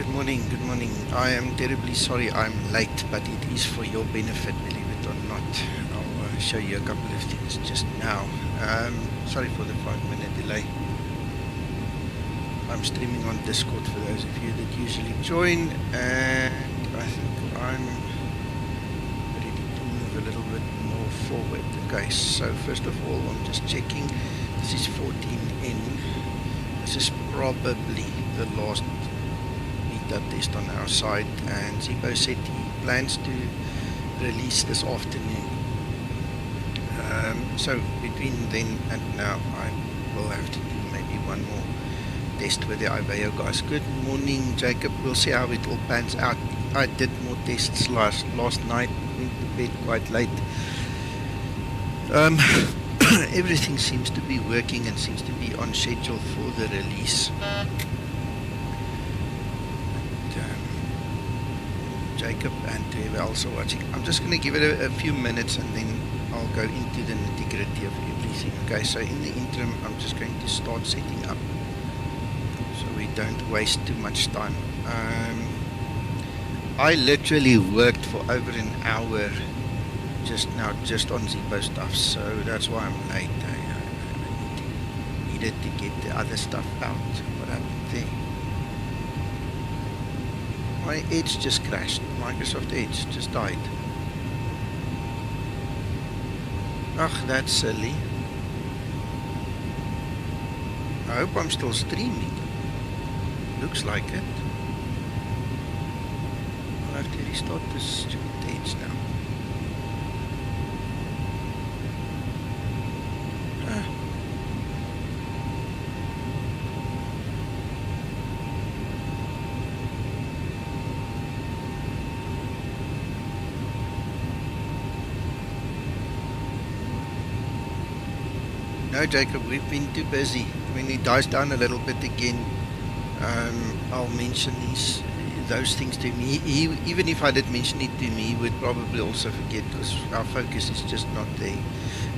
Good morning, good morning. I am terribly sorry I'm late, but it is for your benefit, believe it or not. I'll show you a couple of things just now. Sorry for the 5-minute delay. I'm streaming on Discord for those of you that usually join, and I think I'm ready to move a little bit more forward. Okay, so first of all, I'm just checking. This is 14N. This is probably the last meetup test on our side, and Zibo said he plans to release this afternoon. So between then and now, I will have to do maybe one more test with the IVAO guys. Good morning, Jacob. We'll see how it all pans out. I did more tests last night, went to bed quite late. Everything seems to be working and seems to be on schedule for the release. Jacob and whoever else are watching. I'm just going to give it a few minutes and then I'll go into the nitty-gritty of everything. Okay, so in the interim, I'm just going to start setting up so we don't waste too much time. I literally worked for over an hour just now, just on Zibo stuff, so that's why I'm late. I needed to get the other stuff out. What happened there? My Edge just crashed. Microsoft Edge just died. Ugh, that's silly. I hope I'm still streaming. Looks like it. I'll have to restart this stupid Edge now. No, Jacob, we've been too busy. When he dies down a little bit again, I'll mention those things to him. Even if I did mention it to him, he would probably also forget because our focus is just not there.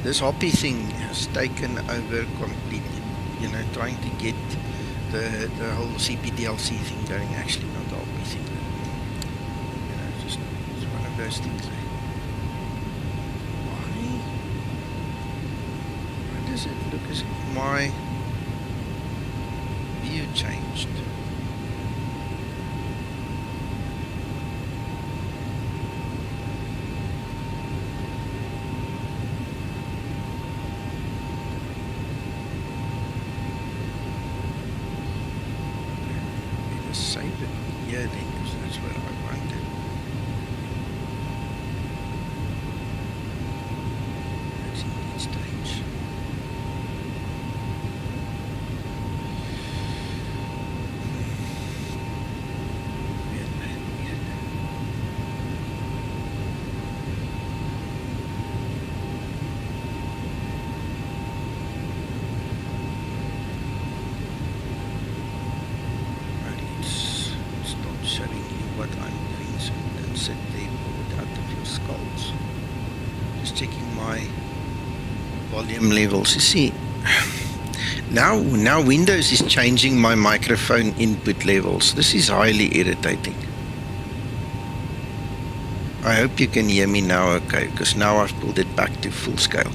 This Hoppie thing has taken over completely. You know, trying to get the whole CPDLC thing going. Actually, not the Hoppie thing. You know, just it's one of those things. Does it look as if my view changed? Better save it here then, because that's where I want it. That's indeed strange. Levels. You see, now Windows is changing my microphone input levels. This is highly irritating. I hope you can hear me now okay, because now I've pulled it back to full scale.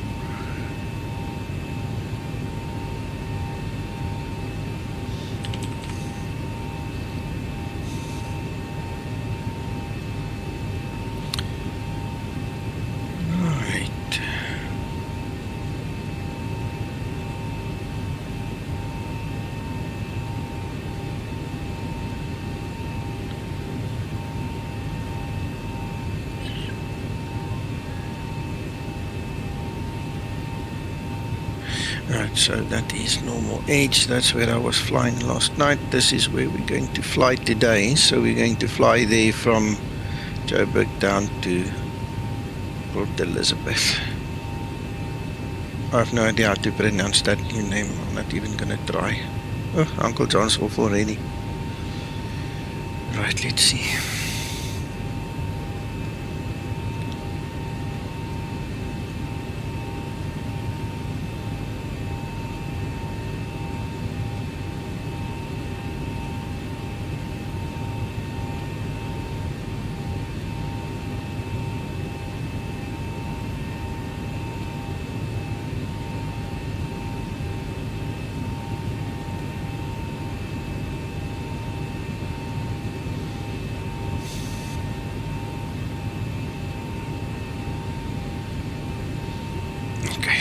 So that is normal Edge. That's where I was flying last night. This is where we're going to fly today. So we're going to fly there from Joburg down to Port Elizabeth. I have no idea how to pronounce that new name. I'm not even going to try. Oh, Uncle John's off already. Right, let's see.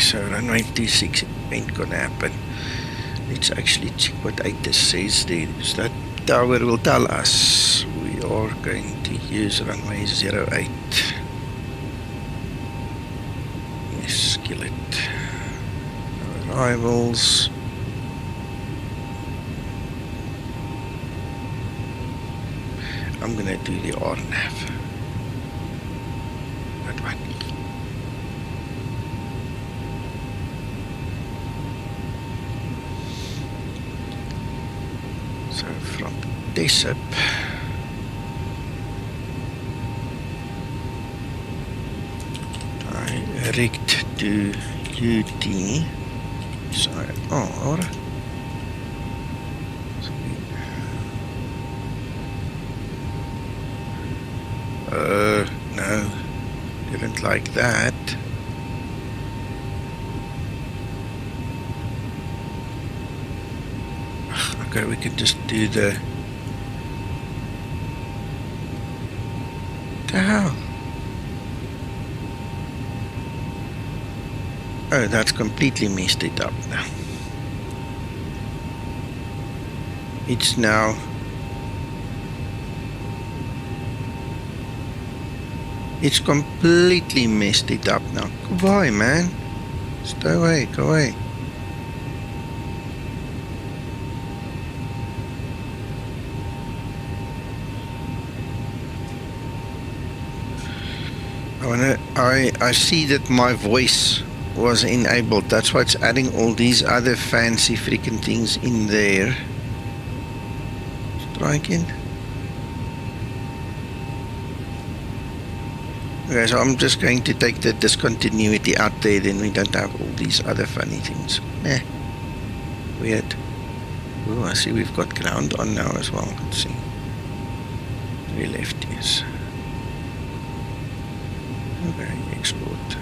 so runway 26 ain't gonna happen. Let's actually check what ATIS says there. So that tower will tell us we are going to use runway 08. Yes, kill it. Arrivals. I'm gonna do the RNAV. That one. So from TESUP, direct to UT. SIR. No, didn't like that. Okay, we can just do the hell. Oh, that's completely messed it up now. It's now it's completely messed it up now. Goodbye, man. Stay away, go away. I see that my voice was enabled. That's why it's adding all these other fancy freaking things in there. Let's try again. Okay, so I'm just going to take the discontinuity out there, then we don't have all these other funny things. Weird. Oh, I see we've got ground on now as well. Let's see. We left, yes. Okay, export.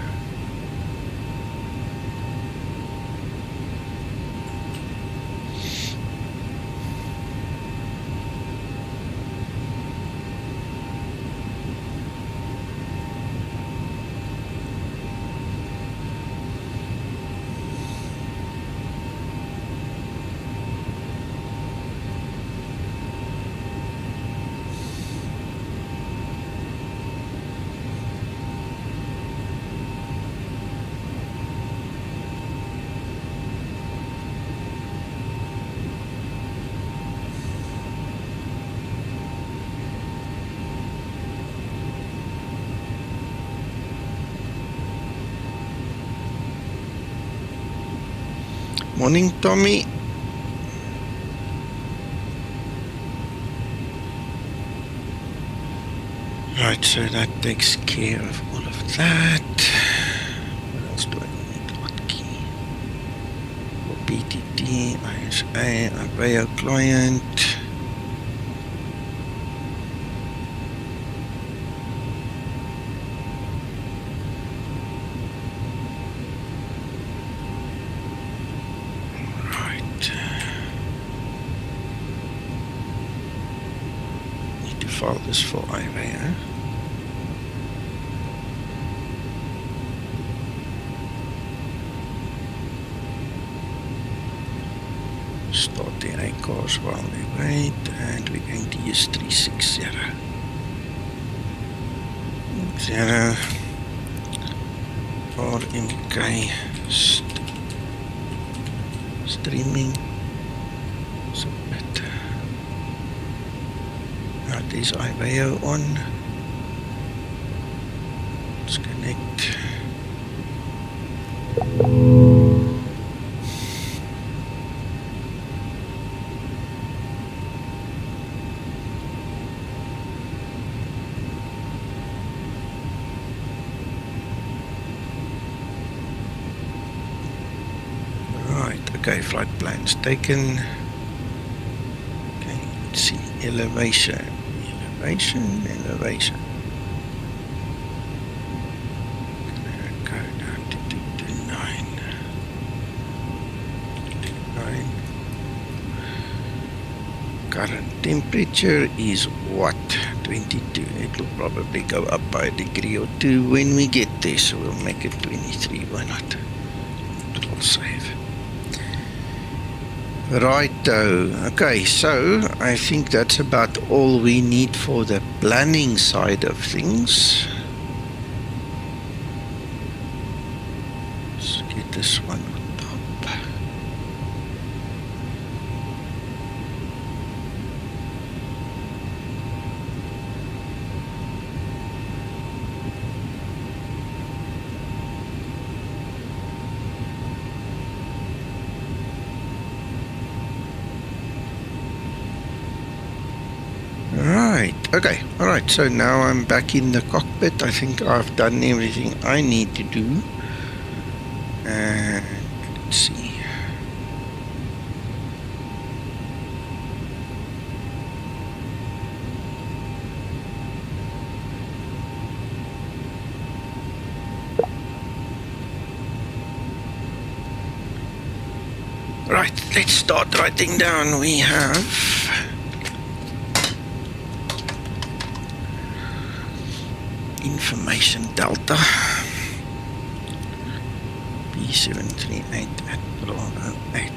Morning, Tommy. Right, so that takes care of all of that. What else do I need? Hotkey. For PTT, ISA, Aveo client. File this for IVA. Start the ACARs while we wait, and we're going to use 360. 0 RMK streaming. Submit. There's IVO on. Let's connect. Right, okay, flight plans taken. Okay, let's see, elevation. Elevation. Go down to 9. Current temperature is what? 22. It will probably go up by a degree or two when we get there, so we'll make it 23. Why not? Control save. Righto. Okay, so I think that's about all we need for the planning side of things. Let's get this one on top. Right, okay, alright, so now I'm back in the cockpit. I think I've done everything I need to do. And let's see. Right, let's start writing down. We have information delta B738 at Bravo 8.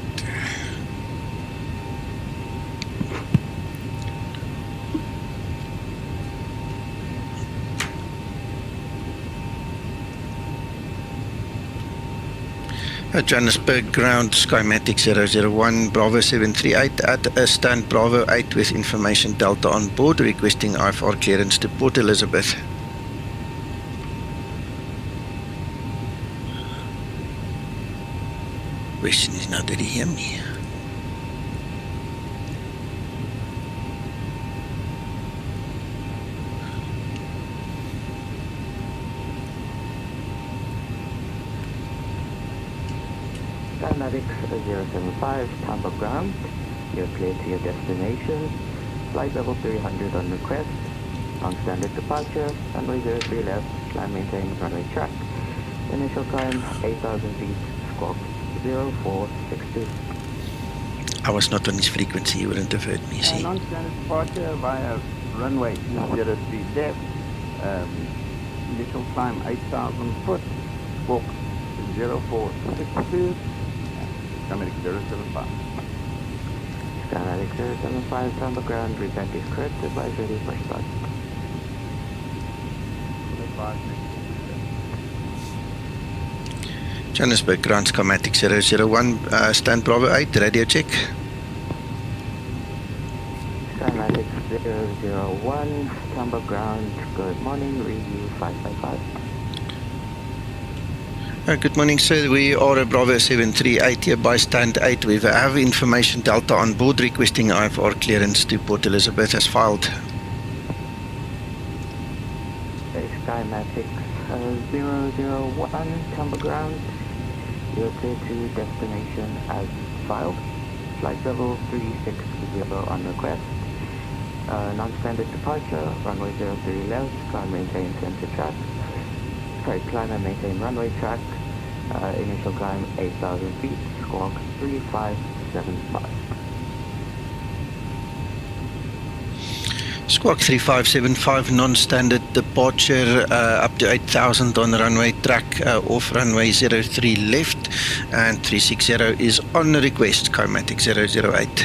Johannesburg ground Skymatix 001 Bravo 738 at stand Bravo 8 with information delta on board, requesting IFR clearance to Port Elizabeth. Question is now, did he hear me? Skymatix 075, Tampa ground. You're clear to your destination. Flight level 300 on request. On standard departure, runway 03 left, climb maintain runway track. Initial climb 8,000 feet, squawk 0462. I was not on his frequency, you wouldn't have heard me, see? And on standard departure via runway 03 left, initial climb 8,000 foot, squawk 0462, Skymatix 075. Skymatix 075, Tampa ground, repent is correct, advise ready for start. Johannesburg ground Skymatix 001 stand Bravo 8, radio check. Skymatix 001, Tampa ground, good morning, review 555. Good morning, sir. We are at Bravo 738 here by stand 8. We have information delta on board, requesting IFR clearance to Port Elizabeth as filed. Skymatix 001, Tampa ground. You're clear to destination as filed. Flight level 360 on request. Non-standard departure, runway 03 left, climb maintain center track. Sorry, climb and maintain runway track. Initial climb 8,000 feet, squawk 3575. Squawk 3575, non-standard departure up to 8,000 on runway track, off runway 03 left, and 360 is on request, Skymatix 008.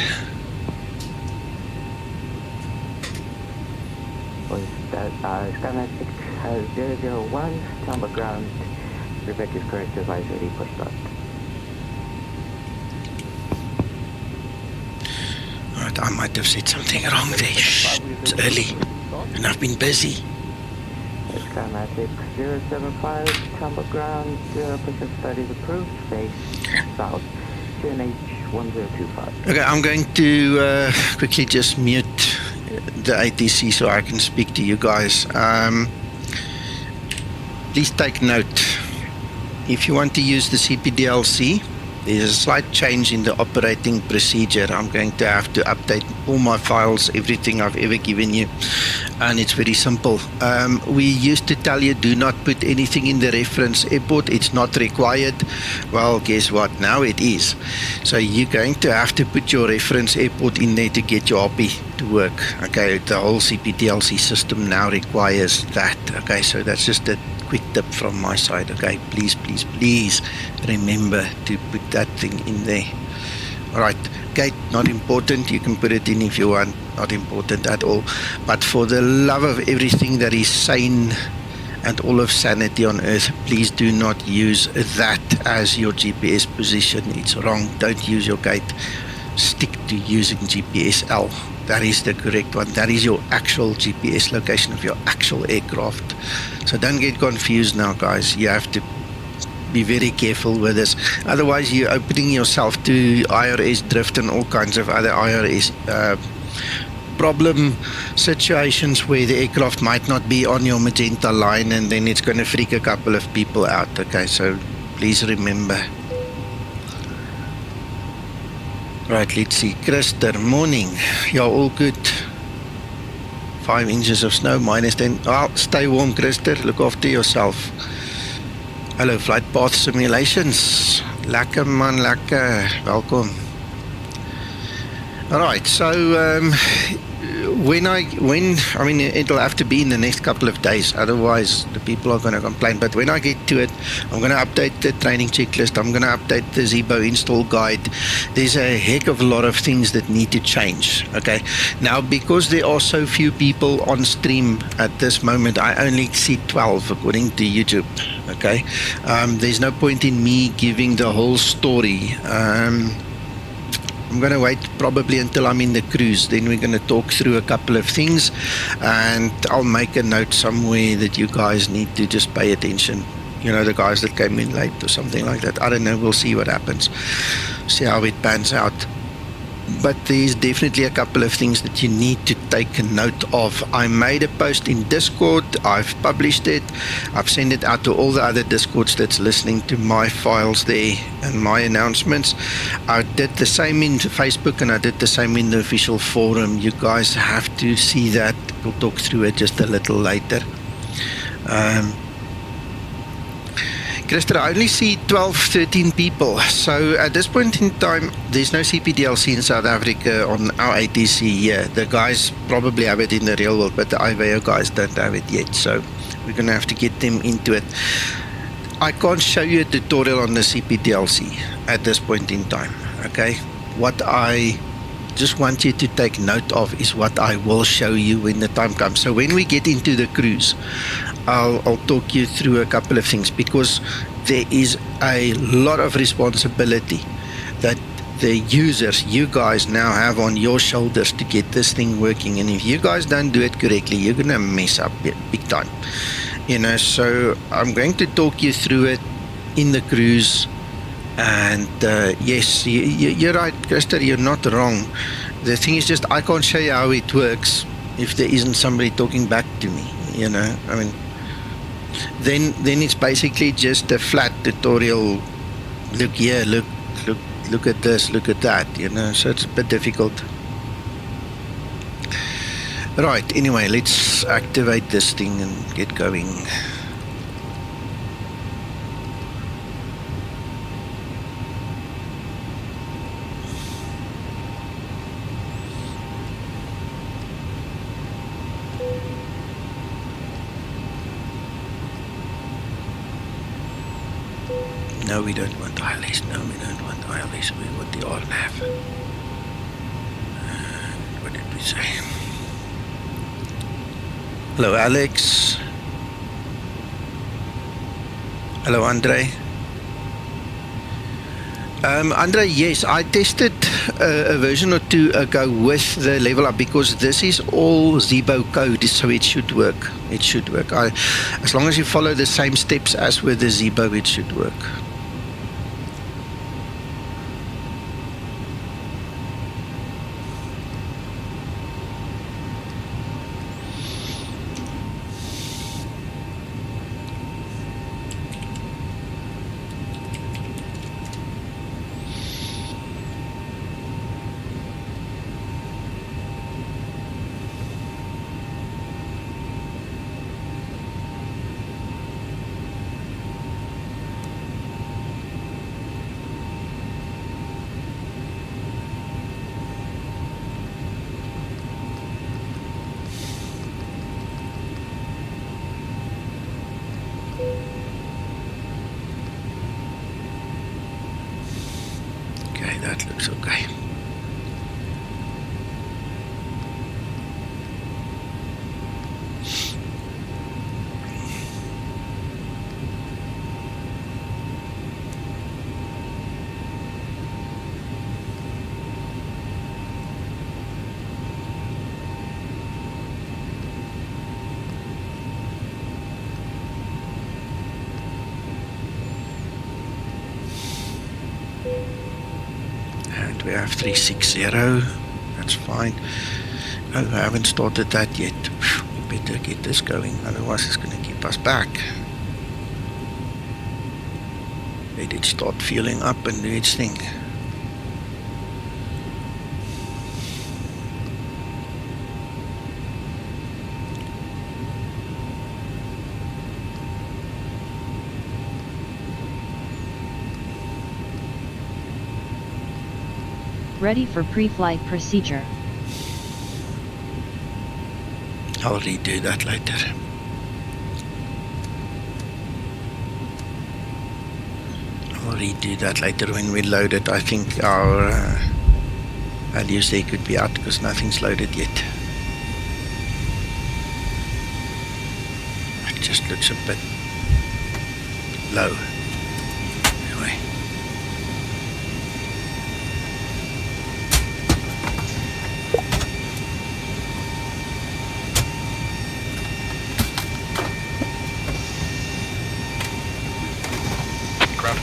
Skymatix 001, Tampa ground, Rebecca is correct, advise ready for start. Alright, I might have said something wrong there. Shh, it's early, and I've been busy. Skymatix 075, Tampa ground, push-up studies approved, face south, QNH 1025. Okay, I'm going to quickly just mute the ATC so I can speak to you guys. Please take note, if you want to use the CPDLC, there's a slight change in the operating procedure. I'm going to have to update all my files, everything I've ever given you, and it's very simple. We used to tell you do not put anything in the reference airport, it's not required. Well, guess what, now it is. So you're going to have to put your reference airport in there to get your Hoppie to work. Okay, the whole CPDLC system now requires that. Okay, so that's just a quick tip from my side, okay? Please, please, please remember to put that thing in there. All right, gate, not important. You can put it in if you want, not important at all. But for the love of everything that is sane and all of sanity on earth, please do not use that as your GPS position. It's wrong. Don't use your gate. Stick to using GPSL. That is the correct one. That is your actual GPS location of your actual aircraft. So don't get confused now, guys. You have to be very careful with this. Otherwise, you're opening yourself to IRS drift and all kinds of other IRS problem situations where the aircraft might not be on your magenta line, and then it's going to freak a couple of people out. Okay, so please remember. Right, let's see. Christer, morning. You're all good. 5 inches of snow, -10. Oh, stay warm, Christer. Look after yourself. Hello, flight path simulations. Lekker man, lekker. Welkom. Alright, so I mean, it'll have to be in the next couple of days, otherwise the people are going to complain. But when I get to it, I'm going to update the training checklist, I'm going to update the Zibo install guide. There's a heck of a lot of things that need to change, okay? Now, because there are so few people on stream at this moment, I only see 12 according to YouTube, okay? There's no point in me giving the whole story. I'm going to wait probably until I'm in the cruise. Then we're going to talk through a couple of things, and I'll make a note somewhere that you guys need to just pay attention. You know, the guys that came in late or something like that. I don't know. We'll see what happens. See how it pans out. But there's definitely a couple of things that you need to take note of. I made a post in Discord. I've published it. I've sent it out to all the other Discords that's listening to my files there and my announcements. I did the same in Facebook, and I did the same in the official forum. You guys have to see that. We'll talk through it just a little later. Christer, I only see 12, 13 people. So at this point in time, there's no CPDLC in South Africa on our ATC here. The guys probably have it in the real world, but the IVO guys don't have it yet. So we're going to have to get them into it. I can't show you a tutorial on the CPDLC at this point in time, okay? What I just want you to take note of is what I will show you when the time comes. So when we get into the cruise, I'll talk you through a couple of things, because there is a lot of responsibility that the users, you guys now have on your shoulders to get this thing working. And if you guys don't do it correctly, you're going to mess up big time. You know, so I'm going to talk you through it in the cruise. And yes, you're right, Christer, you're not wrong. The thing is just I can't show you how it works if there isn't somebody talking back to me, you know. I mean, then it's basically just a flat tutorial. Look here, look at this, look at that, you know. So it's a bit difficult. Right, anyway, let's activate this thing and get going. No, we don't want ILS. No, we don't want ILS. We want the RNAV. What did we say? Hello, Alex. Hello, Andre. Andre, yes, I tested a version or two ago with the level up, because this is all Zibo code, so it should work. It should work. As long as you follow the same steps as with the Zibo, it should work. we have 360. That's fine. Oh, I haven't started that yet. We better get this going, otherwise it's going to keep us back. Let it start fueling up and do its thing. Ready for pre-flight procedure. I'll redo that later. I'll redo that later when we load it. I think our values there could be out because nothing's loaded yet. It just looks a bit low. Anyway.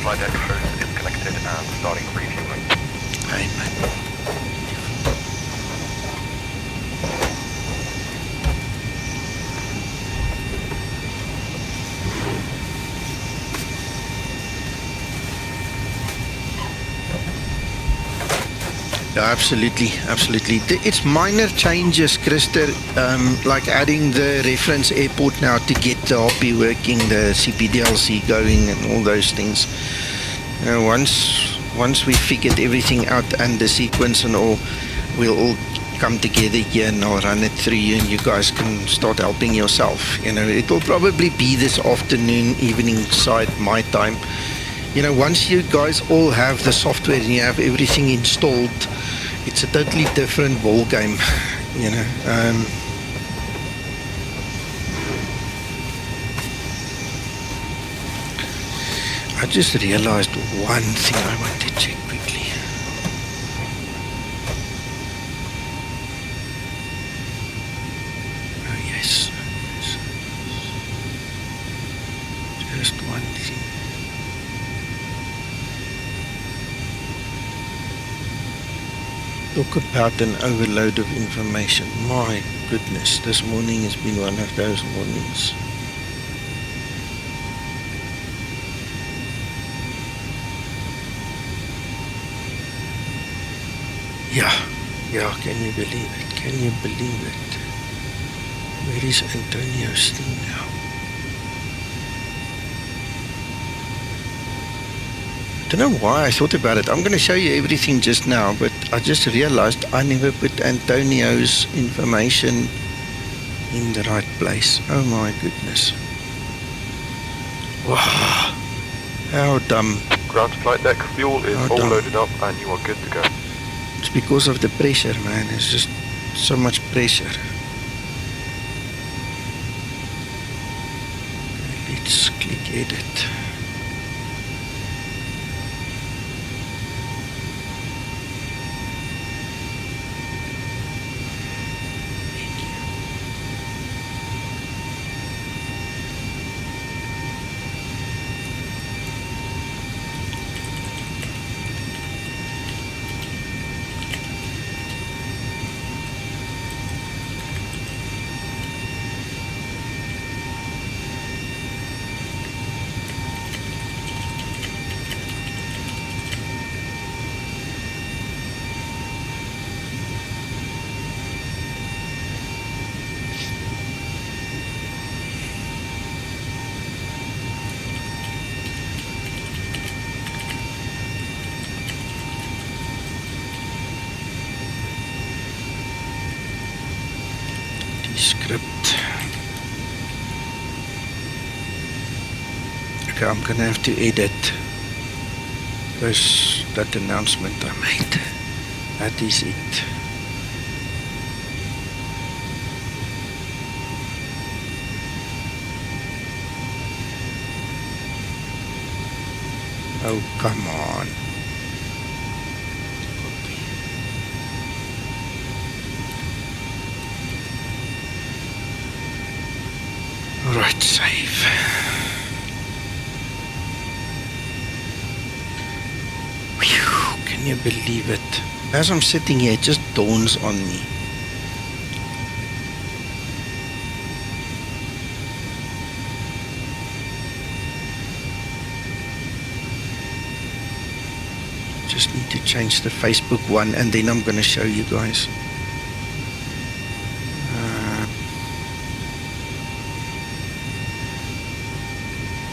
Flight deck host is connected and starting refueling. Amen. Yeah, absolutely. It's minor changes, Christer, like adding the reference airport now to get the Hoppie working, the CPDLC going and all those things. Once we figured everything out and the sequence and all, we'll all come together here and I'll run it through you and you guys can start helping yourself. It will probably be this afternoon, evening side, my time. Once you guys all have the software and you have everything installed, it's a totally different ball game, I just realized one thing I want to check quickly. Oh yes. Just one thing. Talk about an overload of information. My goodness, this morning has been one of those mornings. Yeah, can you believe it? Where is Antonio's thing now? I don't know why I thought about it. I'm going to show you everything just now, but I just realized I never put Antonio's information in the right place. Oh my goodness. Wow. How dumb. Ground flight deck, fuel is all loaded up and you are good to go. It's because of the pressure, man. It's just so much pressure. Okay, let's click edit. Script. Okay, I'm gonna have to edit that announcement I made. That is it. Oh, come on. Alright, save. Whew, can Can you believe it? As I'm sitting here, it just dawns on me. Just need to change the Facebook one, and then I'm going to show you guys.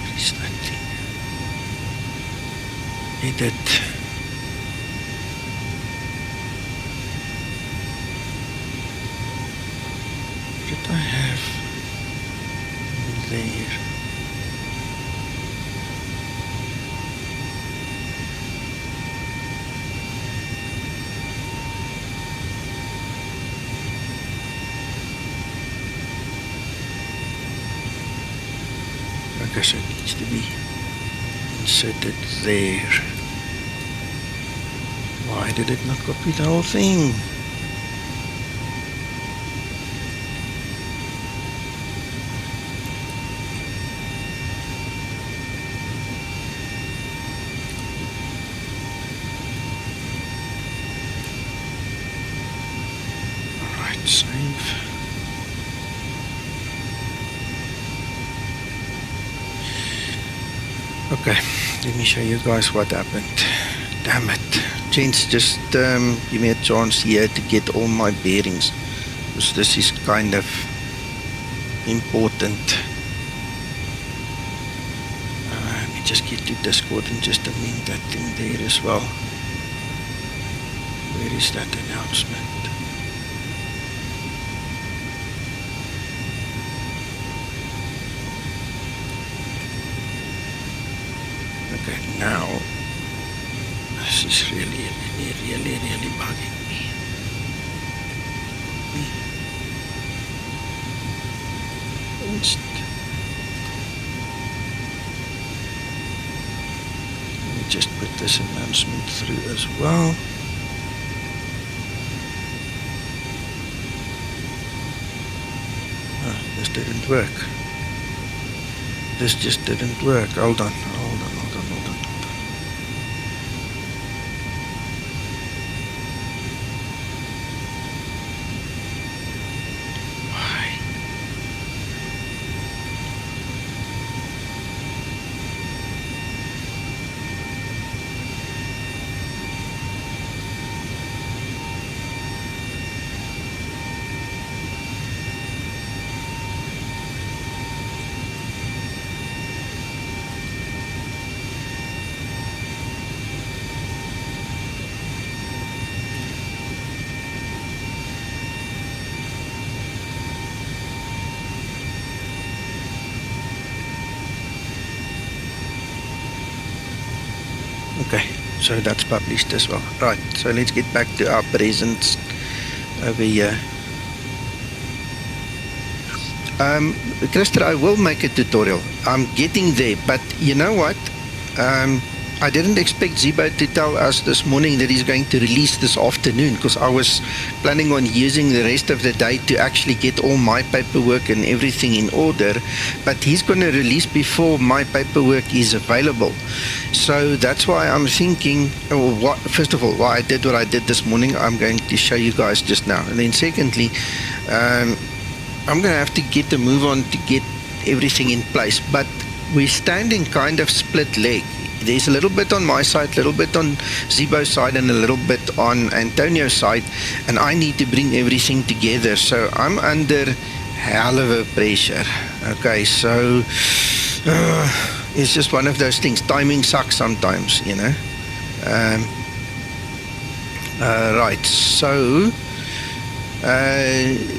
What is that thing? Edit. What did I have there? Okay, so it needs to be inserted there. Why did it not copy the whole thing? Alright, save. Okay, let me show you guys what happened. Damn it. Gents, just give me a chance here to get all my bearings, because this is kind of important. Let me just get to Discord and just amend that thing there as well. Where is that announcement? Okay, now this is really bugging me. Let me just put this announcement through as well. Oh, this didn't work. This just didn't work. Hold on. Okay, so that's published as well. Right, so let's get back to our presents over here. Christer, I will make a tutorial. I'm getting there, but you know what? I didn't expect Zibo to tell us this morning that he's going to release this afternoon, because I was planning on using the rest of the day to actually get all my paperwork and everything in order, but he's going to release before my paperwork is available. So that's why I'm thinking, first of all, why I did what I did this morning, I'm going to show you guys just now. And then secondly, I'm going to have to get a move on to get everything in place, but we're standing kind of split leg. There's a little bit on my side, a little bit on Zibo's side, and a little bit on Antonio's side, and I need to bring everything together. So I'm under hell of a pressure. Okay, so it's just one of those things. Timing sucks sometimes, you know. Right, so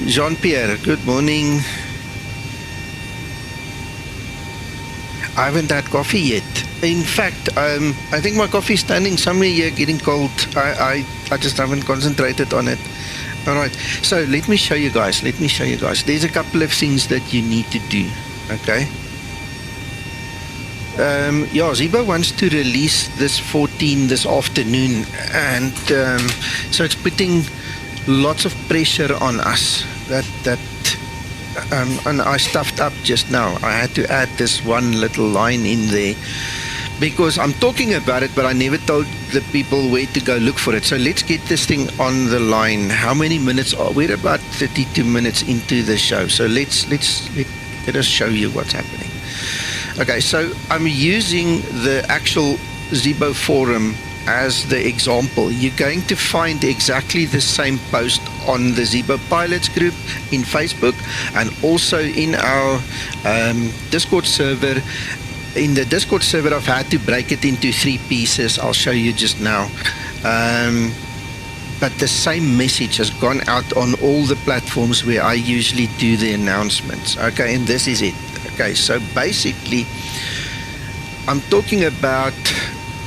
Jean-Pierre, good morning. I haven't had coffee yet. In fact, I think my coffee is standing somewhere here getting cold. I just haven't concentrated on it. Alright, so let me show you guys. There's a couple of things that you need to do. Okay. Yeah, Zibo wants to release this 14 this afternoon, and so it's putting lots of pressure on us. And I stuffed up just now. I had to add this one little line in there because I'm talking about it, but I never told the people where to go look for it. So let's get this thing on the line. How many minutes are we're about 32 minutes into the show, so let us show you what's happening. Okay, so I'm using the actual Zibo forum as the example. You're going to find exactly the same post on the Zibo Pilots group in Facebook, and also in our Discord server. In the Discord server, I've had to break it into 3 pieces. I'll show you just now. But the same message has gone out on all the platforms where I usually do the announcements. Okay, and this is it. Okay, so basically, I'm talking about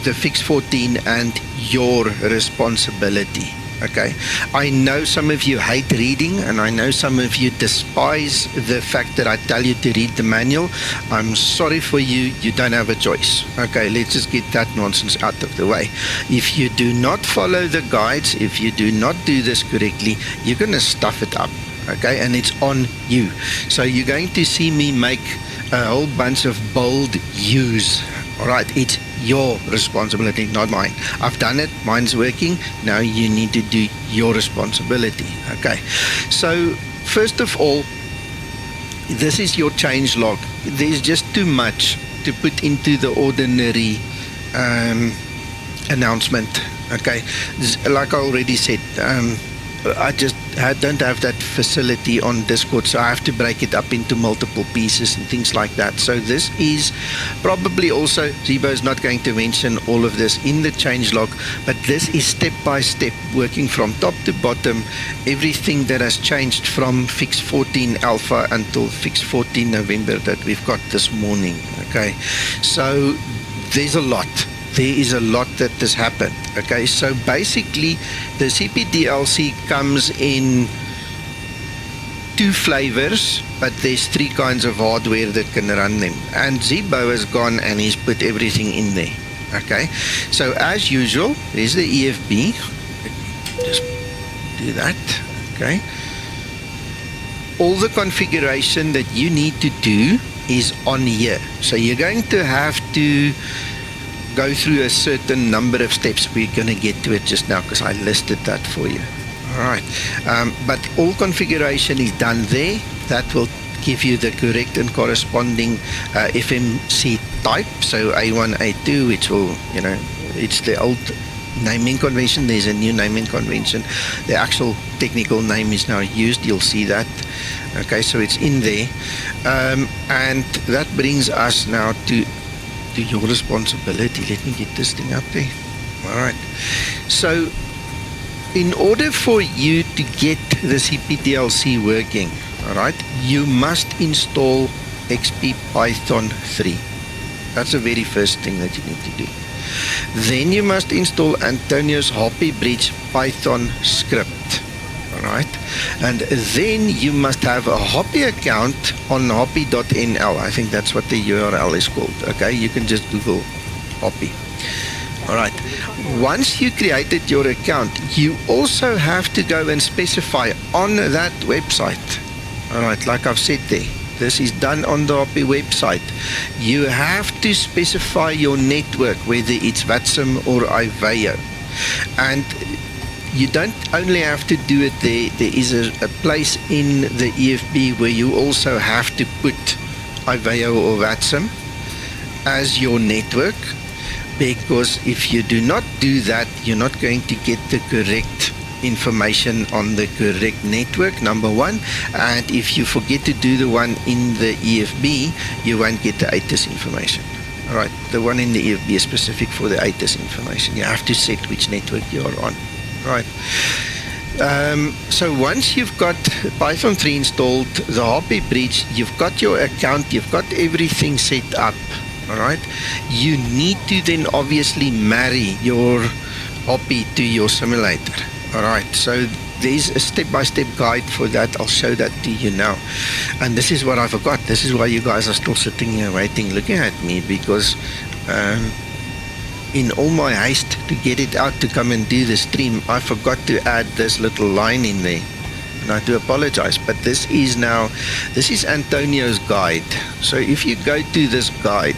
the Fix 14 and your responsibility. Okay, I know some of you hate reading, and I know some of you despise the fact that I tell you to read the manual. I'm sorry for you, you don't have a choice. Okay, let's just get that nonsense out of the way. If you do not follow the guides, if you do not do this correctly, you're going to stuff it up. Okay, and it's on you. So you're going to see me make a whole bunch of bold U's. All right, it's your responsibility, not mine. I've done it, mine's working. Now you need to do your responsibility. Okay, so first of all, this is your change log. There's just too much to put into the ordinary announcement. Okay, like I already said, I just don't have that facility on Discord, so I have to break it up into multiple pieces and things like that. So this is probably also, Zibo is not going to mention all of this in the changelog, but this is step by step, working from top to bottom, everything that has changed from Fix 14 Alpha until Fix 14 November that we've got this morning. Okay, so there's a lot. There is a lot that has happened. Okay, so basically the CPDLC comes in 2 flavors, but there's 3 kinds of hardware that can run them, and Zibo has gone and he's put everything in there. Okay, so as usual, there's the EFB. Let me just do that. Okay, all the configuration that you need to do is on here, so you're going to have to go through a certain number of steps. We're going to get to it just now because I listed that for you. Alright, but all configuration is done there. That will give you the correct and corresponding FMC type, so A1, A2, which will, you know, it's the old naming convention. There's a new naming convention. The actual technical name is now used, you'll see that. Okay, so it's in there, and that brings us now to your responsibility. Let me get this thing up there. Alright, so in order for you to get the CPDLC working, alright, you must install XP Python 3. That's the very first thing that you need to do. Then you must install Antonio's Hoppie Bridge Python script. Alright, and then you must have a Hoppie account on hoppie.nl. I think that's what the URL is called. Okay, you can just Google Hoppie. Alright, once you created your account, you also have to go and specify on that website. Alright, like I've said there, this is done on the Hoppie website. You have to specify your network, whether it's VATSIM or IVAO. And you don't only have to do it there. There is a place in the EFB where you also have to put IVAO or VATSIM as your network, because if you do not do that, you're not going to get the correct information on the correct network, number one. And if you forget to do the one in the EFB, you won't get the ATIS information. Alright, the one in the EFB is specific for the ATIS information. You have to set which network you are on. Right. So once you've got Python 3 installed, the Hoppie Bridge, you've got your account, you've got everything set up. Alright, you need to then obviously marry your Hoppie to your simulator. Alright, so there's a step-by-step guide for that. I'll show that to you now. And this is what I forgot. This is why you guys are still sitting here waiting, looking at me, because in all my haste to get it out to come and do the stream, I forgot to add this little line in there. and I do apologize, but this is Antonio's guide. So if you go to this guide,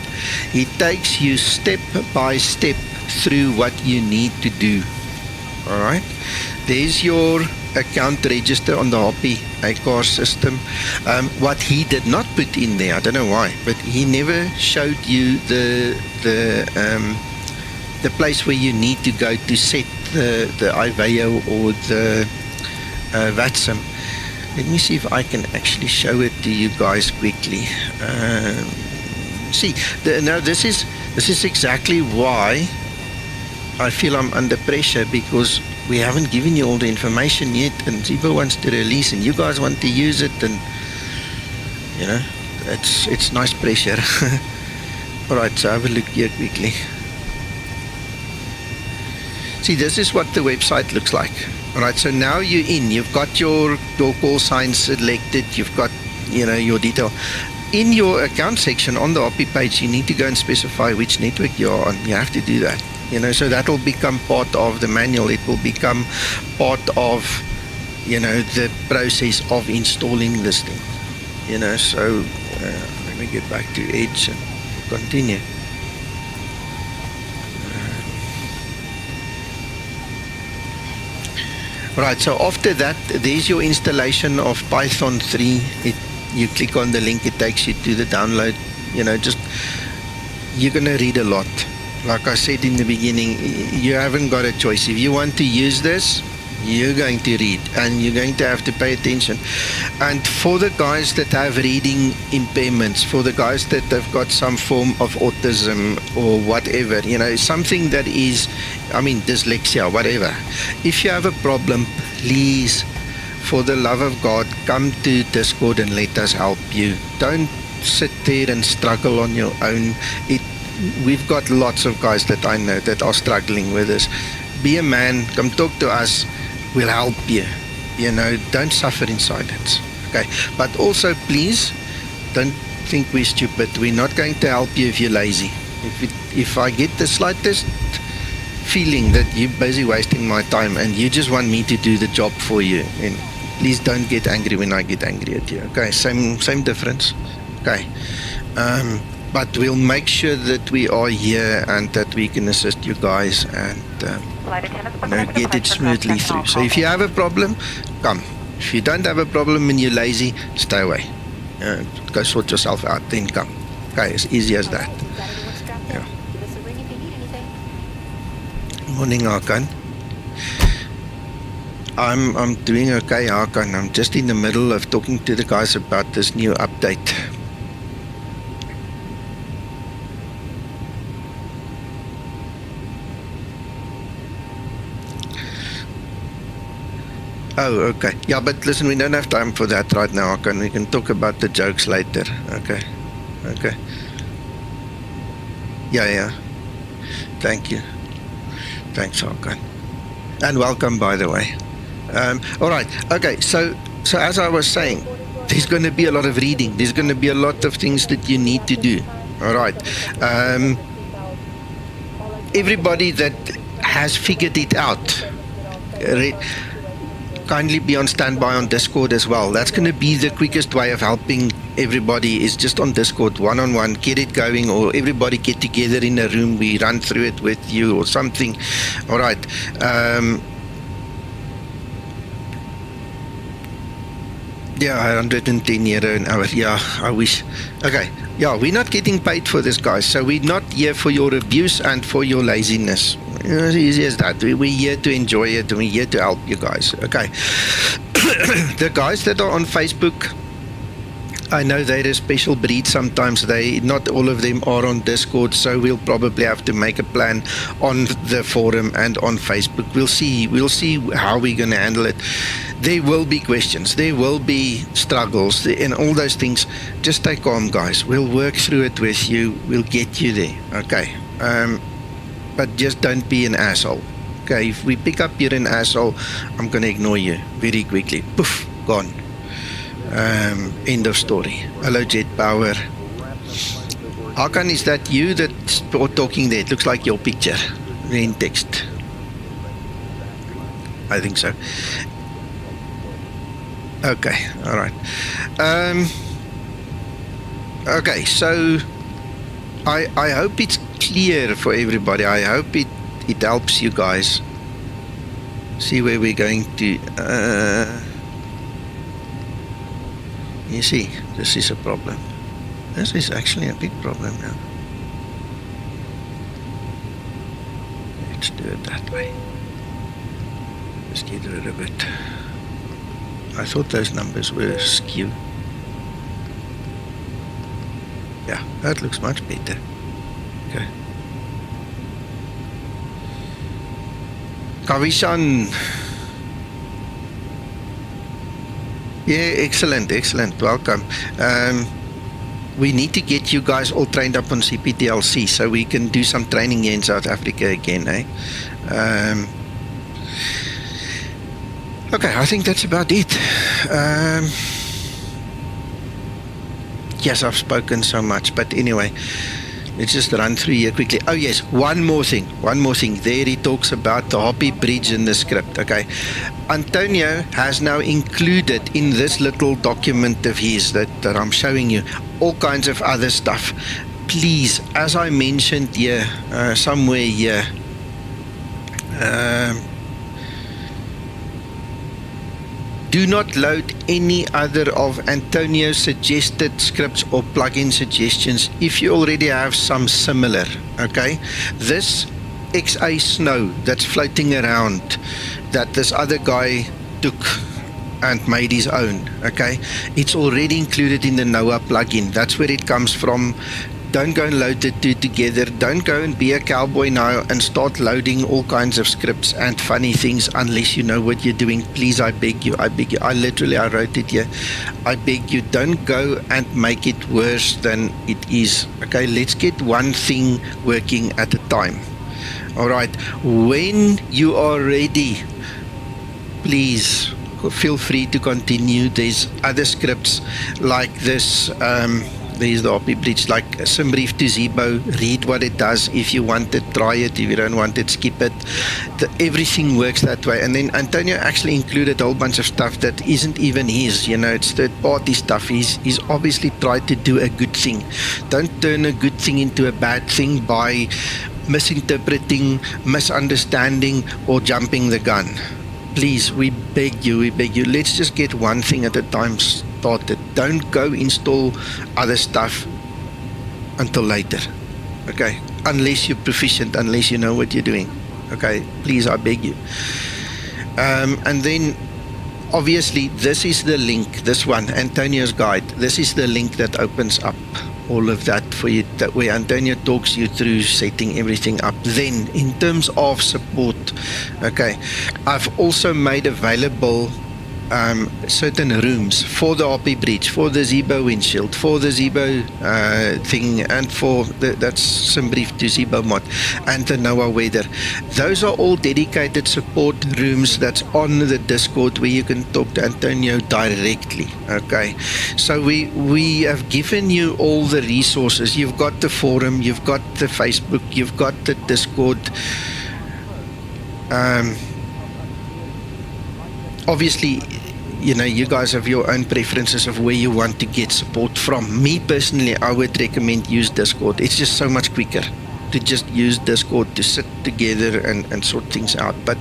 he takes you step by step through what you need to do. All right, there's your account register on the Hoppie APDAK system. What he did not put in there, I don't know why, but he never showed you the place where you need to go to set the IVAO or the VATSIM. Let me see if I can actually show it to you guys quickly. See, now this is exactly why I feel I'm under pressure, because we haven't given you all the information yet, and Zibo wants to release, and you guys want to use it, and you know, it's nice pressure. All right, so have a look here quickly. See, this is what the website looks like. All right, so now you're in. You've got your call sign selected. You've got, you know, your detail. In your account section on the Hoppie page, you need to go and specify which network you're on. You have to do that. You know, so that will become part of the manual. It will become part of, you know, the process of installing this thing. You know, so let me get back to Edge and continue. Right, so after that, there's your installation of Python 3. You click on the link, it takes you to the download. You know, just, you're going to read a lot. Like I said in the beginning, you haven't got a choice. If you want to use this, you're going to read, and you're going to have to pay attention. And for the guys that have reading impairments, for the guys that have got some form of autism or whatever, you know, something that is, I mean, dyslexia, whatever. If you have a problem, please, for the love of God, come to Discord and let us help you. Don't sit there and struggle on your own. We've got lots of guys that I know that are struggling with this. Be a man, come talk to us, we'll help you. You know, don't suffer in silence. Okay, but also please don't think we're stupid. We're not going to help you if you're lazy. If I get the slightest feeling that you're busy wasting my time and you just want me to do the job for you, and please don't get angry when I get angry at you. Okay, same difference. Okay. But we'll make sure that we are here and that we can assist you guys and you know, get it smoothly through. So if you have a problem, come. If you don't have a problem and you're lazy, stay away. Go sort yourself out, then come. Okay, as easy as that. Yeah. Morning, Hakan. I'm doing okay, Hakan. I'm just in the middle of talking to the guys about this new update. Oh, okay. Yeah, but listen, we don't have time for that right now, Hakan. We can talk about the jokes later. Okay. Okay. Yeah. Thank you. Thanks, Hakan. And welcome, by the way. All right. Okay, so as I was saying, there's going to be a lot of reading. There's going to be a lot of things that you need to do. All right. Everybody that has figured it out, kindly be on standby on Discord as well. That's going to be the quickest way of helping everybody, is just on Discord, one-on-one, get it going, or everybody get together in a room, we run through it with you or something. All right. Yeah, 110 euro an hour. Yeah, I wish. Okay. Yeah, we're not getting paid for this, guys. So we're not here for your abuse and for your laziness. As easy as that. We're here to enjoy it, and we're here to help you guys. Okay. The guys that are on Facebook, I know they're a special breed sometimes. Not all of them are on Discord, so we'll probably have to make a plan on the forum and on Facebook. We'll see how we're going to handle it. There will be questions, there will be struggles, and all those things. Just stay calm, guys. We'll work through it with you. We'll get you there. Okay. But just don't be an asshole. Okay, if we pick up you're an asshole, I'm going to ignore you very quickly. Poof, gone. End of story. Hello, Jet Power. Hakan, is that you that's talking there? It looks like your picture in text. I think so. Okay, all right. Okay, so I hope it's clear for everybody. I hope it helps you guys see where we're going to. You see, this is a problem. This is actually a big problem now. Let's do it that way. Just get rid of it. I thought those numbers were skewed. Yeah, that looks much better. Okay. Kavishan. Yeah, excellent, excellent. Welcome. We need to get you guys all trained up on CPTLC so we can do some training here in South Africa again, eh? Okay, I think that's about it. Yes, I've spoken so much, but anyway, let's just run through here quickly. Oh yes, one more thing. There he talks about the Hoppie Bridge in the script, okay? Antonio has now included in this little document of his that I'm showing you all kinds of other stuff. Please, as I mentioned here, somewhere here, do not load any other of Antonio's suggested scripts or plugin suggestions if you already have some similar, okay? This XA Snow that's floating around that this other guy took and made his own, okay? It's already included in the NOAA plugin. That's where it comes from. Don't go and load the two together. Don't go and be a cowboy now and start loading all kinds of scripts and funny things unless you know what you're doing. Please, I beg you. I wrote it here. I beg you, don't go and make it worse than it is. Okay, let's get one thing working at a time. All right, when you are ready, please feel free to continue. There's other scripts like this. There's the Hoppie Bridge, like Simbrief to Zibo. Read what it does. If you want it, try it. If you don't want it, skip it. Everything works that way. And then Antonio actually included a whole bunch of stuff that isn't even his. You know, it's third-party stuff. He's obviously tried to do a good thing. Don't turn a good thing into a bad thing by misinterpreting, misunderstanding, or jumping the gun. Please, we beg you. Let's just get one thing at a time started. Don't go install other stuff until later, okay? Unless you're proficient, unless you know what you're doing, okay? Please, I beg you. And then, obviously, this is the link, this one, Antonio's guide. This is the link that opens up all of that for you, that way Antonio talks you through setting everything up. Then in terms of support, okay, I've also made available certain rooms for the Hoppie Bridge, for the Zibo windshield, for the Zibo thing, and for that's some brief to Zibomod and the NOAA weather. Those are all dedicated support rooms that's on the Discord where you can talk to Antonio directly. Okay, so we have given you all the resources. You've got the forum, you've got the Facebook, you've got the Discord. Obviously, you know, you guys have your own preferences of where you want to get support from. Me personally, I would recommend use Discord. It's just so much quicker to just use Discord to sit together and sort things out. But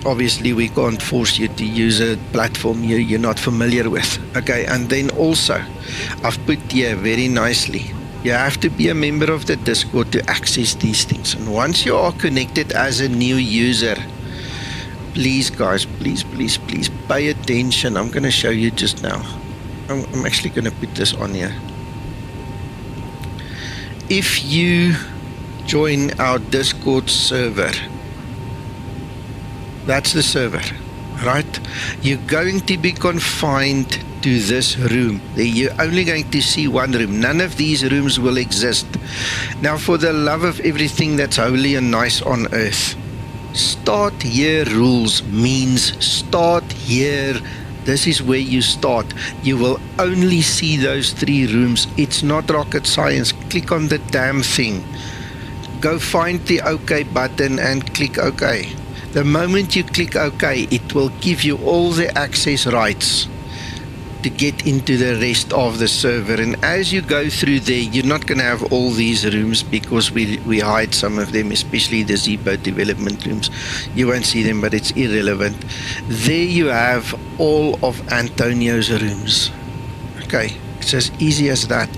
obviously, we can't force you to use a platform you're not familiar with. Okay, and then also, I've put here very nicely, you have to be a member of the Discord to access these things. And once you are connected as a new user, please guys, please pay attention. I'm going to show you just now. I'm actually going to put this on here. If you join our Discord server, that's the server, right? You're going to be confined to this room. You're only going to see one room. None of these rooms will exist. Now, for the love of everything that's holy and nice on earth, start here rules means start here. This is where you start. You will only see those 3 rooms. It's not rocket science. Click on the damn thing. Go find the OK button and click OK. The moment you click OK, it will give you all the access rights to get into the rest of the server. And as you go through there, you're not going to have all these rooms because we hide some of them, especially the Zibo development rooms. You won't see them, but it's irrelevant. There you have all of Antonio's rooms. Okay, it's as easy as that.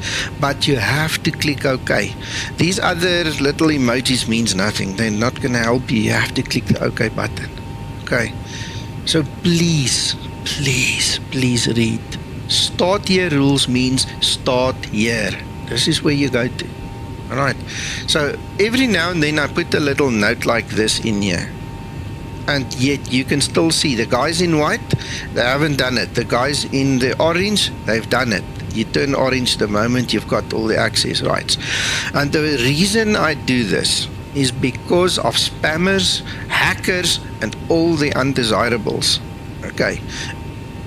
But you have to click OK. These other little emojis means nothing. They're not going to help you. You have to click the OK button. Okay, so please read. Start here rules means start here. This is where you go to. Alright, so every now and then I put a little note like this in here, and yet you can still see the guys in white, they haven't done it. The guys in the orange, they've done it. You turn orange the moment you've got all the access rights. And the reason I do this is because of spammers, hackers, and all the undesirables. Okay,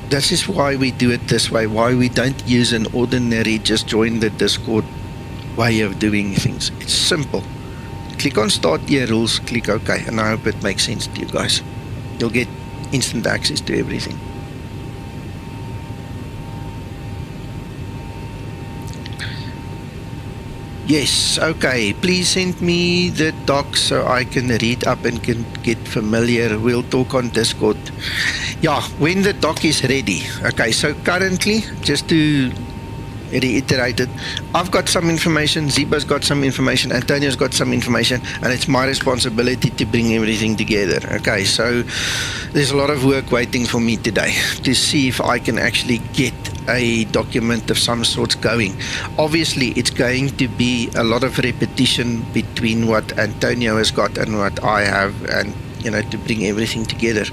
this is why we do it this way, why we don't use an ordinary just join the Discord way of doing things. It's simple. Click on start here rules, click OK, and I hope it makes sense to you guys. You'll get instant access to everything. Yes, okay, please send me the doc so I can read up and can get familiar. We'll talk on Discord. Yeah, when the doc is ready. Okay, so currently, just to reiterate it, I've got some information, Zibo's got some information, Antonio's got some information, and it's my responsibility to bring everything together. Okay, so there's a lot of work waiting for me today to see if I can actually get a document of some sorts going. Obviously, it's going to be a lot of repetition between what Antonio has got and what I have, and you know, to bring everything together.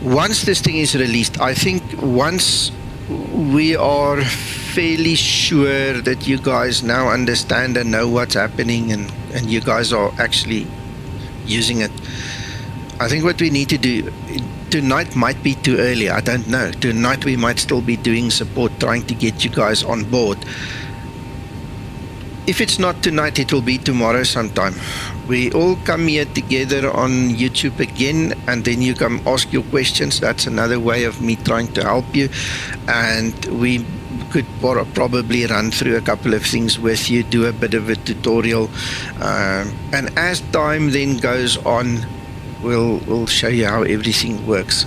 Once this thing is released, I think once we are fairly sure that you guys now understand and know what's happening, and you guys are actually using it, I think what we need to do, tonight might be too early, I don't know. Tonight we might still be doing support, trying to get you guys on board. If it's not tonight, it will be tomorrow sometime. We all come here together on YouTube again, and then you come ask your questions. That's another way of me trying to help you, and we could probably run through a couple of things with you, do a bit of a tutorial, and as time then goes on, we'll show you how everything works.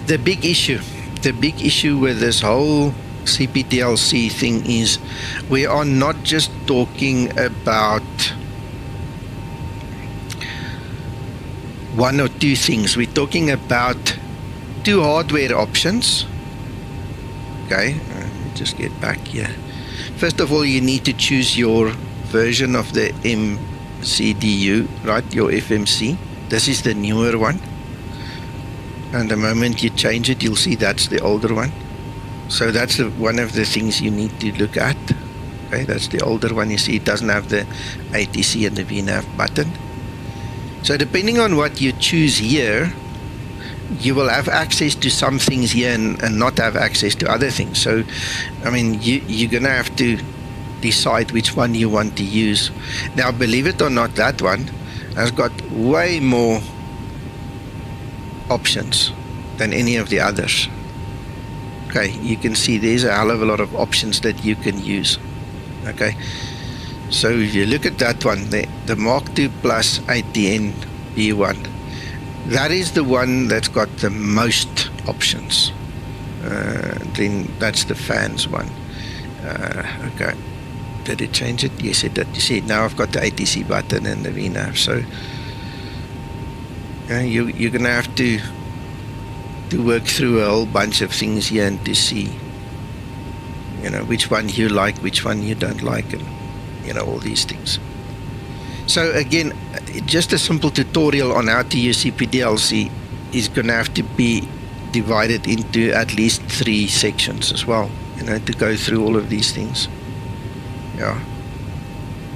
The big issue with this whole CPTLC thing is we are not just talking about one or two things. We're talking about two hardware options. Okay, just get back here. First of all, you need to choose your version of the MCDU, right? Your FMC. This is the newer one, and the moment you change it, you'll see that's the older one. So that's one of the things you need to look at. Okay, that's the older one. You see it doesn't have the ATC and the VNAV button. So depending on what you choose here, you will have access to some things here and not have access to other things. So I mean, you're gonna have to decide which one you want to use. Now, believe it or not, that one has got way more options than any of the others. Okay, you can see there's a hell of a lot of options that you can use. Okay, so if you look at that one, the Mark II Plus ATN B1, that is the one that's got the most options. Then that's the fans one. Okay, did it change it? Yes, it did. You see, now I've got the ATC button and the VNAV. So you're gonna have to work through a whole bunch of things here and to see, you know, which one you like, which one you don't like, and you know, all these things. So again, just a simple tutorial on how to use CPTLC is gonna have to be divided into at least 3 sections as well, you know, to go through all of these things. Yeah.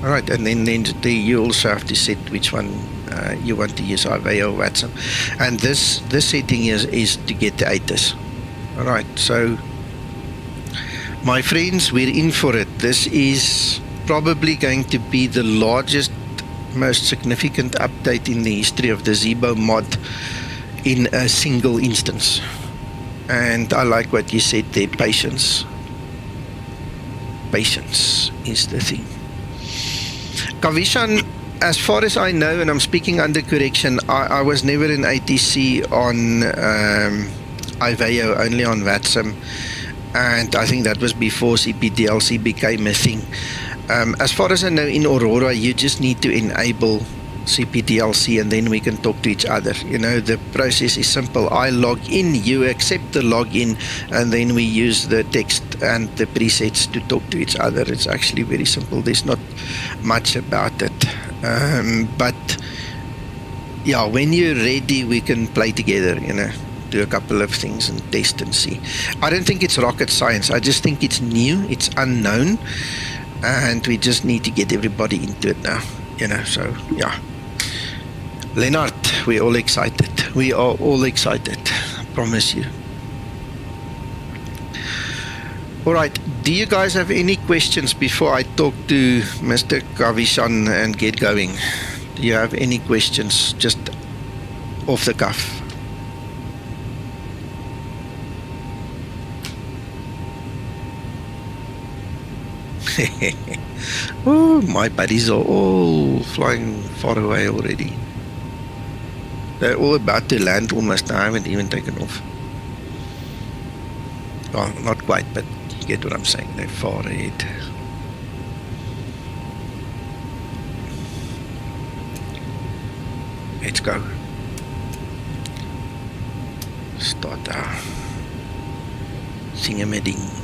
All right, and then you also have to set which one you want to use, IVA or Watson. And this setting is to get the ATIS. All right, so my friends, we're in for it. This is probably going to be the largest, most significant update in the history of the Zibomod in a single instance. And I like what you said there, patience. Patience is the thing. Kavishan, as far as I know, and I'm speaking under correction, I was never in ATC on IVAO, only on VATSIM. And I think that was before CPDLC became a thing. As far as I know, in Aurora, you just need to enable CPDLC and then we can talk to each other. You know, the process is simple. I log in, you accept the login, and then we use the text and the presets to talk to each other. It's actually very simple. There's not much about it. But yeah, when you're ready, we can play together, you know, do a couple of things and test and see. I don't think it's rocket science. I just think it's new, it's unknown, and we just need to get everybody into it now, you know. So yeah, Leonard, we're all excited. We are all excited, I promise you. All right, do you guys have any questions before I talk to Mr. Kavishan and get going? Do you have any questions just off the cuff? Oh, my buddies are all flying far away already. They're all about to land almost. I haven't even taken off. Well, not quite, but you get what I'm saying. They're far ahead. Let's go. Start our singamading.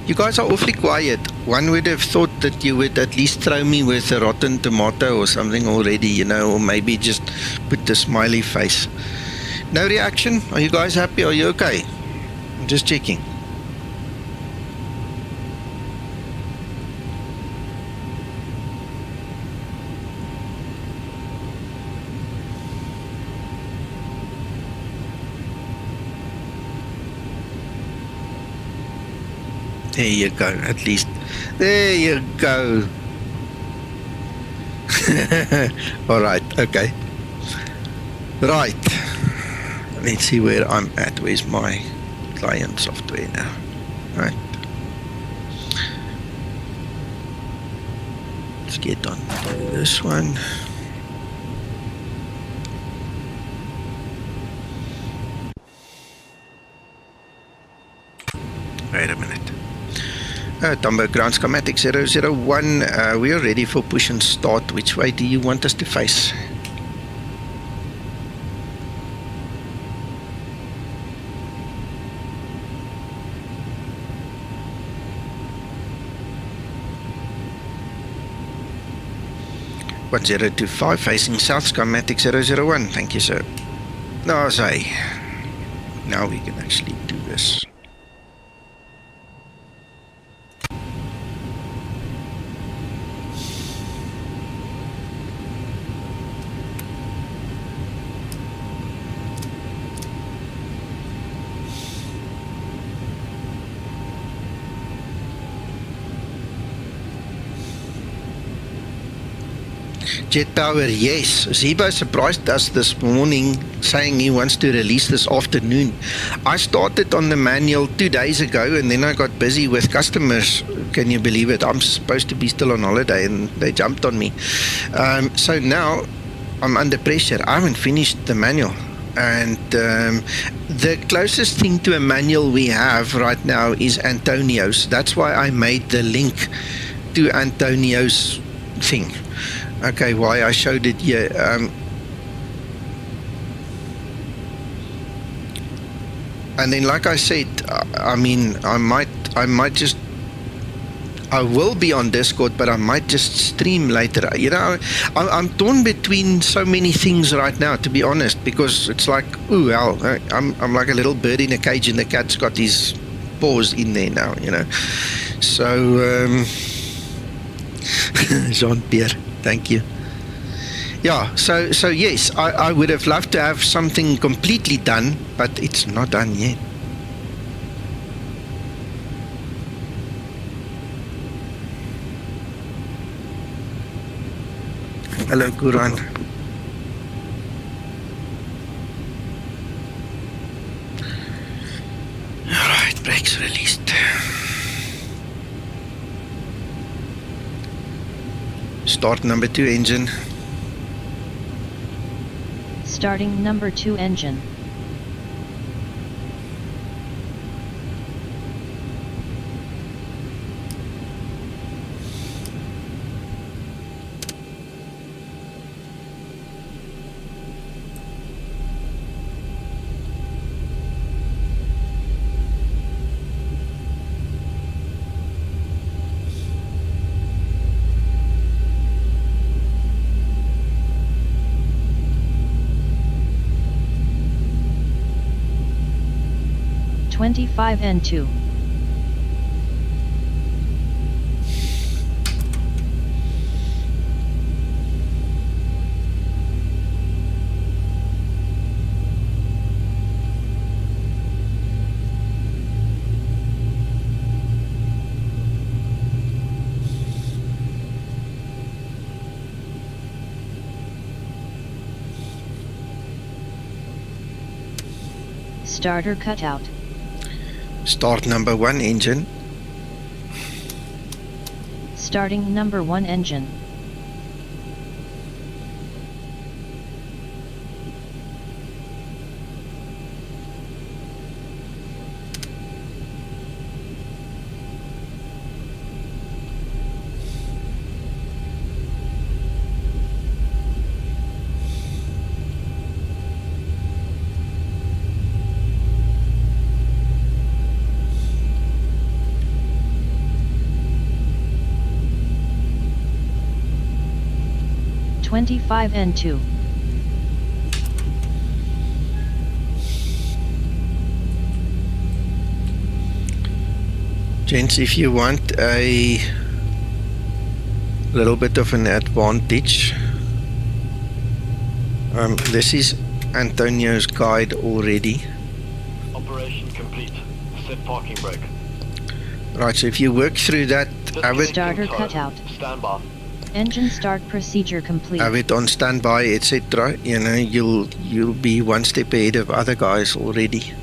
You guys are awfully quiet. One would have thought that you would at least throw me with a rotten tomato or something already, you know, or maybe just put the smiley face. No reaction? Are you guys happy? Are you okay? I'm just checking. There you go, at least. There you go. Alright, okay. Right. Let's see where I'm at. Where's my client software now? Right. Let's get on to this one. Wait a minute. Tambo Ground Skymatix 001, we are ready for push and start. Which way do you want us to face? (1025) facing south, Skymatix 001. Thank you, sir. Now, say, now we can actually do this. Jet Power, yes. Zibo surprised us this morning saying he wants to release this afternoon. I started on the manual 2 days ago and then I got busy with customers. Can you believe it? I'm supposed to be still on holiday and they jumped on me. So now I'm under pressure. I haven't finished the manual. And the closest thing to a manual we have right now is Antonio's. That's why I made the link to Antonio's thing. Okay, why I showed it here. And then, like I said, I mean, I will be on Discord, but I might just stream later. You know, I'm torn between so many things right now, to be honest, because it's like, ooh, hell, I'm like a little bird in a cage, and the cat's got his paws in there now, you know. So, Jean-Pierre. Thank you. Yeah, so yes, I would have loved to have something completely done, but it's not done yet. Hello, Guran. Alright, brakes released. Start number 2 engine. Starting number 2 engine. N2. Starter cutout. Start number 1 engine. Starting number 1 engine. N2. Gents, if you want a little bit of an advantage, this is Antonio's guide already. Operation complete. Set parking brake. Right, so if you work through that, have it, Starter cutout. Stand by. Engine start procedure complete. have it on standby, etc. You know, you'll be one step ahead of other guys already.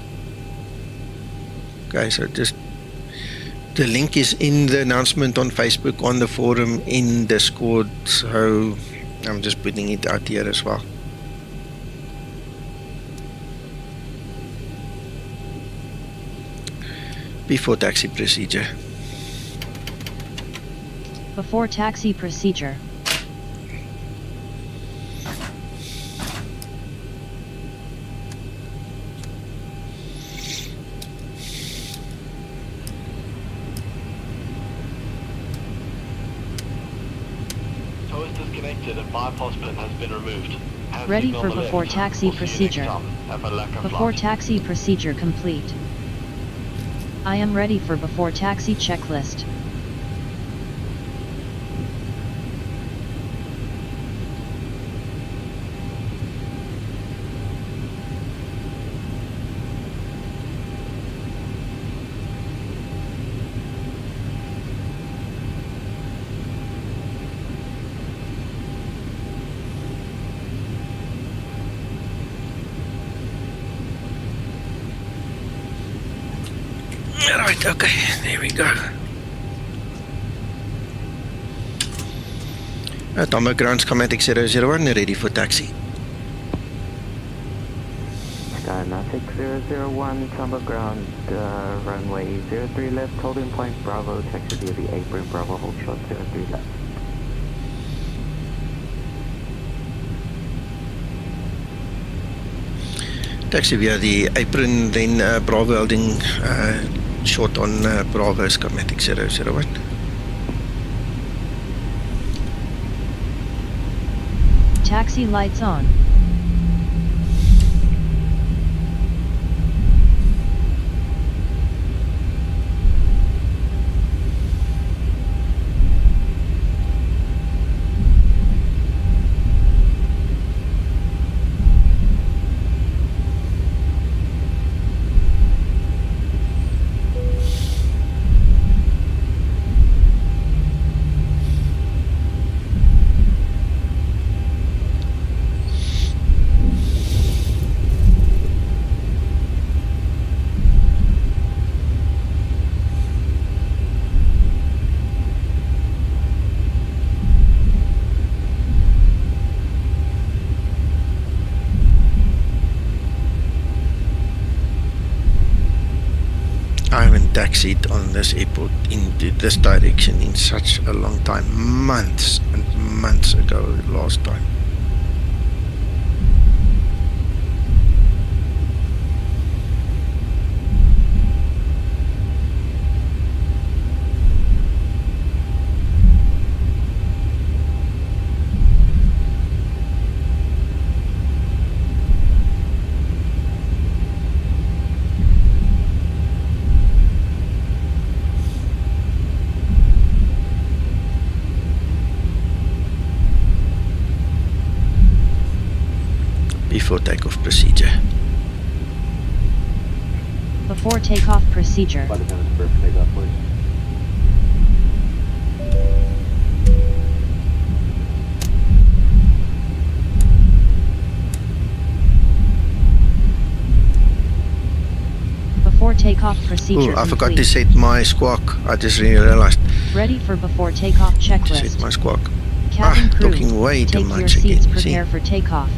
Okay, so just the link is in the announcement on Facebook, on the forum, in Discord. So I'm just putting it out here as well. Before taxi procedure. Before taxi procedure. Tow is disconnected and bypass pin has been removed. Hand Ready signal for on the before left. taxi We'll see you next procedure. time. Have a lekker Before flight. taxi procedure complete. I am ready for before taxi checklist. Right, okay, there we go. Atomic ground Skymatix 001, ready for taxi. Skymatix 001, Tomba ground, runway 03 left, holding point Bravo, taxi via the apron, Bravo, hold short 03 left. Taxi via the apron, then Bravo holding short on Bravo Skymatix 001. Taxi lights on. I haven't taxied on this airport into this direction in such a long time. Months and months ago last time. Before takeoff procedure. Before takeoff procedure. Flight attendants for takeoff, please. Before takeoff procedure. Ooh, I forgot to complete. set my squawk. I just realized. Ready for before takeoff To set checklist. my squawk. Cabin crew, talking way too take your much seats, again. See? prepare for takeoff.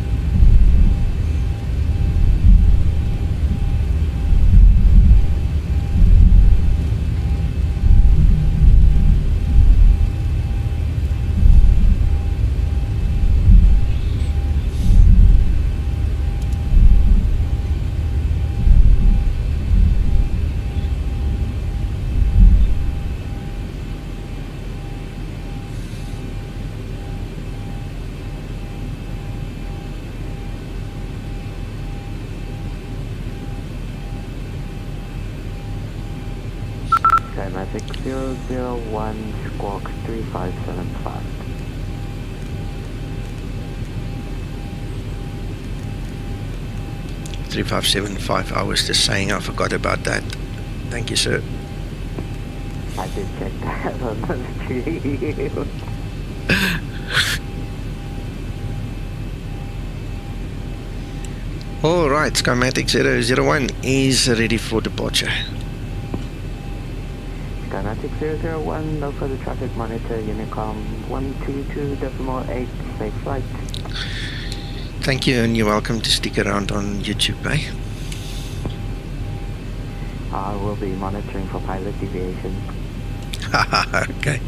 Skymatix 001 squawk 3575. Three 3575. I was just saying I forgot about that. Thank you, sir. I did check that on the stream. Alright, Skymatix 001 is ready for departure. Skymatix 001, no further traffic monitor, Unicom 122.8, safe flight. Thank you, and you're welcome to stick around on YouTube, eh? I will be monitoring for pilot deviation. Okay.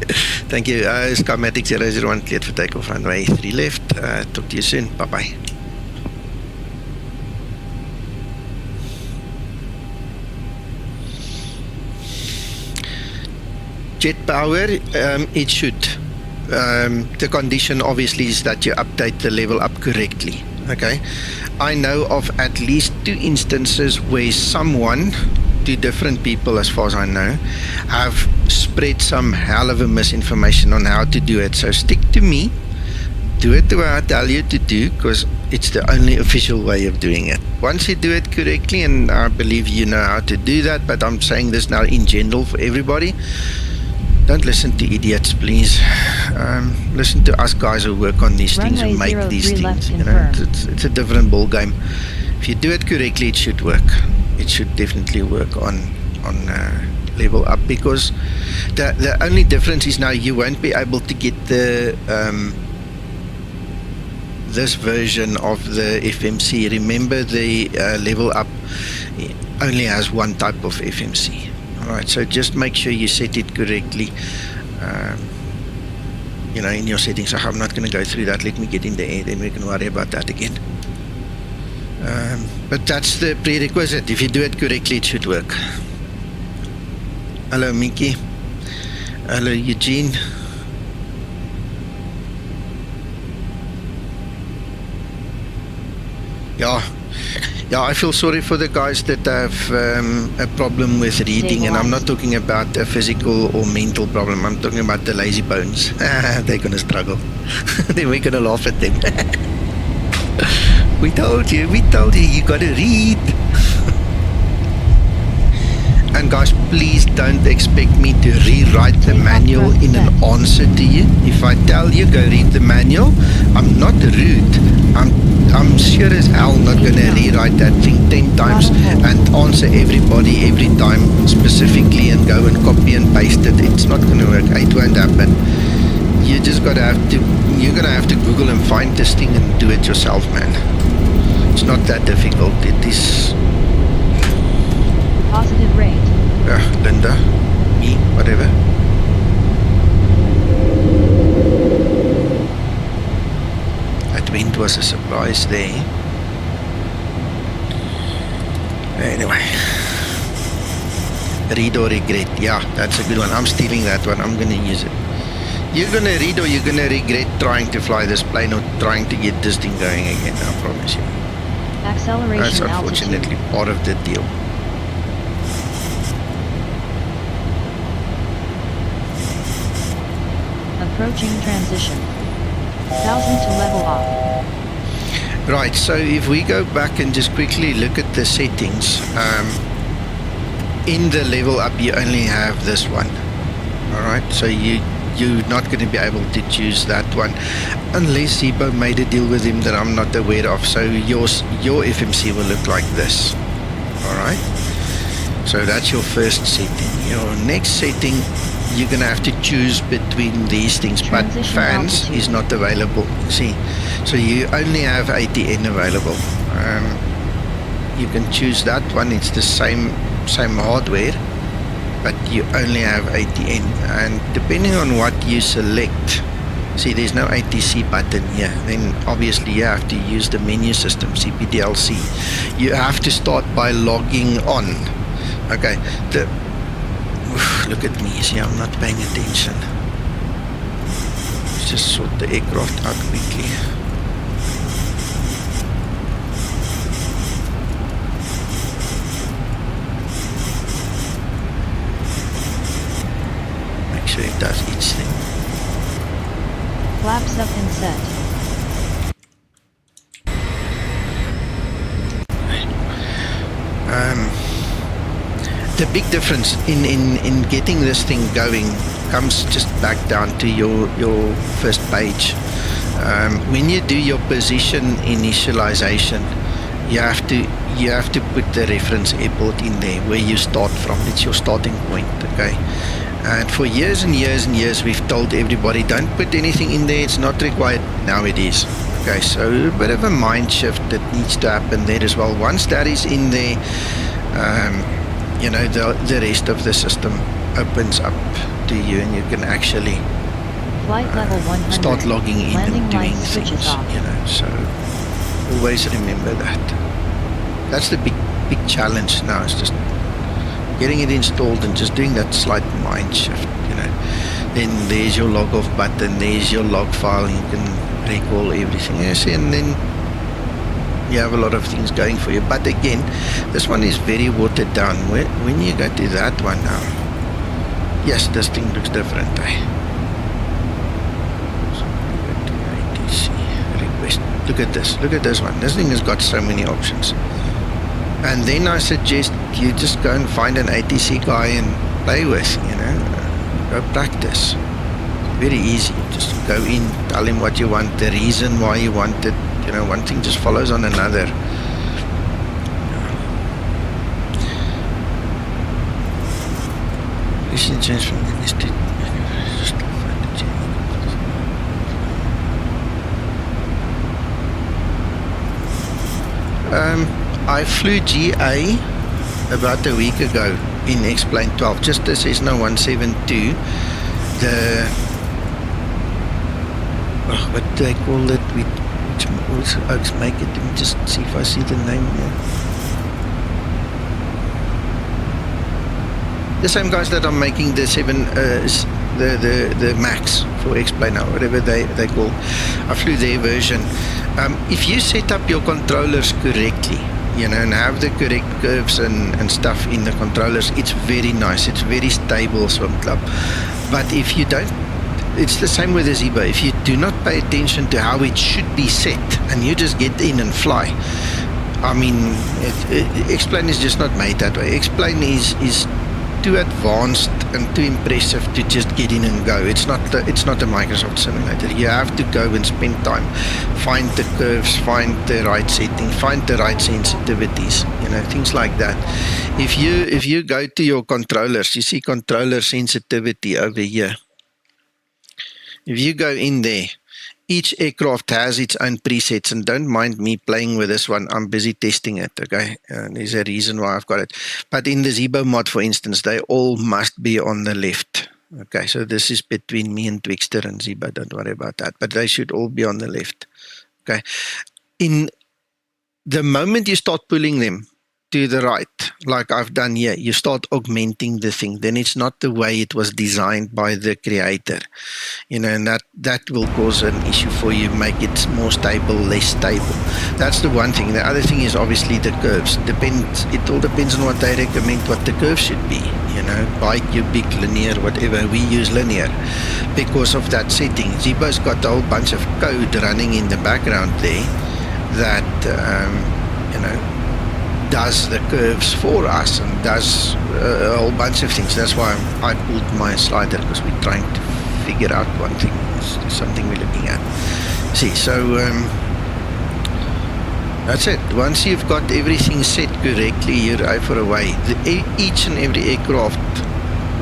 Thank you. Skymatix 001 cleared for takeoff, runway 3 left. Talk to you soon. Bye-bye. Jet power, it should. The condition obviously is that you update the level up correctly. Okay, I know of at least 2 instances where someone, 2 different people as far as I know, have spread some hell of a misinformation on how to do it. So stick to me, do it the way I tell you to do, because it's the only official way of doing it. Once you do it correctly, and I believe you know how to do that, but I'm saying this now in general for everybody, don't listen to idiots, please. Listen to us guys who work on these things and make these things. You know, it's a different ball game. If you do it correctly, it should work. It should definitely work on level up, because the only difference is now you won't be able to get the this version of the FMC. Remember, the level up only has one type of FMC. Alright, so just make sure you set it correctly, you know, in your settings. So I'm not going to go through that. Let me get in the air, then we can worry about that again. But that's the prerequisite. If you do it correctly, it should work. Hello, Mickey. Hello, Eugene. Yeah, I feel sorry for the guys that have a problem with reading, and I'm not talking about a physical or mental problem. I'm talking about the lazy bones. They're gonna struggle. Then we're gonna laugh at them. We told you, you gotta read. And guys, please don't expect me to rewrite the manual in an answer to you. If I tell you go read the manual, I'm not rude. I'm sure as hell not going to rewrite that thing 10 times and answer everybody every time specifically and go and copy and paste it. It's not going to work. It won't happen. You just you're going to have to Google and find this thing and do it yourself, man. It's not that difficult. It is... Positive rate. was a surprise there. Anyway, read or regret. Yeah, that's a good one. I'm stealing that one. I'm going to use it. You're going to read or you're going to regret trying to fly this plane or trying to get this thing going again, I promise you. Acceleration That's unfortunately altitude. part of the deal. Approaching transition. 1000 to level off. Right, so if we go back and just quickly look at the settings, in the level up you only have this one. Alright, so you're not going to be able to choose that one unless Zibo made a deal with him that I'm not aware of. So your FMC will look like this. Alright, so that's your first setting. Your next setting, you're going to have to choose between these things, but fans altitude is not available. See, so you only have ATN available. You can choose that one. It's the same hardware, but you only have ATN, and depending on what you select, see there's no ATC button here, then obviously you have to use the menu system, CPDLC. You have to start by logging on. Okay, look at me, see I'm not paying attention. Let's just sort the aircraft out quickly. It does its thing. Flaps up and set. The big difference in getting this thing going comes just back down to your first page. When you do your position initialization, you have to put the reference airport in there where you start from. It's your starting point, okay? And for years and years and years, we've told everybody, don't put anything in there, it's not required. Now it is. Okay, so a bit of a mind shift that needs to happen there as well. Once that is in there, you know, the rest of the system opens up to you, and you can actually Flight level 100. start logging in Landing and doing lights switches things, off. you know, so always remember that. That's the big challenge now, is just getting it installed and just doing that slight mind shift, you know. Then there's your log off button, there's your log file, you can recall everything, yes, and then you have a lot of things going for you. But again, this one is very watered down. When you go to that one now, yes, this thing looks different, eh? So go to ATC request. Look at this one. This thing has got so many options. And then I suggest you just go and find an ATC guy and play with, you know, go practice. Very easy. Just go in, tell him what you want, the reason why you want it. You know, one thing just follows on another. Listen, change from the estate. I flew GA about a week ago in X-Plane 12, just the Cessna 172. What do they call it? Which oaks make it? Let me just see if I see the name here. The same guys that are making the the Max for X-Plane now, whatever they call. I flew their version. If you set up your controllers correctly, you know, and have the correct curves and stuff in the controllers, it's very nice. It's very stable, Swim Club. But if you don't, it's the same with the Zibo. If you do not pay attention to how it should be set and you just get in and fly, I mean, X-Plane is just not made that way. X-Plane is too advanced and too impressive to just get in and go. It's not a Microsoft simulator. You have to go and spend time, find the curves, find the right setting, find the right sensitivities, you know, things like that. If you go to your controllers, you see controller sensitivity over here. If you go in there, each aircraft has its own presets, and don't mind me playing with this one. I'm busy testing it, okay? There's a reason why I've got it. But in the Zibomod, for instance, they all must be on the left. Okay, so this is between me and Twixter and Zibo. Don't worry about that. But they should all be on the left. Okay. In the moment you start pulling them to the right, like I've done here, you start augmenting the thing, then it's not the way it was designed by the creator. You know, and that will cause an issue for you, make it more stable, less stable. That's the one thing. The other thing is obviously the curves. It all depends on what they recommend, what the curve should be. You know, bicubic, linear, whatever. We use linear because of that setting. Zibo's got a whole bunch of code running in the background there that, you know, does the curves for us and does a whole bunch of things. That's why I pulled my slider, because we're trying to figure out one thing. It's something we're looking at. See, so that's it. Once you've got everything set correctly, you're over away. Each and every aircraft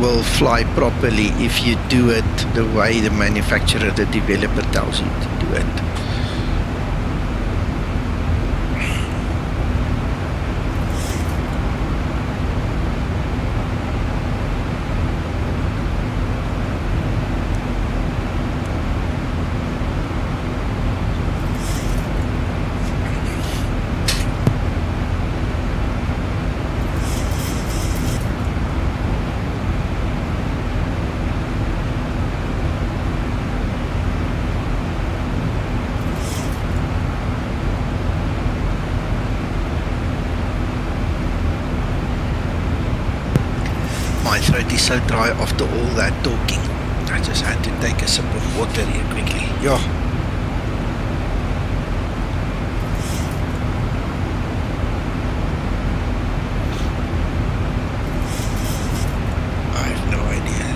will fly properly if you do it the way the manufacturer, the developer tells you to do it. My throat is so dry after all that talking. I just had to take a sip of water here quickly. Yeah. I have no idea.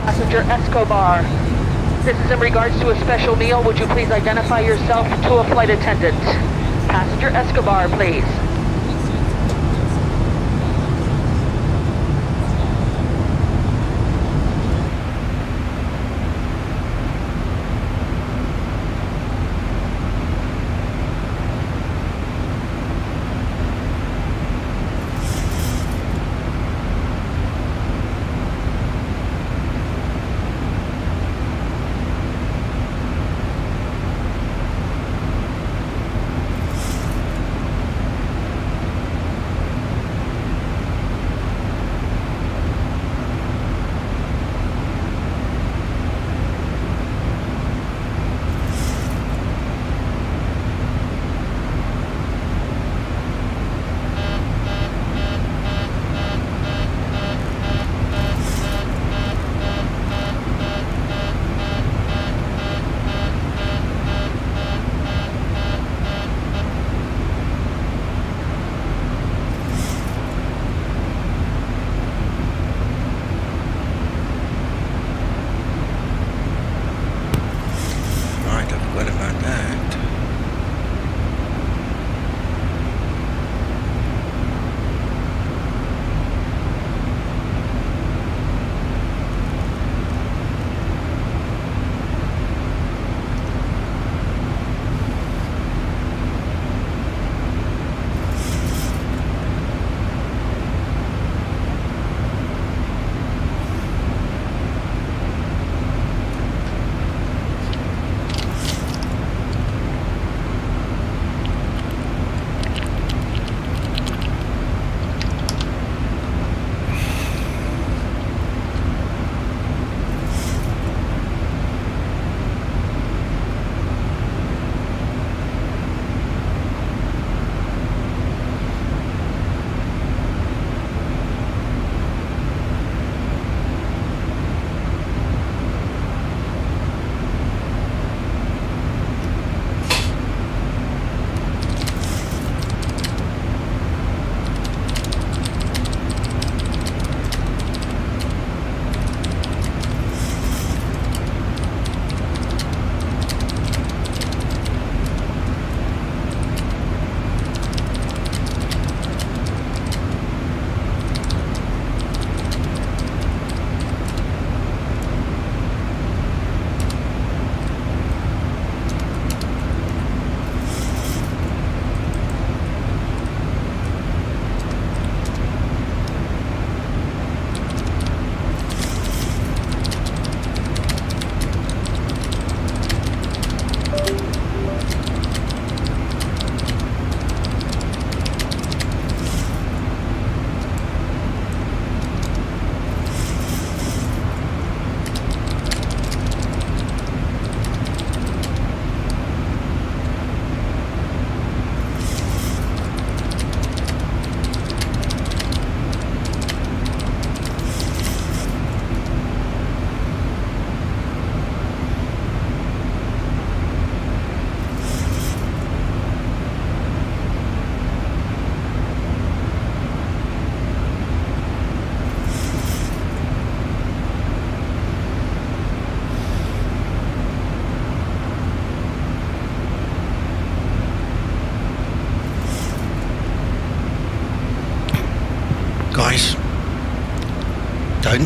Passenger Escobar, this is in regards to a special meal. Would you please identify yourself to a flight attendant? Passenger Escobar, please.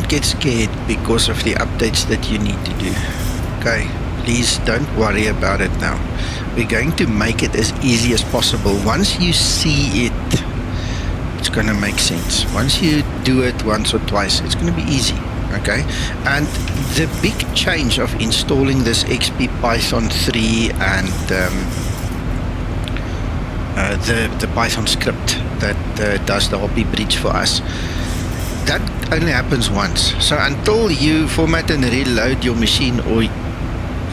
get scared because of the updates that you need to do. Okay, please don't worry about it now. We're going to make it as easy as possible. Once you see it, it's going to make sense. Once you do it once or twice, it's going to be easy. Okay, and the big change of installing this XP Python 3 and the Python script that does the Hoppie Bridge for us, that only happens once. So until you format and reload your machine, or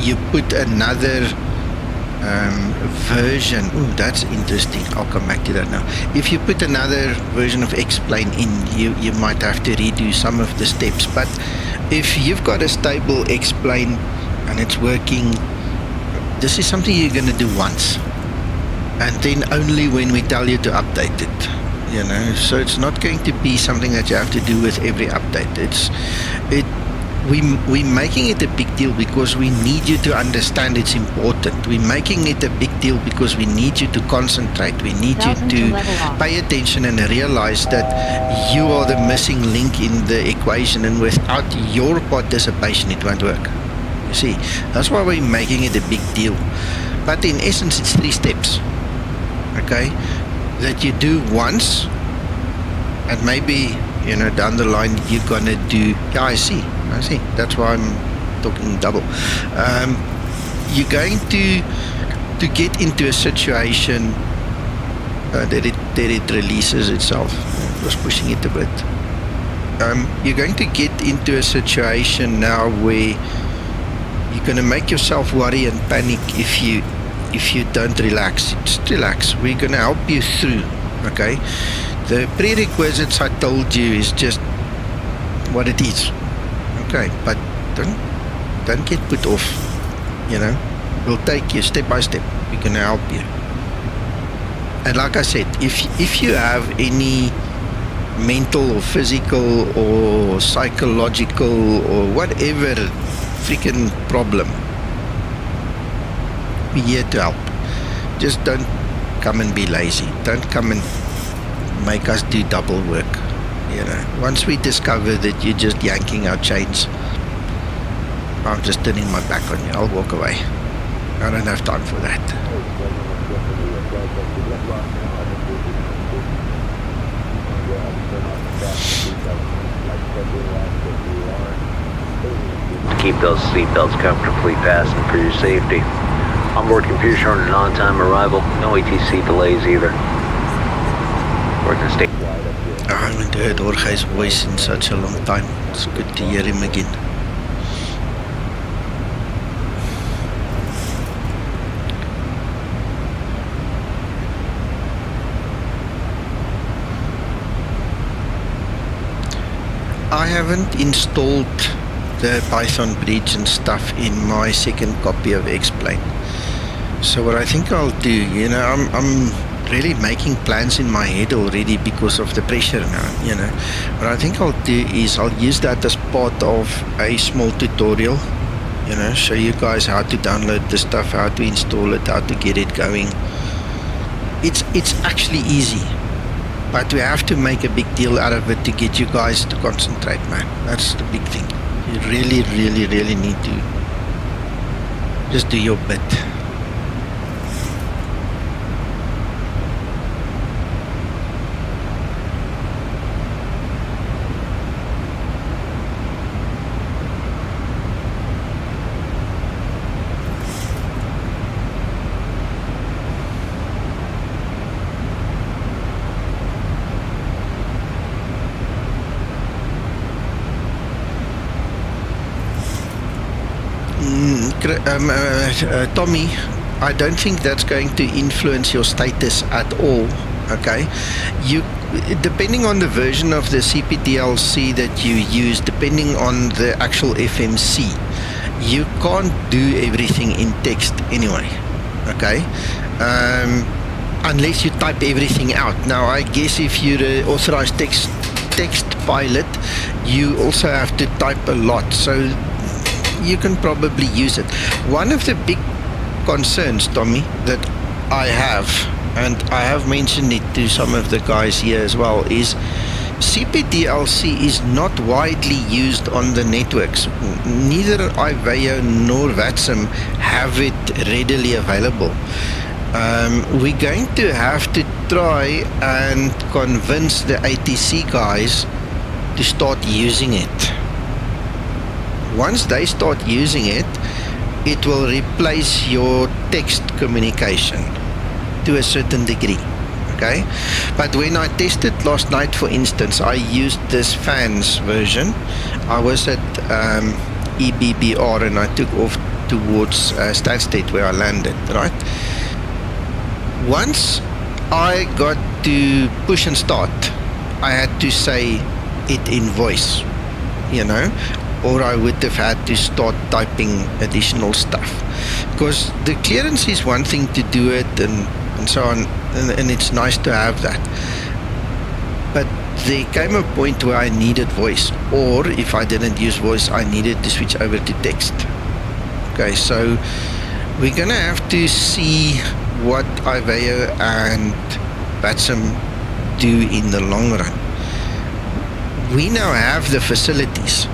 you put another version, that's interesting, I'll come back to that now. If you put another version of X-Plane in, you might have to redo some of the steps, but if you've got a stable X-Plane and it's working, this is something you're going to do once, and then only when we tell you to update it, you know. So it's not going to be something that you have to do with every update. We're making it a big deal because we need you to understand it's important. We're making it a big deal because we need you to concentrate. We need you to pay attention and realize that you are the missing link in the equation, and without your participation it won't work. You see, that's why we're making it a big deal. But in essence, it's 3 steps, okay, that you do once, and maybe, you know, down the line you're gonna do, yeah, I see, that's why I'm talking double. You're going to get into a situation that it releases itself. It was pushing it a bit. You're going to get into a situation now where you're going to make yourself worry and panic if you don't relax. Just relax. We're going to help you through, okay? The prerequisites I told you is just what it is, okay? But don't get put off, you know. We'll take you step by step. We're going to help you. And like I said, if you have any mental or physical or psychological or whatever freaking problem, we're here to help. Just don't come and be lazy. Don't come and make us do double work, you know. Once we discover that you're just yanking our chains, I'm just turning my back on you. I'll walk away. I don't have time for that. Keep those seatbelts comfortably fastened for your safety. Onboard computer showing an on-time arrival. No ATC delays either. Working state. I haven't heard Jorge's voice in such a long time. It's good to hear him again. I haven't installed the Python bridge and stuff in my second copy of X-Plane. So what I think I'll do, you know, I'm really making plans in my head already because of the pressure now, you know. What I think I'll do is I'll use that as part of a small tutorial, you know, show you guys how to download the stuff, how to install it, how to get it going. It's actually easy, but we have to make a big deal out of it to get you guys to concentrate, man. That's the big thing. You really need to just do your bit. Tommy, I don't think that's going to influence your status at all, okay? You, depending on the version of the CPDLC that you use, depending on the actual FMC, you can't do everything in text anyway, okay? Unless you type everything out. Now, I guess if you're an authorized text pilot, you also have to type a lot, so you can probably use it. One of the big concerns, Tommy, that I have, and I have mentioned it to some of the guys here as well, is CPDLC is not widely used on the networks. Neither IVAO nor VATSIM have it readily available. We're going to have to try and convince the ATC guys to start using it. Once they start using it, it will replace your text communication to a certain degree. Okay, but when I tested last night, for instance, I used this fans version. I was at EBBR and I took off towards Stadsted where I landed, right? Once I got to push and start, I had to say it in voice, you know, or I would have had to start typing additional stuff, because the clearance is one thing to do it and so on, and it's nice to have that, but there came a point where I needed voice, or if I didn't use voice, I needed to switch over to text. Okay, so we're gonna have to see what IVAO and VATSIM do in the long run. We now have the facilities,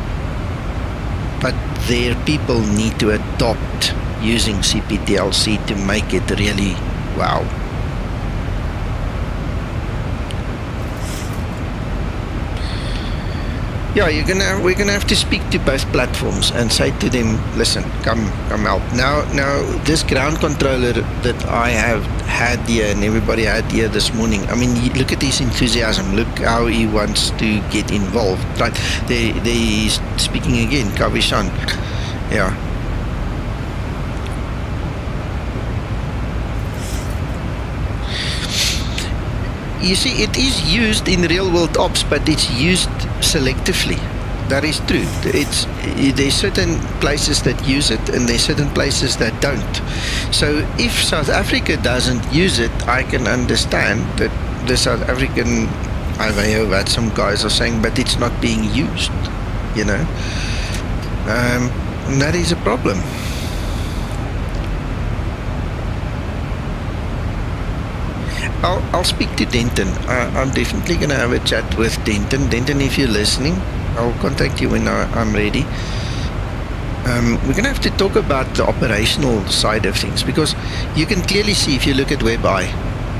but their people need to adopt using CPDLC to make it really wow. Yeah, we're gonna have to speak to both platforms and say to them, listen, come help. Now this ground controller that I have had here and everybody had here this morning, I mean, look at his enthusiasm, look how he wants to get involved, right? There he's speaking again, Kavishan. Yeah. You see, it is used in real world ops, but it's used selectively. That is true. There's certain places that use it and there's certain places that don't. So if South Africa doesn't use it, I can understand that the South African IVAO that some guys are saying, but it's not being used, you know. And that is a problem. I'll speak to Denton. I'm definitely going to have a chat with Denton. Denton, if you're listening, I'll contact you when I'm ready. We're going to have to talk about the operational side of things, because you can clearly see if you look at WebEye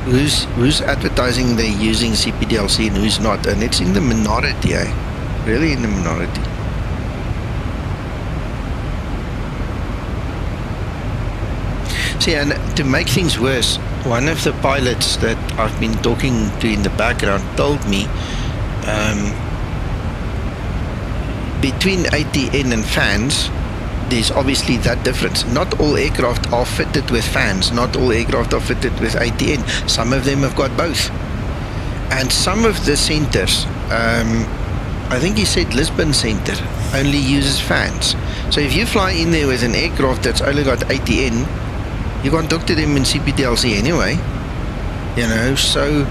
who's advertising they're using CPDLC and who's not, and it's in the minority, really in the minority. See, and to make things worse, one of the pilots that I've been talking to in the background told me between ATN and fans, there's obviously that difference. Not all aircraft are fitted with fans, not all aircraft are fitted with ATN. Some of them have got both. And some of the centers, I think he said Lisbon Center, only uses fans. So if you fly in there with an aircraft that's only got ATN, you can't talk to them in CPDLC anyway, you know. So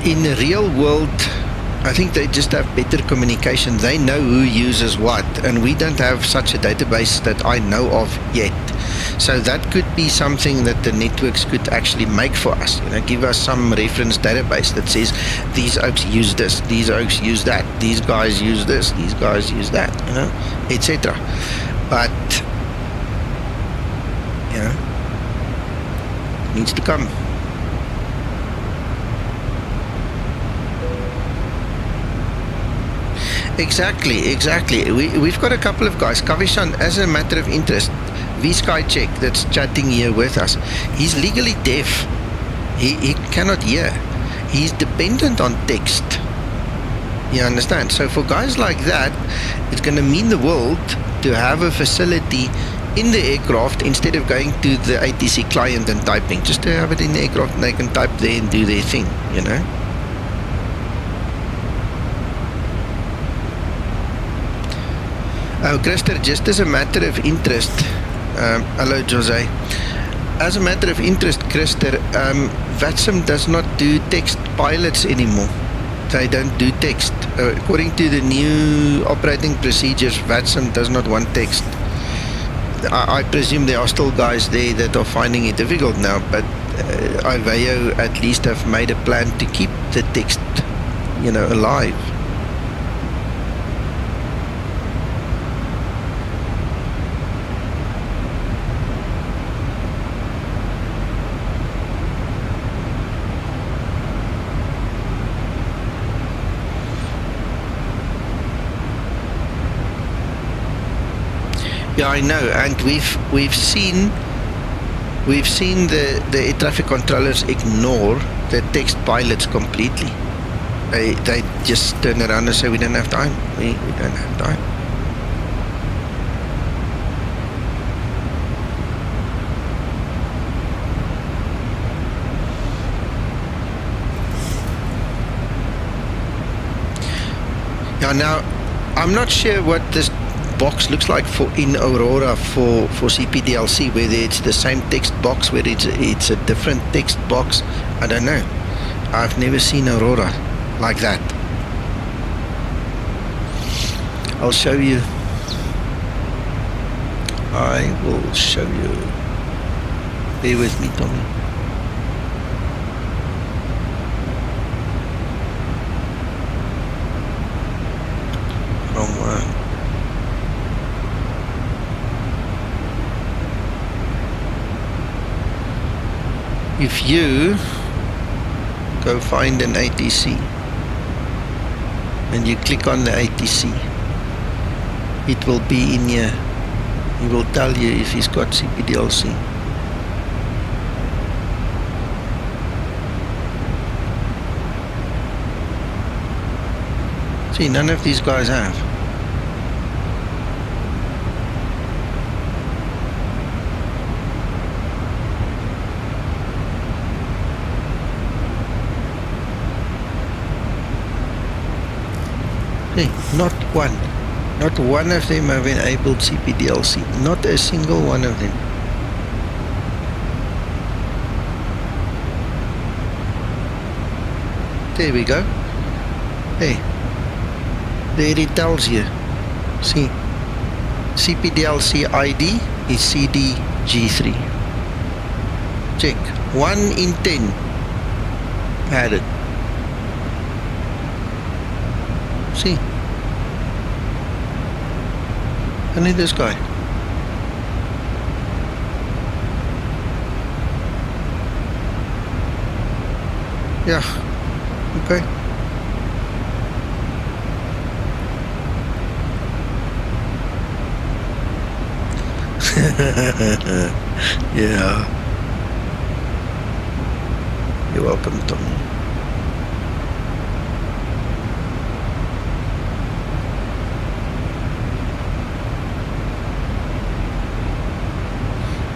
in the real world, I think they just have better communication. They know who uses what, and we don't have such a database that I know of yet. So that could be something that the networks could actually make for us, you know, give us some reference database that says these oaks use this, these oaks use that, these guys use this, these guys use that, you know, etc. But yeah, needs to come. Exactly. We've got a couple of guys. Kavishan, as a matter of interest, VSkyCheck that's chatting here with us, he's legally deaf. He cannot hear. He's dependent on text. You understand? So for guys like that, it's going to mean the world to have a facility in the aircraft instead of going to the ATC client and typing, just to have it in the aircraft and they can type there and do their thing, you know. Oh, Christer, just as a matter of interest, hello Jose, as a matter of interest, Christer, VATSIM does not do text pilots anymore. They don't do text. According to the new operating procedures, VATSIM does not want text. I presume there are still guys there that are finding it difficult now, but IVAO at least have made a plan to keep the text alive. Yeah, I know, and we've seen the air traffic controllers ignore the text pilots completely. They just turn around and say we don't have time. We don't have time. Yeah, now I'm not sure what this box looks like in Aurora for CPDLC, whether it's the same text box, whether it's a different text box. I don't know. I've never seen Aurora like that. I'll show you. I will show you. Bear with me, Tommy. Wrong one. If you go find an ATC and you click on the ATC, it will be in here. He will tell you if he's got CPDLC. See, none of these guys have. Hey, not one. Not one of them have enabled CPDLC. Not a single one of them. There we go. Hey, there it tells you. See, CPDLC ID is CDG3. Check. 1 in 10 had it. See, only this guy. Yeah, okay. Yeah. You're welcome, Tommy.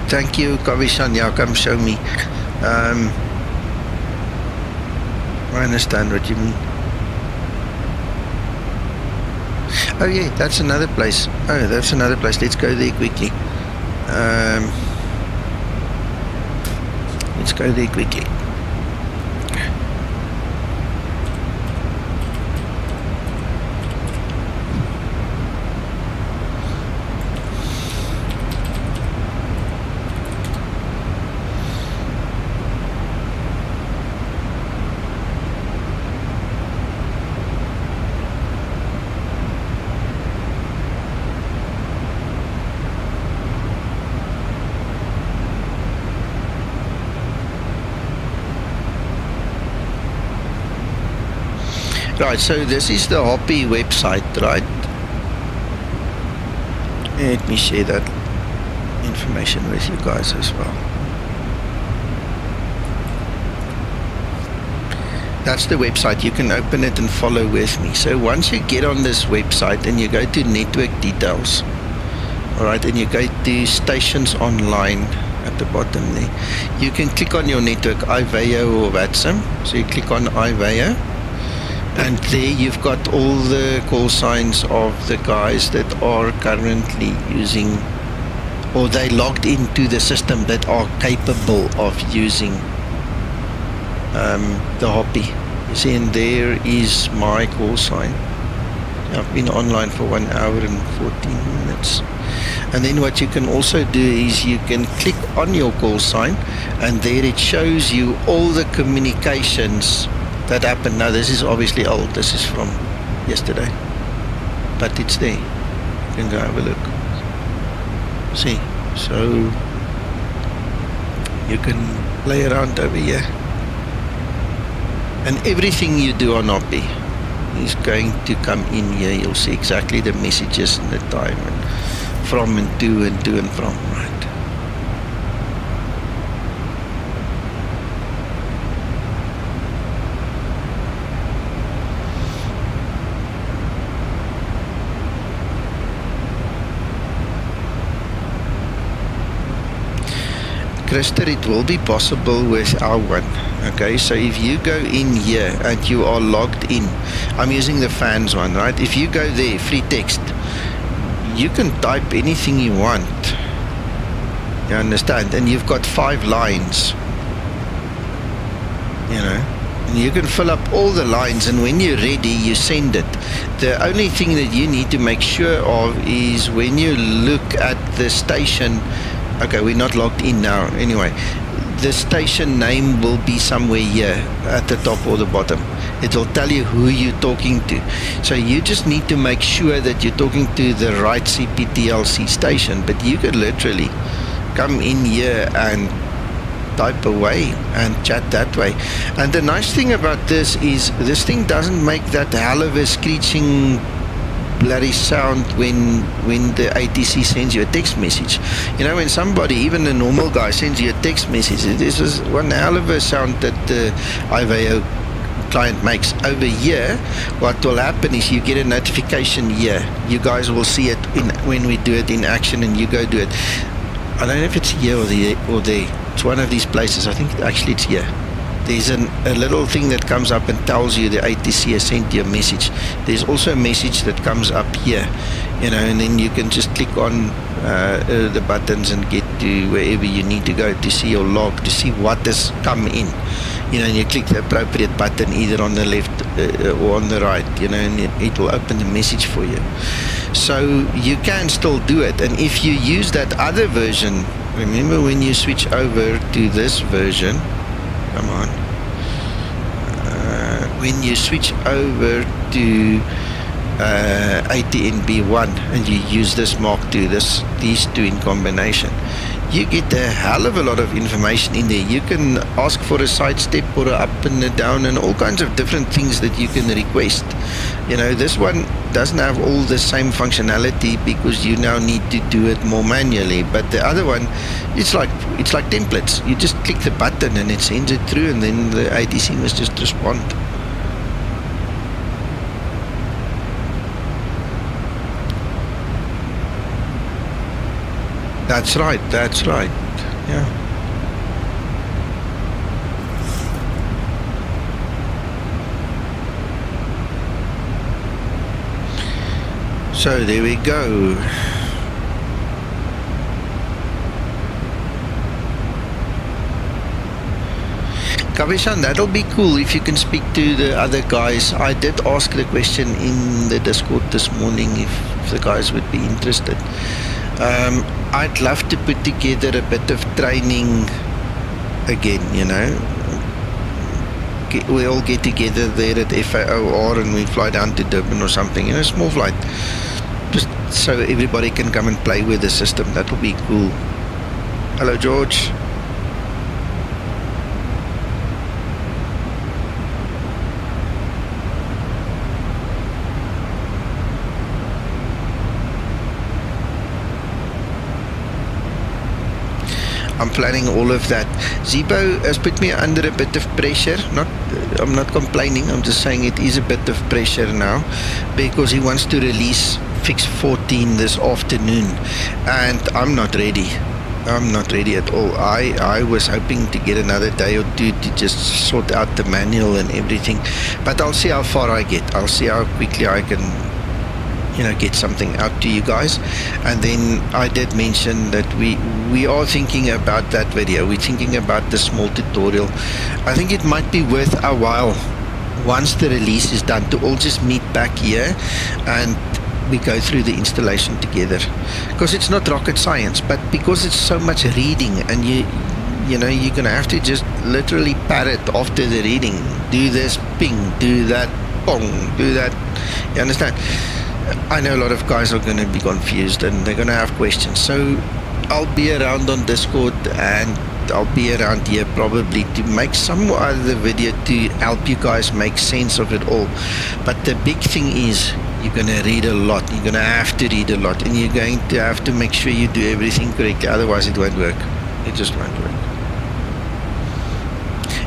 Thank you, Kavishan. Yeah, come show me. I understand what you mean. Oh yeah, that's another place. Oh, that's another place. Let's go there quickly. Let's go there quickly. Right, so this is the Hoppie website, right? Let me share that information with you guys as well. That's the website. You can open it and follow with me. So once you get on this website and you go to network details, alright, and you go to stations online at the bottom there, you can click on your network, IVAO or VATSIM. So you click on IVAO. And there you've got all the call signs of the guys that are currently using, or they logged into the system that are capable of using the Hoppie. You see, and there is my call sign. I've been online for 1 hour and 14 minutes. And then what you can also do is you can click on your call sign, and there it shows you all the communications that happened. Now this is obviously old, this is from yesterday, but it's there, you can go have a look, see, so you can play around over here, and everything you do on Hoppie is going to come in here. You'll see exactly the messages and the time and from and to and from, right? Christer, it will be possible with our one. Okay, so if you go in here and you are logged in, I'm using the fans one, right? If you go there, free text, you can type anything you want, you understand? And you've got 5 lines, you know, and you can fill up all the lines, and when you're ready you send it. The only thing that you need to make sure of is when you look at the station, okay, we're not logged in now anyway, the station name will be somewhere here at the top or the bottom. It will tell you who you're talking to. So you just need to make sure that you're talking to the right CPTLC station. But you could literally come in here and type away and chat that way. And the nice thing about this is this thing doesn't make that hell of a screeching bloody sound when the ATC sends you a text message. You know, when somebody, even a normal guy, sends you a text message, this is one hell of a sound that the FAO client makes. Over here, what will happen is you get a notification here. You guys will see it when we do it in action, and you go do it. I don't know if it's here or there. It's one of these places. I think actually it's here. There's a little thing that comes up and tells you the ATC has sent you a message. There's also a message that comes up here, you know, and then you can just click on the buttons and get to wherever you need to go to see your log, to see what has come in, you know, and you click the appropriate button either on the left or on the right, you know, and it will open the message for you. So you can still do it. And if you use that other version, remember when you switch over to this version, come on, when you switch over to ATNB1 and you use this Mark II, these two in combination, you get a hell of a lot of information in there. You can ask for a side step or a up and a down and all kinds of different things that you can request. You know, this one doesn't have all the same functionality because you now need to do it more manually, but the other one, it's like templates. You just click the button and it sends it through, and then the ATC must just respond. That's right, yeah. So there we go. Kavishan, that'll be cool if you can speak to the other guys. I did ask the question in the Discord this morning if the guys would be interested. I'd love to put together a bit of training again, you know. We all get together there at FAOR and we fly down to Durban or something, you know, small flight. Just so everybody can come and play with the system. That will be cool. Hello, George. I'm planning all of that. Zibo has put me under a bit of pressure. I'm not complaining, I'm just saying it is a bit of pressure now because he wants to release Fix 14 this afternoon and I'm not ready. I'm not ready at all. I was hoping to get another day or two to just sort out the manual and everything, but I'll see how far I get. I'll see how quickly I can, you know, get something out to you guys. And then I did mention that we are thinking about that video. We're thinking about the small tutorial. I think it might be worth a while once the release is done to all just meet back here and we go through the installation together, because it's not rocket science, but because it's so much reading and you know, you're gonna have to just literally parrot after the reading. Do this, ping, do that, pong, do that. You understand? I know a lot of guys are gonna be confused and they're gonna have questions. So I'll be around on Discord and I'll be around here probably to make some other video to help you guys make sense of it all. But the big thing is you're going to read a lot. You're going to have to read a lot, and you're going to have to make sure you do everything correctly, otherwise it won't work. It just won't work.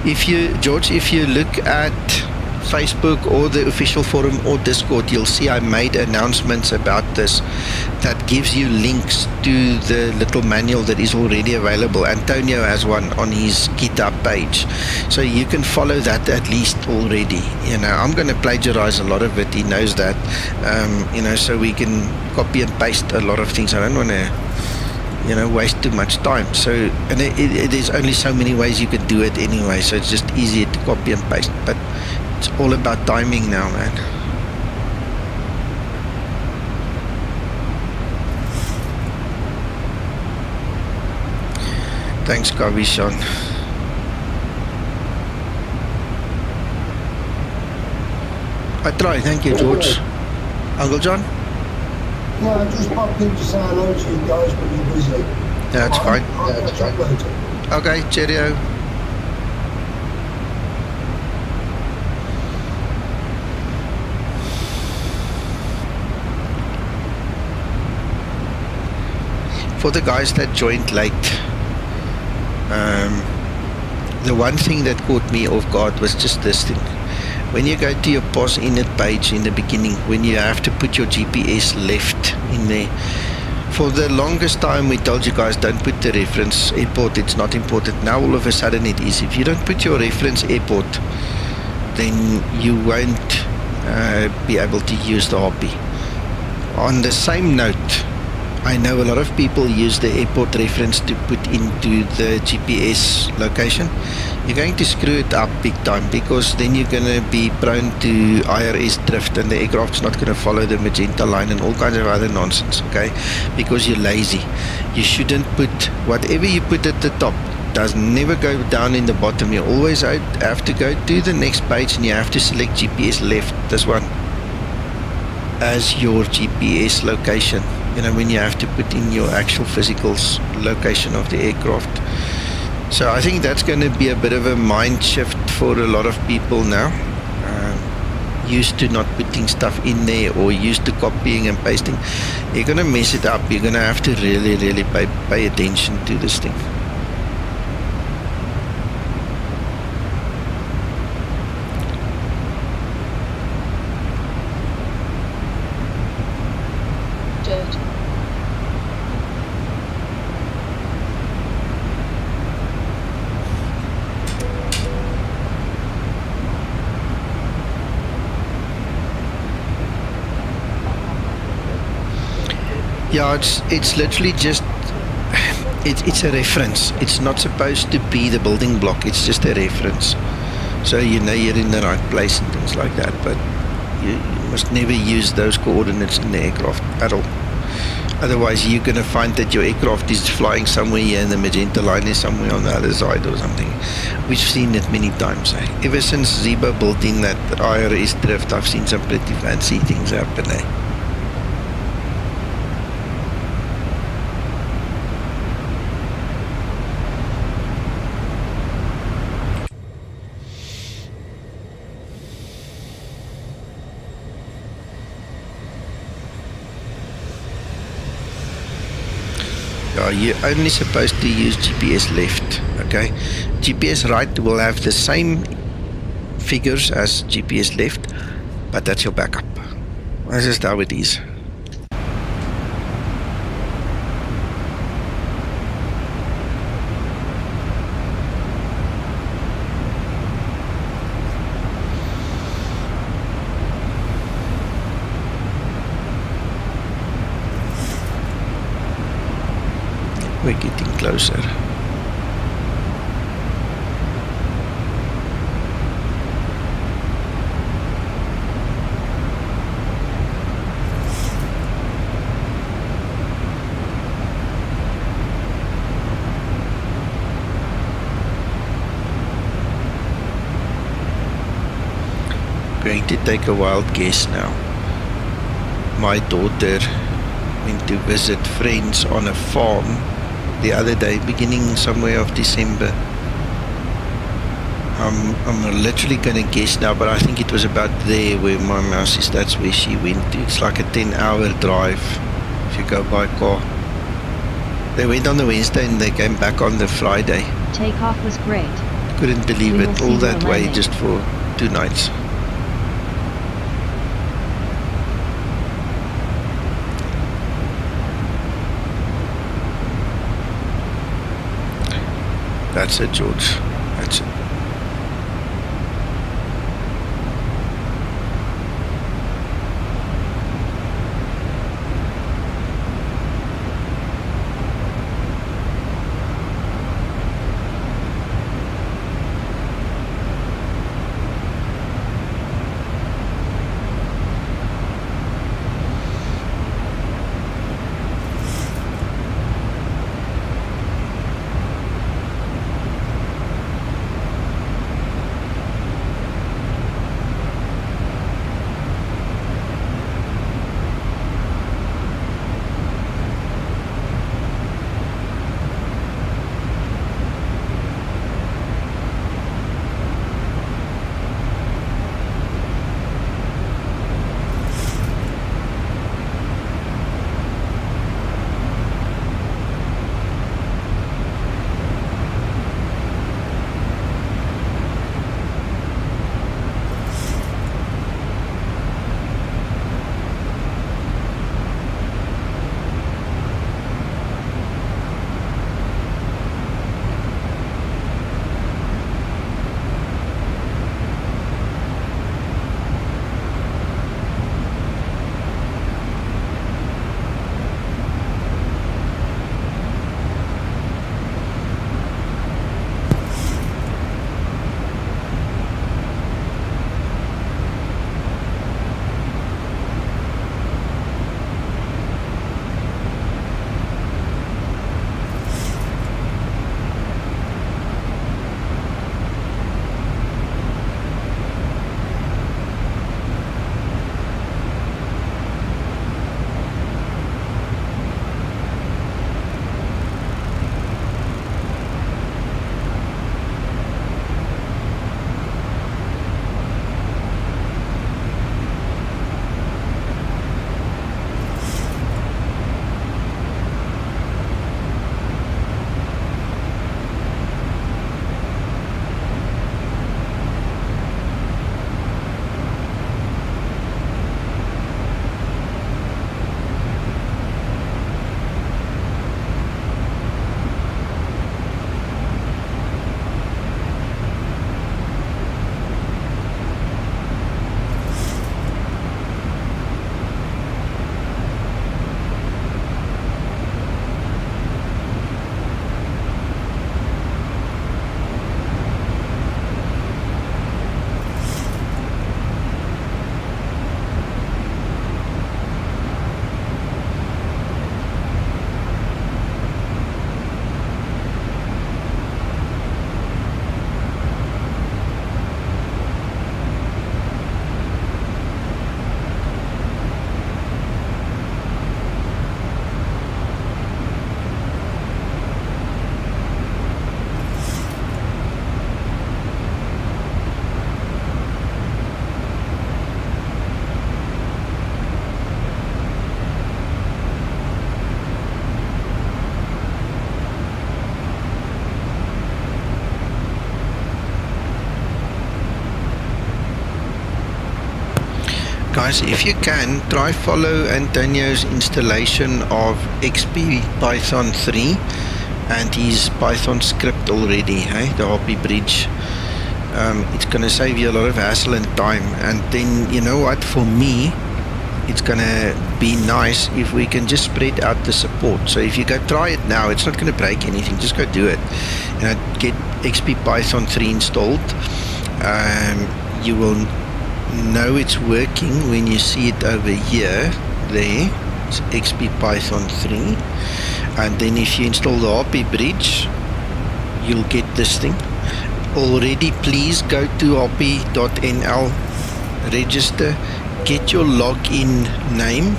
If you, George, if you look at Facebook or the official forum or Discord, you'll see I made announcements about this that gives you links to the little manual that is already available. Antonio has one on his GitHub page, so you can follow that at least already. You know, I'm going to plagiarize a lot of it, he knows that. You know, so we can copy and paste a lot of things. I don't want to, you know, waste too much time. So, and there's only so many ways you can do it anyway, so it's just easier to copy and paste. But it's all about timing now, man. Thanks, Kavishan. I try. Thank you, George. Uncle John? Yeah, I just popped in to say hello to you guys, but you're busy. That's fine. I'll catch up later. Okay, cheerio. For the guys that joined late, the one thing that caught me off guard was just this thing. When you go to your POS init page in the beginning, when you have to put your GPS left in there, for the longest time we told you guys don't put the reference airport, it's not important. Now all of a sudden it is. If you don't put your reference airport, then you won't be able to use the Hoppie. On the same note, I know a lot of people use the airport reference to put into the GPS location. You're going to screw it up big time, because then you're going to be prone to IRS drift and the aircraft's not going to follow the magenta line and all kinds of other nonsense, okay? Because you're lazy. You shouldn't put, whatever you put at the top does never go down in the bottom. You always have to go to the next page and you have to select GPS left, this one, as your GPS location. You know, when you have to put in your actual physical location of the aircraft. So I think that's going to be a bit of a mind shift for a lot of people now. Used to not putting stuff in there or used to copying and pasting. You're going to mess it up. You're going to have to really pay attention to this thing. Yeah, it's literally just, it's a reference. It's not supposed to be the building block. It's just a reference. So you know you're in the right place and things like that. But you must never use those coordinates in the aircraft at all. Otherwise you're going to find that your aircraft is flying somewhere here and the magenta line is somewhere on the other side or something. We've seen it many times. Ever since Zibo built in that IRS drift, I've seen some pretty fancy things happen. You're only supposed to use GPS left, okay? GPS right will have the same figures as GPS left, but that's your backup. That's just how it is. We're getting closer. going to take a wild guess now. My daughter went to visit friends on a farm the other day, beginning somewhere of December. I'm literally going to guess now, but I think it was about there where my mouse is. That's where she went to. It's like a 10-hour drive if you go by car. They went on the Wednesday and they came back on the Friday. Takeoff was great. Couldn't believe We will it, see all you that way landing. just for 2 nights. That's it, George. That's it. Guys, if you can, try follow Antonio's installation of XP Python 3 and his Python script already, hey? The Hoppie Bridge. It's going to save you a lot of hassle and time. And then, you know what, for me, it's going to be nice if we can just spread out the support. So if you go try it now, it's not going to break anything. Just go do it. You know, get XP Python 3 installed. You will know it's working when you see it over here. There, it's XP Python 3. And then if you install the Hoppie Bridge, you'll get this thing. Already, please go to hoppie.nl register, get your login name,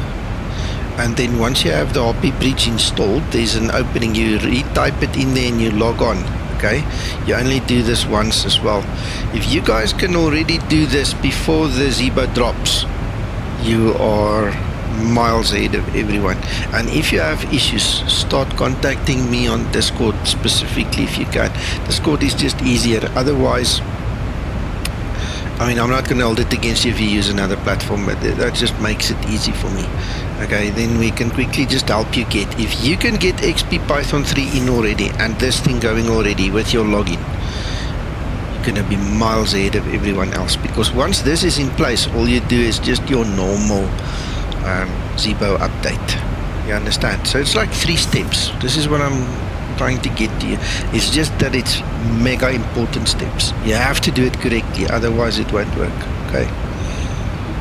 and then once you have the Hoppie Bridge installed, there's an opening. You retype it in there and you log on. Okay, you only do this once as well. If you guys can already do this before the Zibo drops, you are miles ahead of everyone. And if you have issues, start contacting me on Discord specifically if you can. Discord is just easier. Otherwise, I mean, I'm not going to hold it against you if you use another platform, but that just makes it easy for me. Okay, then we can quickly just help you get, if you can get XP Python 3 in already and this thing going already with your login, you're going to be miles ahead of everyone else, because once this is in place, all you do is just your normal Zibo update. You understand? So it's like 3 steps. This is what I'm trying to get to you. It's just that it's mega important steps. You have to do it correctly, otherwise it won't work. Okay,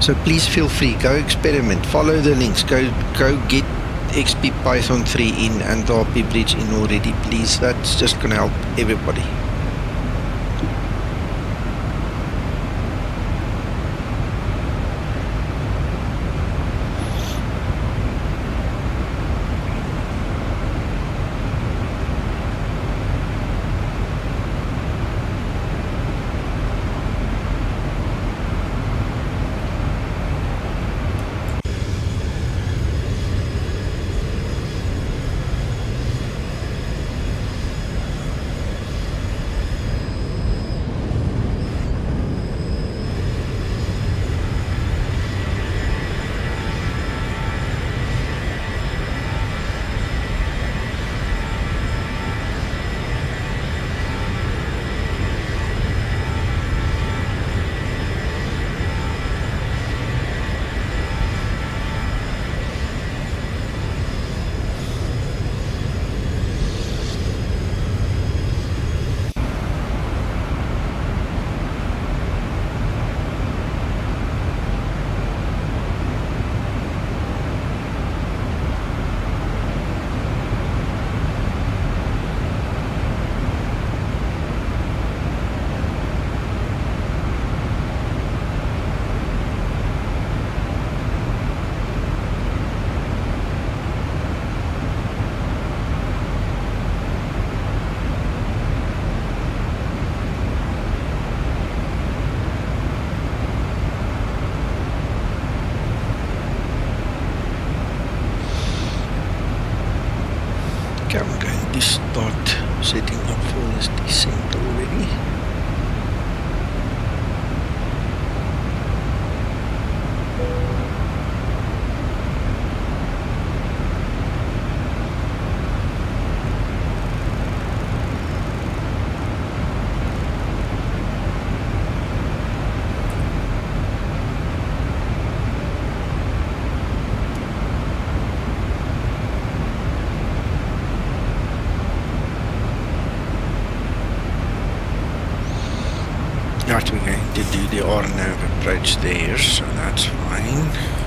so please feel free, go experiment, follow the links, go get XP Python 3 in and the Hoppie Bridge in already, please. That's just going to help everybody. I'm going to start setting up for this descent already. Right, we're going to do the R-Nav approach there, so that's fine.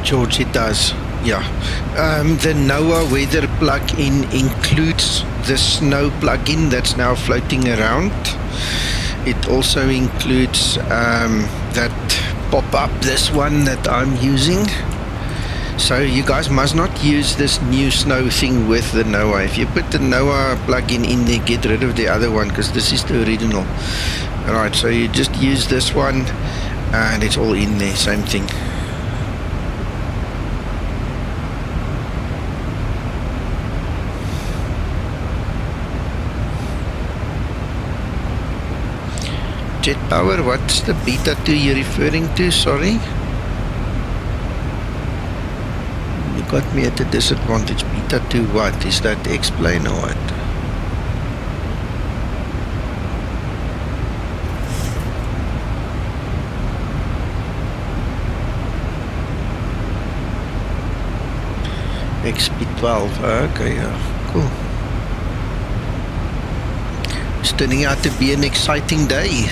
George, it does. Yeah. The NOAA weather plug-in includes the snow plug-in that's now floating around. It also includes that pop-up, this one that I'm using. So you guys must not use this new snow thing with the NOAA. If you put the NOAA plug-in in there, get rid of the other one, because this is the original. Alright, so you just use this one and it's all in there, same thing. Jet power, what's the beta 2 you're referring to? Sorry? You got me at a disadvantage. Beta 2 what? Is that explain or what? XP12, okay, yeah, cool. It's turning out to be an exciting day.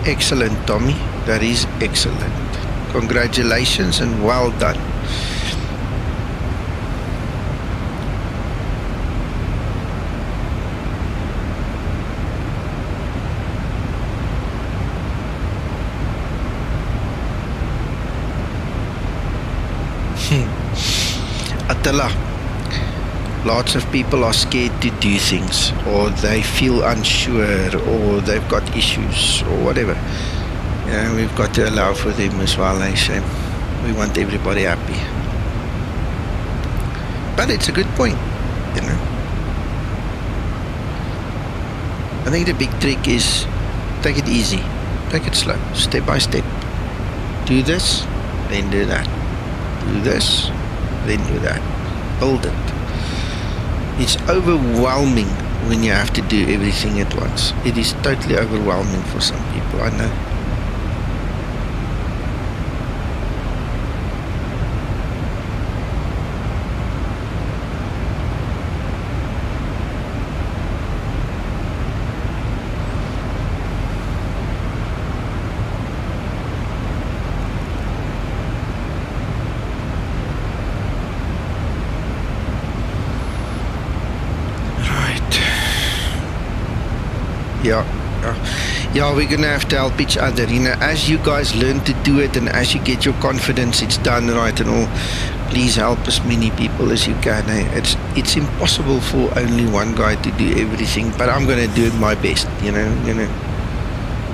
Excellent, Tommy. That is excellent. Congratulations and well done. Attila. Lots of people are scared to do things, or they feel unsure, or they've got issues, or whatever. You know, we've got to allow for them as well, eh, Shane? We want everybody happy. But it's a good point, you know. I think the big trick is take it easy, take it slow, step by step. Do this, then do that. Do this, then do that. Build it. It's overwhelming when you have to do everything at once. It is totally overwhelming for some people, I know. Yeah, we're gonna have to help each other, you know, as you guys learn to do it and as you get your confidence it's done right and all, please help as many people as you can, eh? It's impossible for only one guy to do everything, but I'm gonna do my best, you know. I'm gonna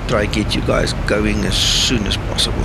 try to get you guys going as soon as possible.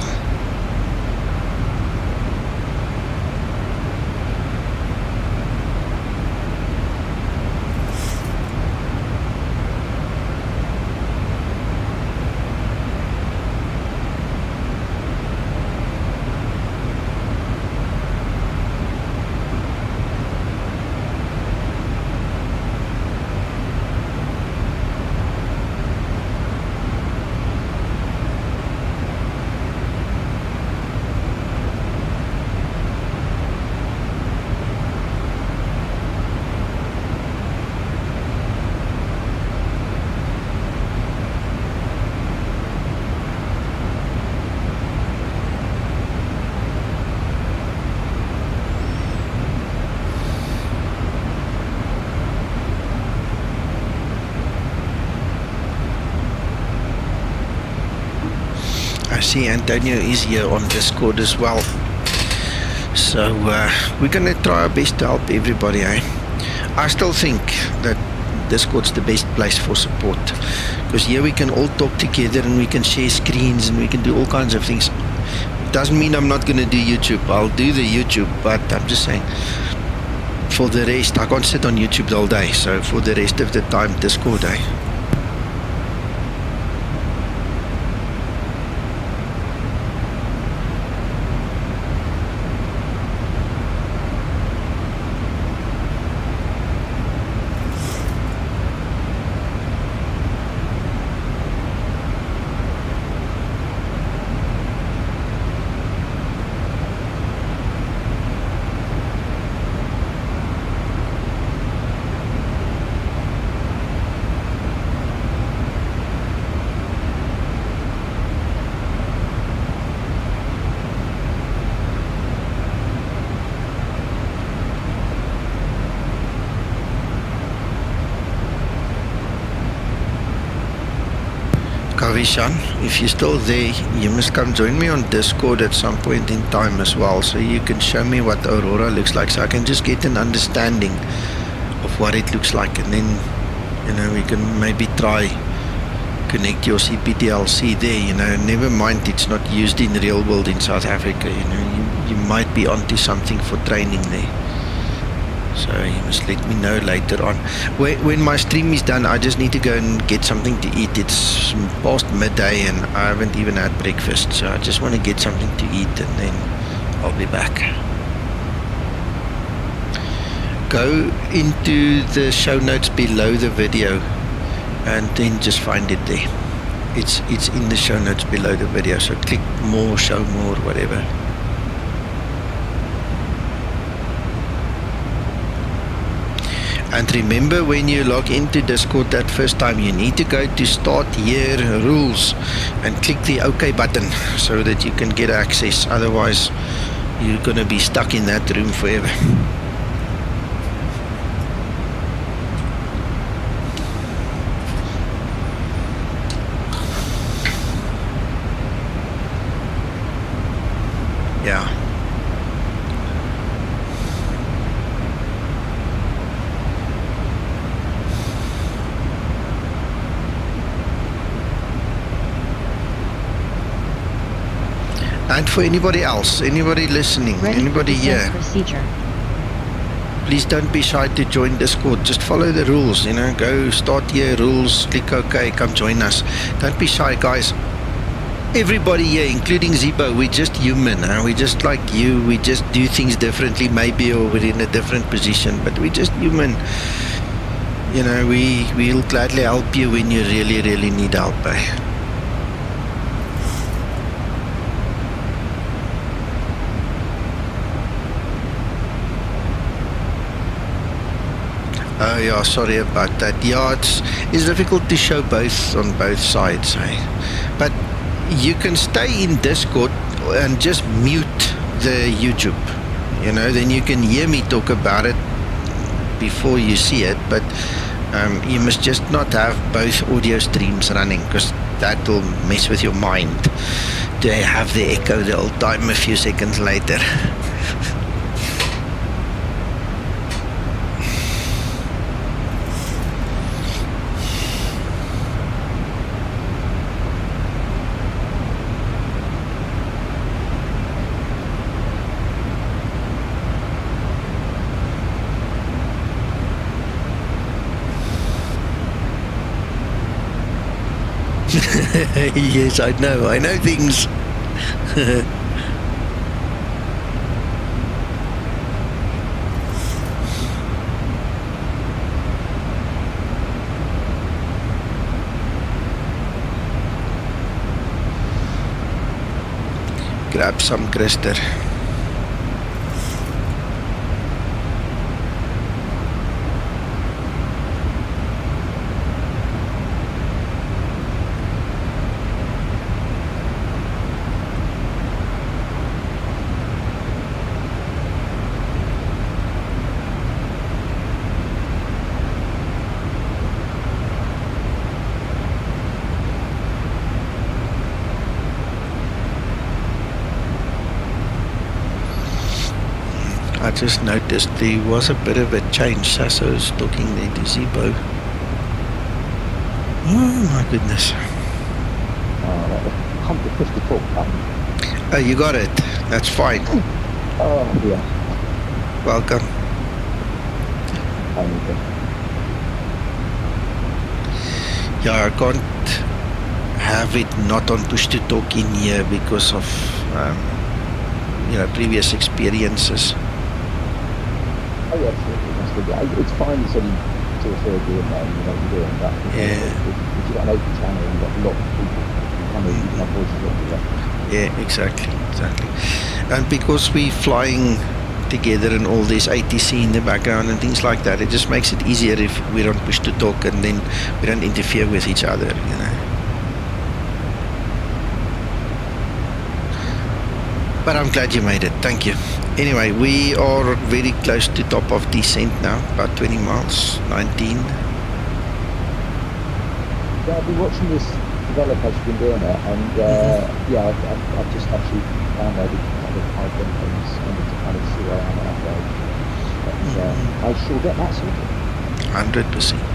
I see Antonio is here on Discord as well, so we're gonna try our best to help everybody, eh? I still think that Discord's the best place for support, because here we can all talk together and we can share screens and we can do all kinds of things. Doesn't mean I'm not gonna do YouTube. I'll do the YouTube, but I'm just saying, for the rest, I can't sit on YouTube all day, so for the rest of the time, Discord, eh? Kavishan, if you're still there, you must come join me on Discord at some point in time as well, so you can show me what Aurora looks like, so I can just get an understanding of what it looks like, and then, you know, we can maybe try connect your CPDLC there, you know. Never mind it's not used in real world in South Africa, you know, you might be onto something for training there. So you must let me know later on. When my stream is done, I just need to go and get something to eat. It's past midday and I haven't even had breakfast, so I just want to get something to eat and then I'll be back. Go into the show notes below the video and then just find it there. It's in the show notes below the video, so click more, show more, whatever. And remember, when you log into Discord that first time, you need to go to Start Here Rules and click the OK button so that you can get access. Otherwise, you're going to be stuck in that room forever. Yeah. And for anybody else, anybody listening, anybody here, procedure. Please don't be shy to join Discord. Just follow the rules, you know. Go Start Here Rules, click OK, come join us. Don't be shy, guys. Everybody here, including Zibo, we're just human. Huh? We're just like you. We just do things differently, maybe, or we're in a different position, but we're just human. You know, we'll gladly help you when you really, really need help. Oh yeah, sorry about that. Yeah, it's difficult to show both on both sides, but you can stay in Discord and just mute the YouTube, you know, then you can hear me talk about it before you see it, but you must just not have both audio streams running, because that will mess with your mind to have the echo the whole time a few seconds later. Yes, I know things. Grab some Krister. I just noticed there was a bit of a change. Saso's talking there to Zibo. Oh my goodness. Oh, you got it. That's fine. Oh, yeah. Welcome. Yeah, I can't have it not on push to talk in here because of you know, previous experiences. Oh yeah, it's fine to a third year now, you know what you're doing, but if you've got an open channel and you've got a lot of people, you can have voices on. Yeah, exactly. And because we're flying together and all this ATC in the background and things like that, it just makes it easier if we don't push to talk and then we don't interfere with each other, you know. But I'm glad you made it, thank you. Anyway, we are very close to top of descent now, about 20 miles, 19. Yeah, I've been watching this developer's been doing it, and yeah, I've just actually downloaded kind of Python things and to kind of see where I am on upload. But I shall get that sorted. 100%.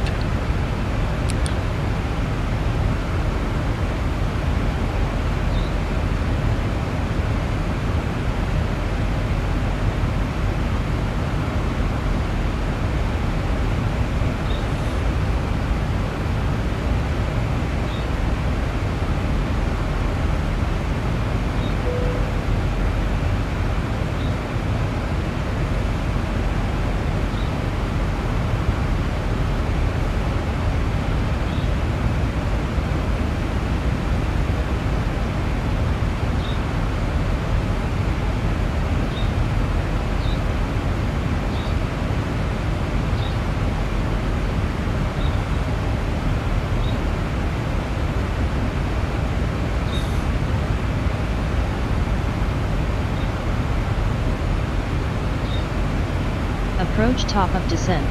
Approach top of descent.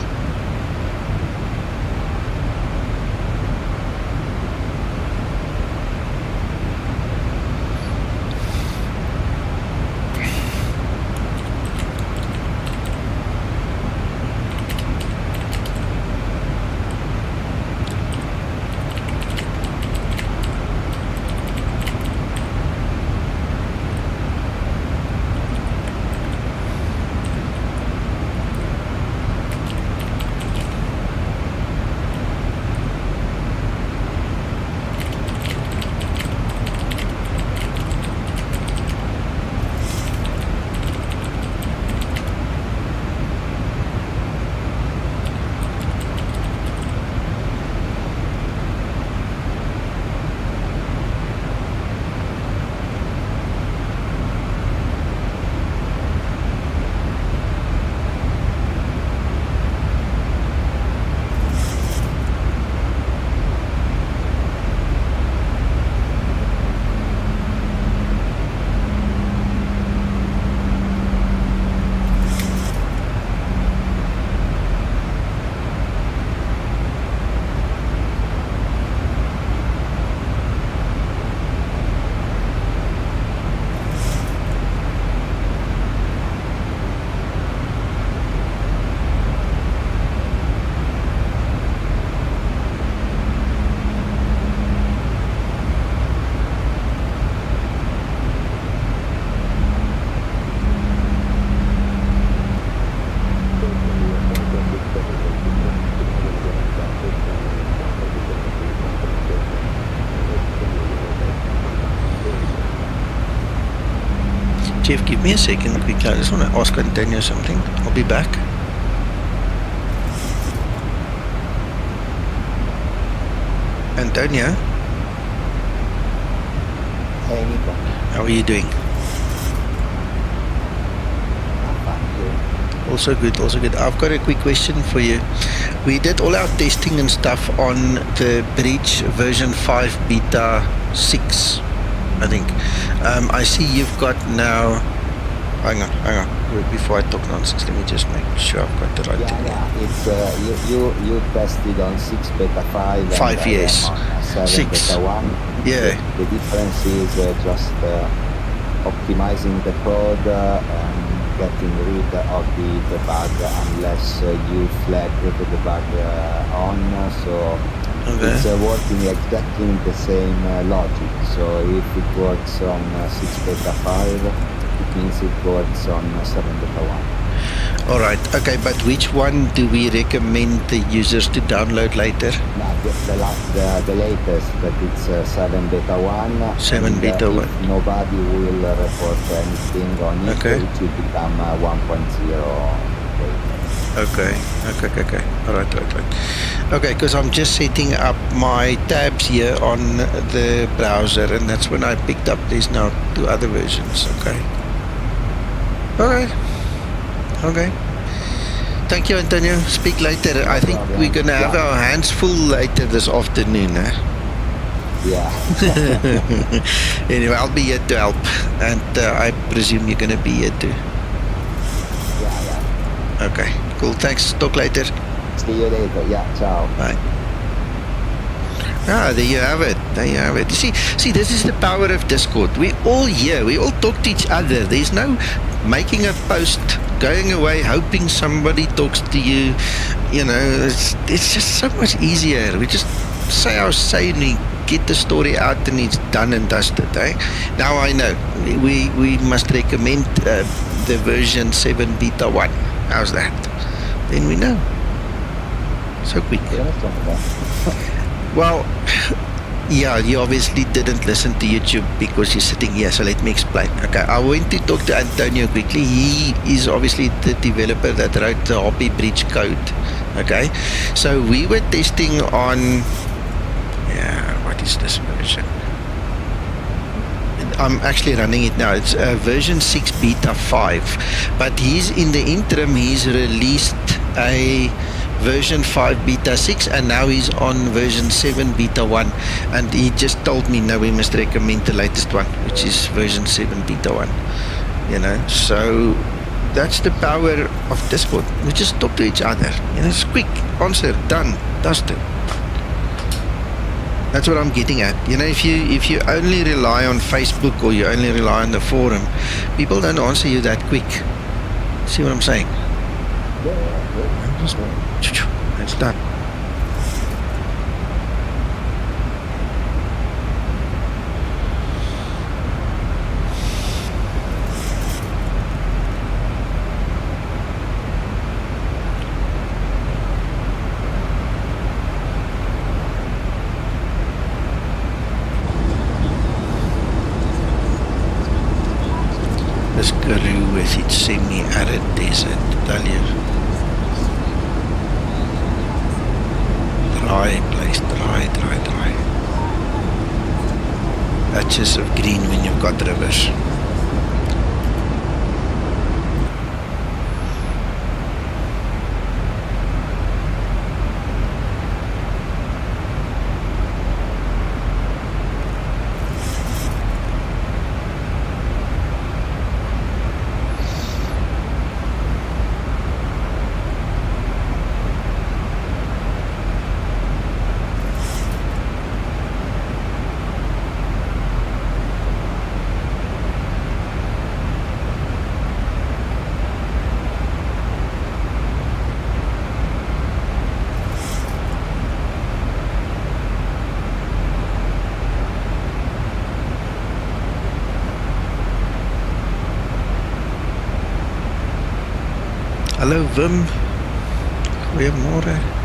Jeff, give me a second quickly. I just want to ask Antonio something. I'll be back. Antonio? Hey, Nico. How are you doing? Also good, also good. I've got a quick question for you. We did all our testing and stuff on the bridge version 5 beta 6, I think. I see you've got now... Hang on. Before I talk nonsense, let me just make sure I've got the right thing. Yeah, it's you tested on 6 beta 5 5, and yes. on 7 6. beta 1. Yeah. The difference is just optimizing the code and getting rid of the bug unless you flag the bug on. So Okay. it's working exactly in the same logic. So if it works on 6 beta 5, it means it works on 7 beta 1. Alright, okay, but which one do we recommend the users to download later? No, the latest, but it's 7 beta 1. 7 and, beta 1. If nobody will report anything on it, Okay. it will become 1.0 beta. Okay. Alright. Okay, because I'm just setting up my tabs here on the browser, and that's when I picked up there's now 2 other versions. Okay. Thank you, Antonio. Speak later. I think we're gonna have our hands full later this afternoon. Yeah. Anyway, I'll be here to help, and I presume you're gonna be here too. Yeah. Okay, cool. Thanks. Talk later. See you later. Yeah, ciao. Bye. Ah, there you have it. There you have it. You see, this is the power of Discord. We all here. We all talk to each other. There's no making a post, going away, hoping somebody talks to you. You know, it's just so much easier. We just say our say and we get the story out and it's done and dusted. Eh? Now I know. We must recommend the version 7 beta 1. How's that? Then we know. So quick. Well, yeah, you obviously didn't listen to YouTube because you're sitting here, so let me explain. Okay, I went to talk to Antonio quickly. He is obviously the developer that wrote the Hoppie Bridge code. Okay, so we were testing on, what is this version? I'm actually running it now. It's version 6 beta 5, but in the interim, he's released a version 5 beta 6 and now he's on version 7 beta 1, and he just told me no, we must recommend the latest one, which is version 7 beta 1. You know, so that's the power of Discord. We just talk to each other. You know, it's quick, answer, done, dusted. That's what I'm getting at. You know, if you only rely on Facebook or you only rely on the forum, people don't answer you that quick. See what I'm saying? It's done. This Karoo with its semi-arid desert, tell you. Dry place, dry. Patches of green when you've got rivers. Hallo Wim, goeiemôre.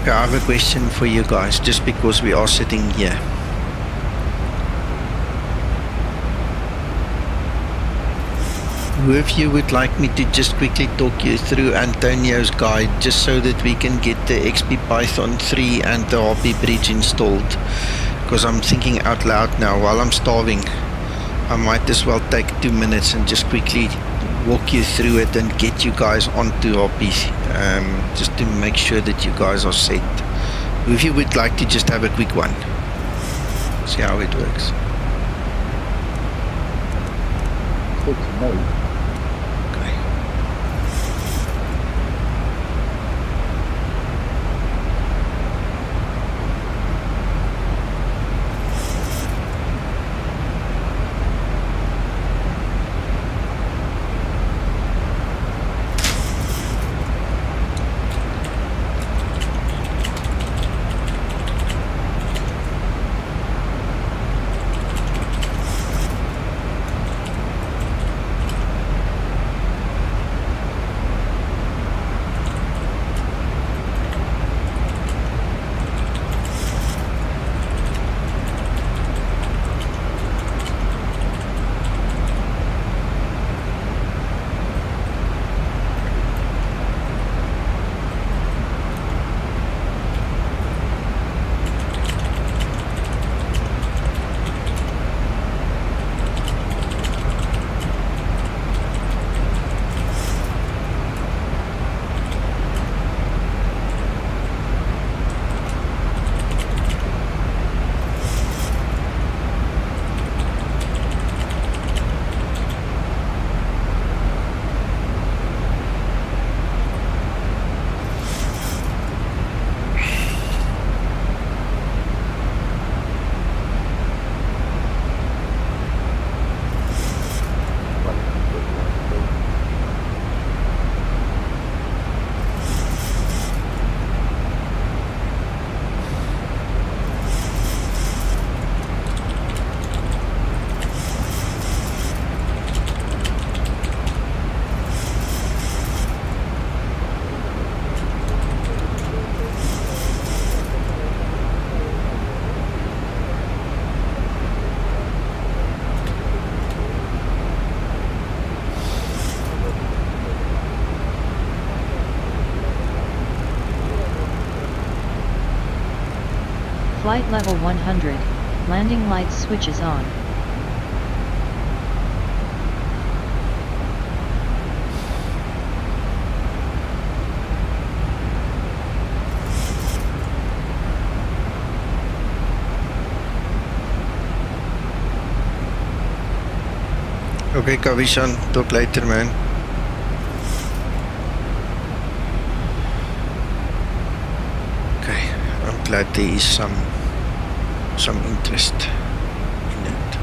Okay, I have a question for you guys, just because we are sitting here. Who of you would like me to just quickly talk you through Antonio's guide, just so that we can get the XP Python 3 and the Hoppie Bridge installed? Because I'm thinking out loud now. While I'm starving, I might as well take 2 minutes and just quickly walk you through it and get you guys onto Hoppie, just to make sure that you guys are set. Who of you would like to just have a quick one? See how it works. Good to know. Okay. Flight level 100, landing lights switches on. Okay, Kavishan, talk later, man. Okay, I'm glad there is some interest in it.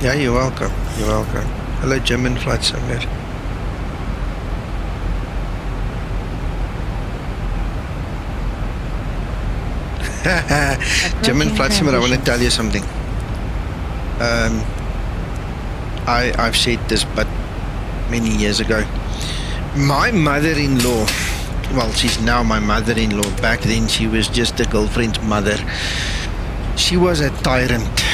Yeah, you're welcome. You're welcome. Hello, German flight simulator. German flight simulator, I want to tell you something. I've said this, but many years ago. My mother-in-law, well, she's now my mother-in-law. Back then, she was just a girlfriend's mother. She was a tyrant.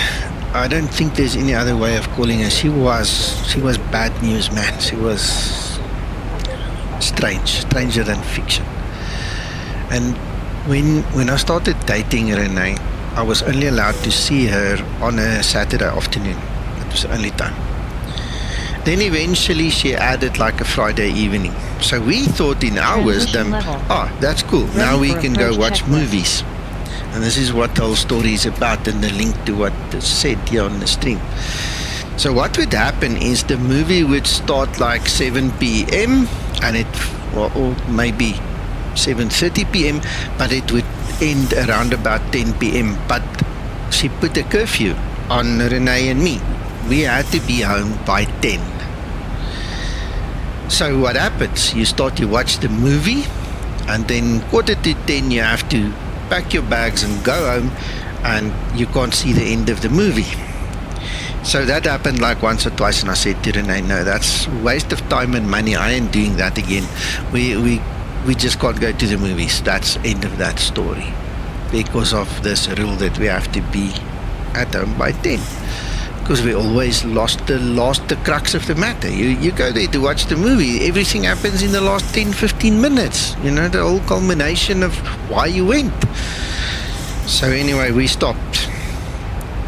I don't think there's any other way of calling her. She was bad news, man. She was stranger than fiction. And when I started dating Renee, I was only allowed to see her on a Saturday afternoon. That was the only time. Then eventually she added like a Friday evening. So we thought in our wisdom, that's cool. Now we can go watch movies. And this is what the whole story is about, and the link to what is said here on the stream. So what would happen is the movie would start like 7 p.m. and or maybe 7:30 p.m., but it would end around about 10 p.m. But she put a curfew on Renee and me. We had to be home by 10. So what happens? You watch the movie, and then 9:45 you have to pack your bags and go home, and you can't see the end of the movie. So that happened like once or twice, and I said to Renee, no, that's a waste of time and money. I ain't doing that again. We just can't go to the movies. That's end of that story, because of this rule that we have to be at home by 10. Because we always lost the crux of the matter. You go there to watch the movie, everything happens in the last 10-15 minutes. You know, the whole culmination of why you went. So anyway, we stopped.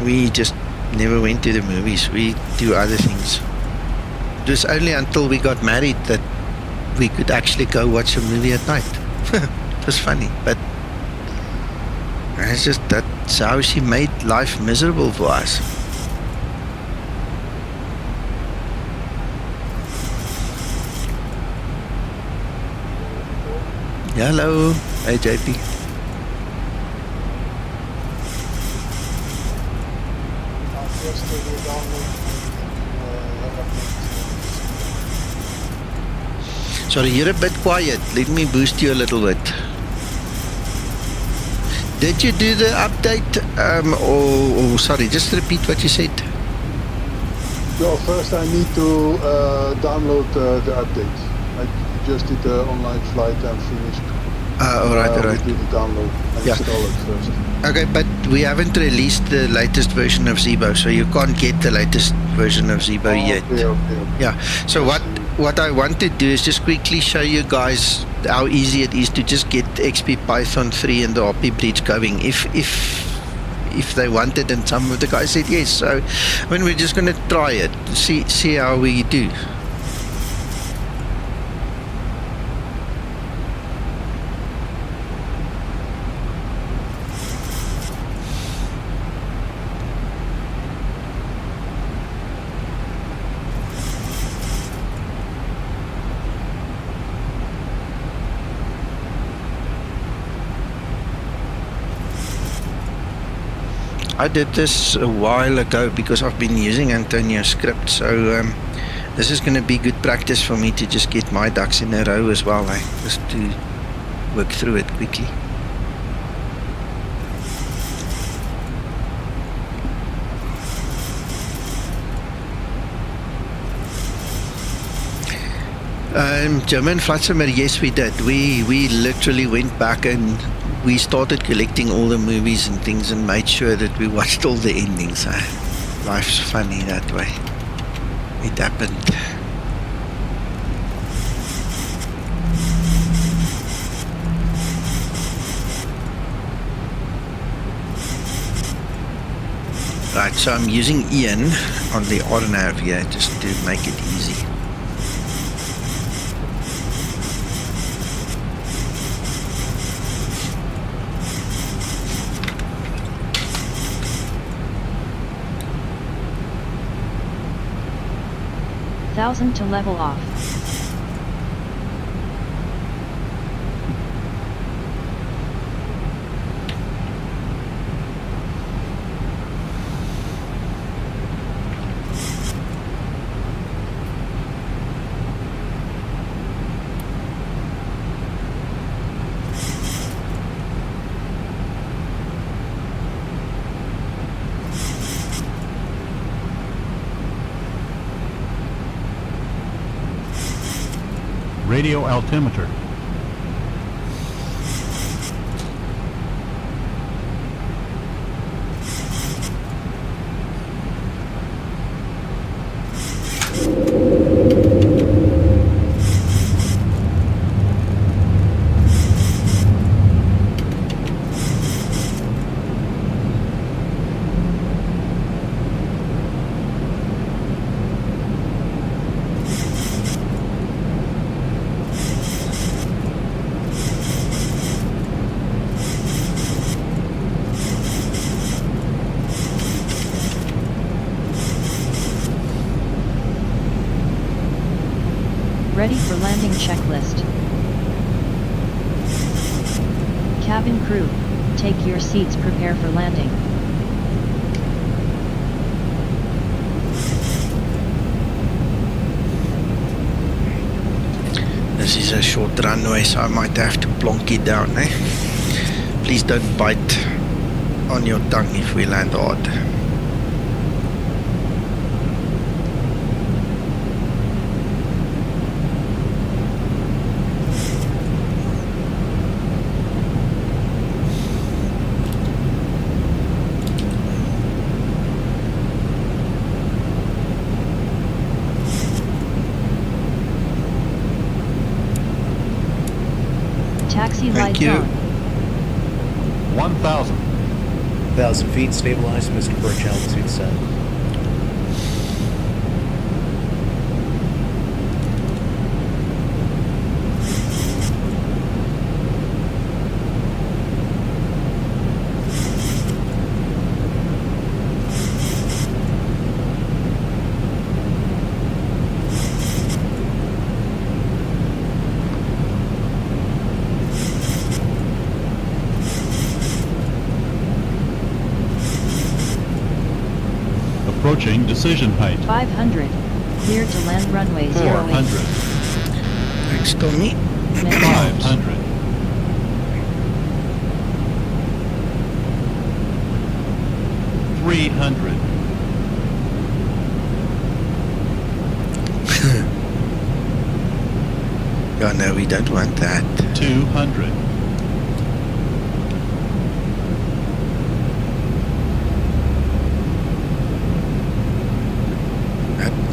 We just never went to the movies. We do other things. It was only until we got married that we could actually go watch a movie at night. It was funny, but it's just that's how she made life miserable for us. Hello, hey JP. Sorry, you're a bit quiet. Let me boost you a little bit. Did you do the update? Or sorry, just repeat what you said. No, first I need to download the update. I just did the online flight and finished. Alright. Do the download and install it first. Okay, but we haven't released the latest version of Zibo, so you can't get the latest version of Zibo yet. Okay. Yeah. So what I want to do is just quickly show you guys how easy it is to just get XP Python 3 and the Hoppie Bridge going. If they wanted, and some of the guys said yes. So we're just going to try it, see how we do. I did this a while ago because I've been using Antonio's script, so this is going to be good practice for me to just get my ducks in a row as well, just to work through it quickly. German Flight Simulator, yes we did. We literally went back and we started collecting all the movies and things and made sure that we watched all the endings. Life's funny that way. It happened. Right, so I'm using Ian on the RNAV here just to make it easy. Thousand to level off. Radio altimeter. Ready for landing checklist. Cabin crew, take your seats, prepare for landing. This is a short runway, so I might have to plonk it down, eh? Please don't bite on your tongue if we land hard. Taxi Thank lights you. on. 1,000. 1,000 feet, stabilized, missing approach altitude set. Approaching decision height. 500. Clear to land runway 08. 400. Thanks, Tommy. 500. 300. Oh no, we don't want that. 200.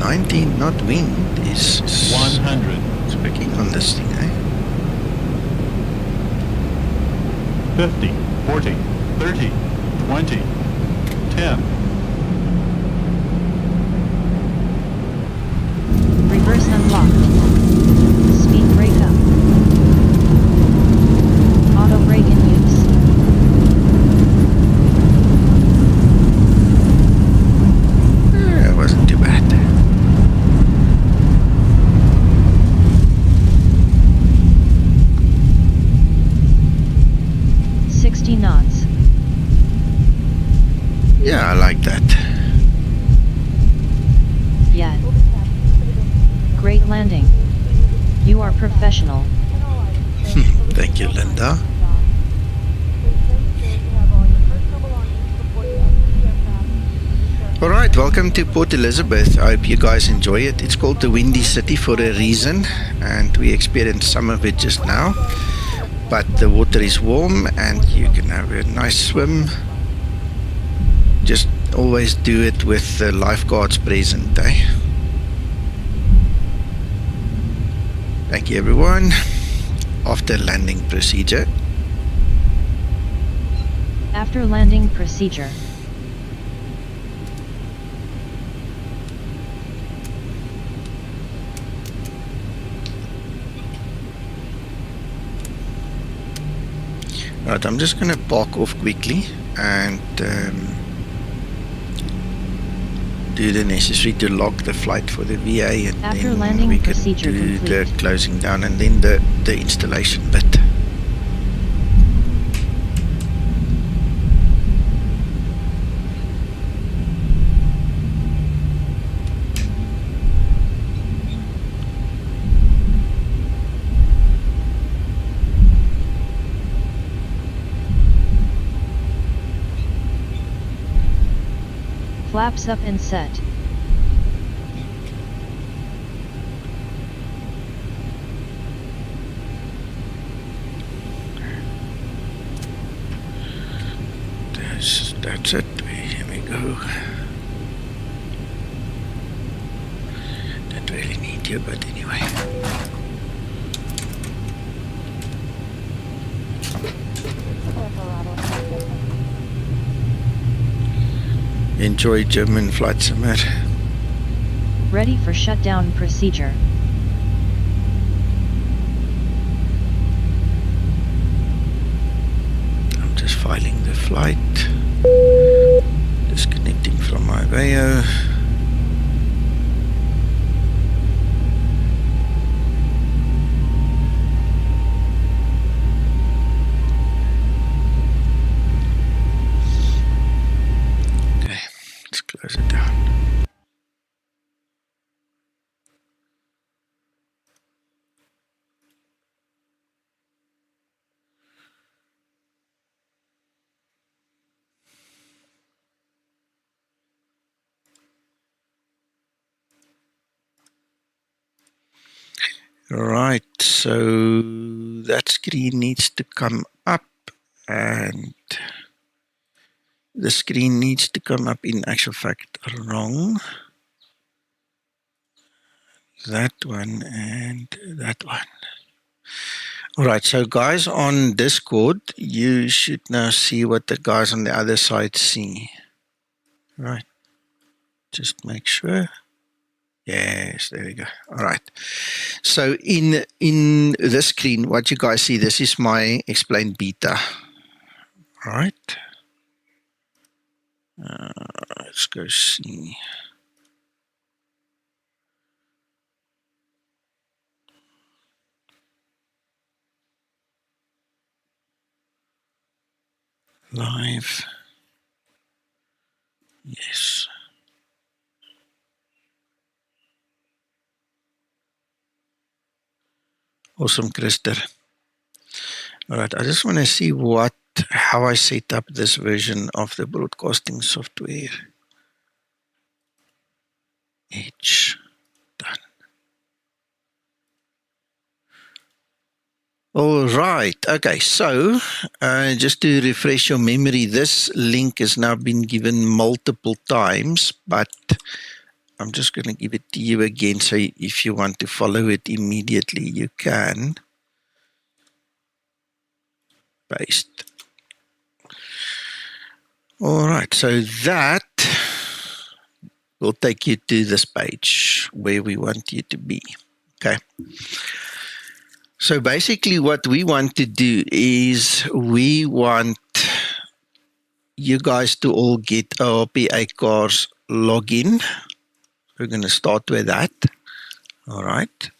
19 knot wind is 100. speaking on this thing, eh? 50, 40, 30, 20, 10. Reverse unlocked. Speed brake up. Auto brake in use. It wasn't too bad. Knots. Yeah, I like that. Yeah. Great landing. You are professional. Thank you, Linda. Alright, welcome to Port Elizabeth. I hope you guys enjoy it. It's called the Windy City for a reason, and we experienced some of it just now. But the water is warm and you can have a nice swim. Just always do it with the lifeguards present, eh? Thank you, everyone. After landing procedure. After landing procedure. Right, I'm just going to park off quickly and do the necessary to lock the flight for the VA, and after then landing we can procedure do complete. the closing down and then the installation bit. Flaps up and set. That's it. Here we go. Don't really need you, but anyway. Enjoy German flight summer. Ready for shutdown procedure. I'm just filing the flight. Disconnecting from my VAO. close it down. Right, so that screen needs to come up, and the screen needs to come up, in actual fact, wrong. That one and that one. All right, so guys on Discord, you should now see what the guys on the other side see. Right, just make sure. Yes, there we go. All right. So in this screen, what you guys see, this is my explained beta. All right. Let's go see. Live. Yes. Awesome, Christer. All right, I just want to see how I set up this version of the broadcasting software. Edge. Done. All right. Okay. So just to refresh your memory, this link has now been given multiple times, but I'm just going to give it to you again. So if you want to follow it immediately, you can. Paste. All right. So that will take you to this page where we want you to be. Okay. So basically what we want to do is we want you guys to all get a Hoppie ACARS login. We're going to start with that. All right.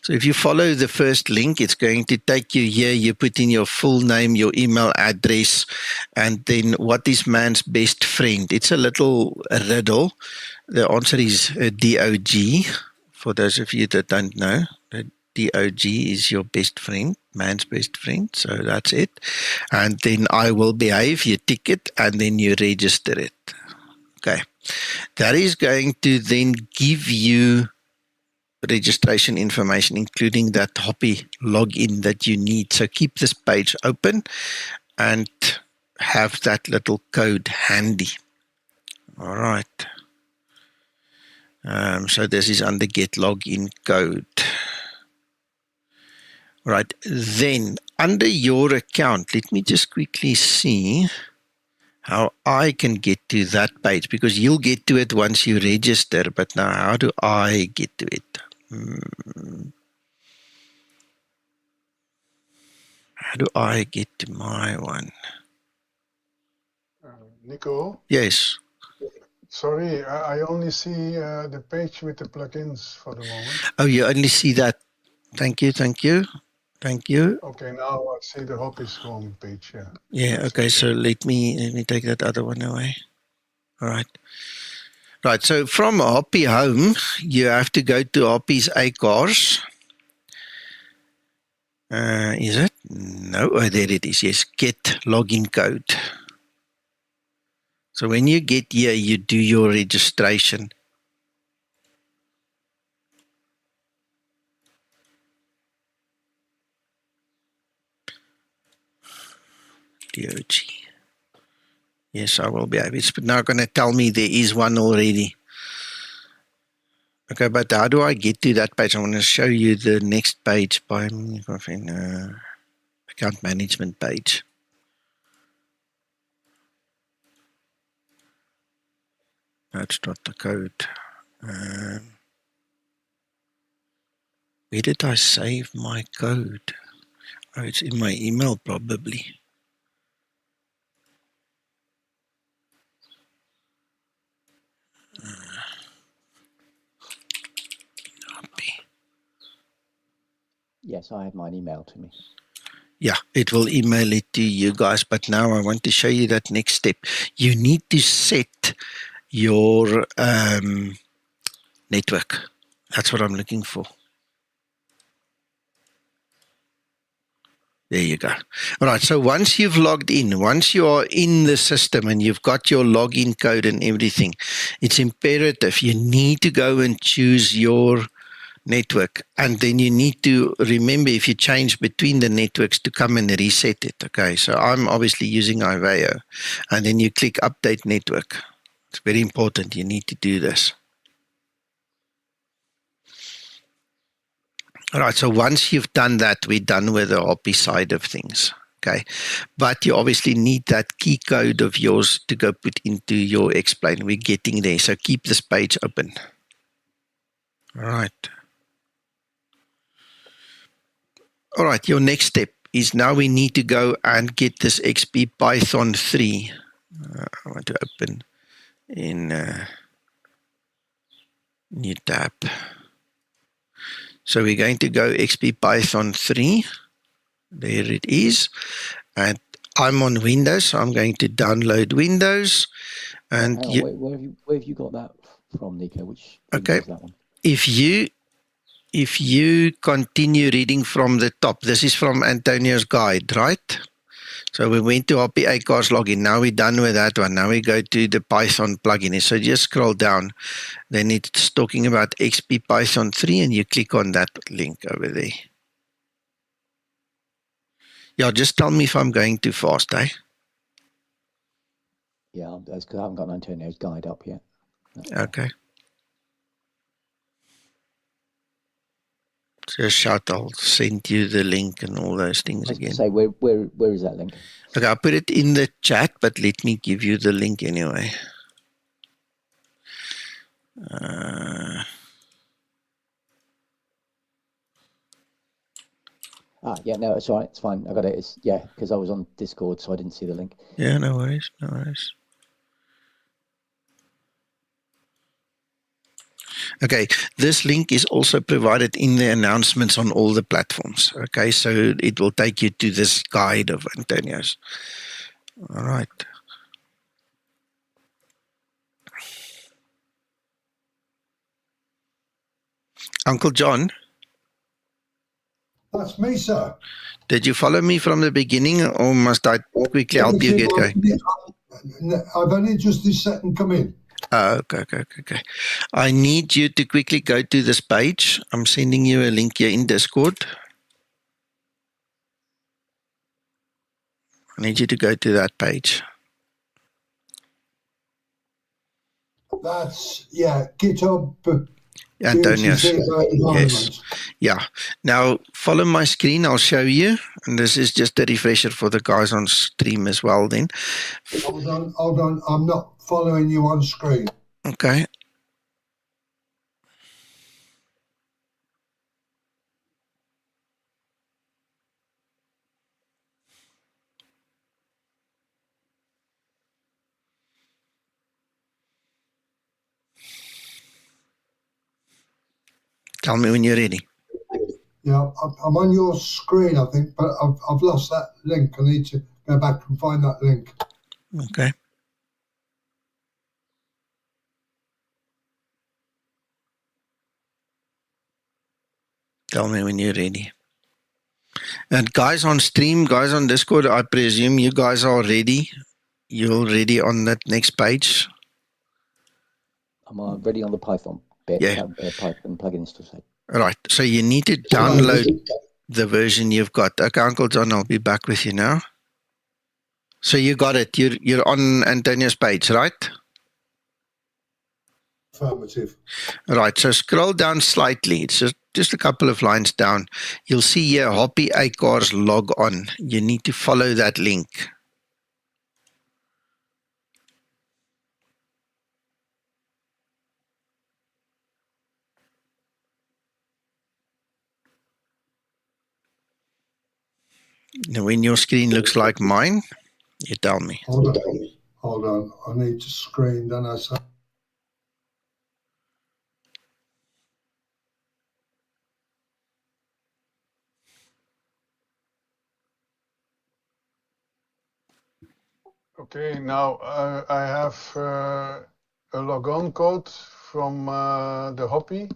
So if you follow the first link, it's going to take you here. You put in your full name, your email address, and then what is man's best friend? It's a little riddle. The answer is DOG. For those of you that don't know, the DOG is your best friend, man's best friend. So that's it. And then I will behave, you tick it, and then you register it. Okay. That is going to then give you registration information, including that Hoppie login that you need. So keep this page open and have that little code handy. All right. So this is under get login code. Right. Then under your account, let me just quickly see how I can get to that page, because you'll get to it once you register. But now how do I get to it? How do I get to my one? Nico? Yes. Sorry, I only see the page with the plugins for the moment. Oh, you only see that. Thank you, thank you, thank you. Okay, now I see the Hoppie's home page. Yeah. Yeah. Okay. So let me take that other one away. All right. Right. So from Hoppie home, you have to go to Hoppie's ACARS. Is it? No. Oh, there it is. Yes. Get login code. So when you get here, you do your registration. DOG. Yes, I will be able. It's now going to tell me there is one already. Okay, but how do I get to that page? I want to show you the next page by account management page. That's not the code. Where did I save my code? Oh, it's in my email probably. Yes, I have mine emailed to me. Yeah, it will email it to you guys. But now I want to show you that next step. You need to set your network. That's what I'm looking for. There you go. All right, so once you've logged in, once you are in the system and you've got your login code and everything, it's imperative you need to go and choose your network, and then you need to remember, if you change between the networks, to come and reset it. Okay, so I'm obviously using IVAO, and then you click update network. It's very important. You need to do this. All right, so once you've done that, we're done with the Hoppie side of things. Okay, but you obviously need that key code of yours to go put into your explain. We're getting there, so keep this page open. All right. All right, your next step is now we need to go and get this XP Python 3. I want to open in new tab. So we're going to go XP Python 3. There it is. And I'm on Windows, so I'm going to download Windows. And Hang on, where have you got that from, Nico? Which okay, is that one? If you continue reading from the top, this is from Antonio's guide, right? So we went to Hoppie ACARS login. Now we're done with that one. Now we go to the Python plugin. So just scroll down. Then it's talking about XP Python 3, and you click on that link over there. Yeah, just tell me if I'm going too fast, eh? Yeah, that's because I haven't got Antonio's guide up yet. Okay. Just shout, I'll send you the link and all those things again. Say, where is that link? Okay, I'll put it in the chat, but let me give you the link anyway. Yeah, no, it's all right. It's fine. I got it. It's, yeah, because I was on Discord, so I didn't see the link. Yeah, no worries, no worries. Okay, this link is also provided in the announcements on all the platforms. Okay, so it will take you to this guide of Antonio's. All right. Uncle John? That's me, sir. Did you follow me from the beginning, or must I quickly help you get going? I've only just this second come in. Okay. I need you to quickly go to this page. I'm sending you a link here in Discord. I need you to go to that page. That's, yeah, GitHub. Antonio's. Yes. Yeah. Now follow my screen. I'll show you. And this is just a refresher for the guys on stream as well then. Hold on. I'm not following you on screen. Okay. Tell me when you're ready. Yeah, I'm on your screen, I think, but I've lost that link. I need to go back and find that link. Okay. Tell me when you're ready. And guys on stream, guys on Discord, I presume you guys are ready. You're already on that next page. I'm ready on the Python bit. Yeah. Python plugins to say. Right. So you need to download the version you've got. Okay, Uncle John, I'll be back with you now. So you got it. You're on Antonio's page, right? Affirmative. Right. So scroll down slightly. It's just a couple of lines down. You'll see here Hoppie ACARS log on. You need to follow that link. Now, when your screen looks like mine, you tell me. Hold on. I need to screen, don't I, sir? Okay, now I have a logon code from the Hoppie.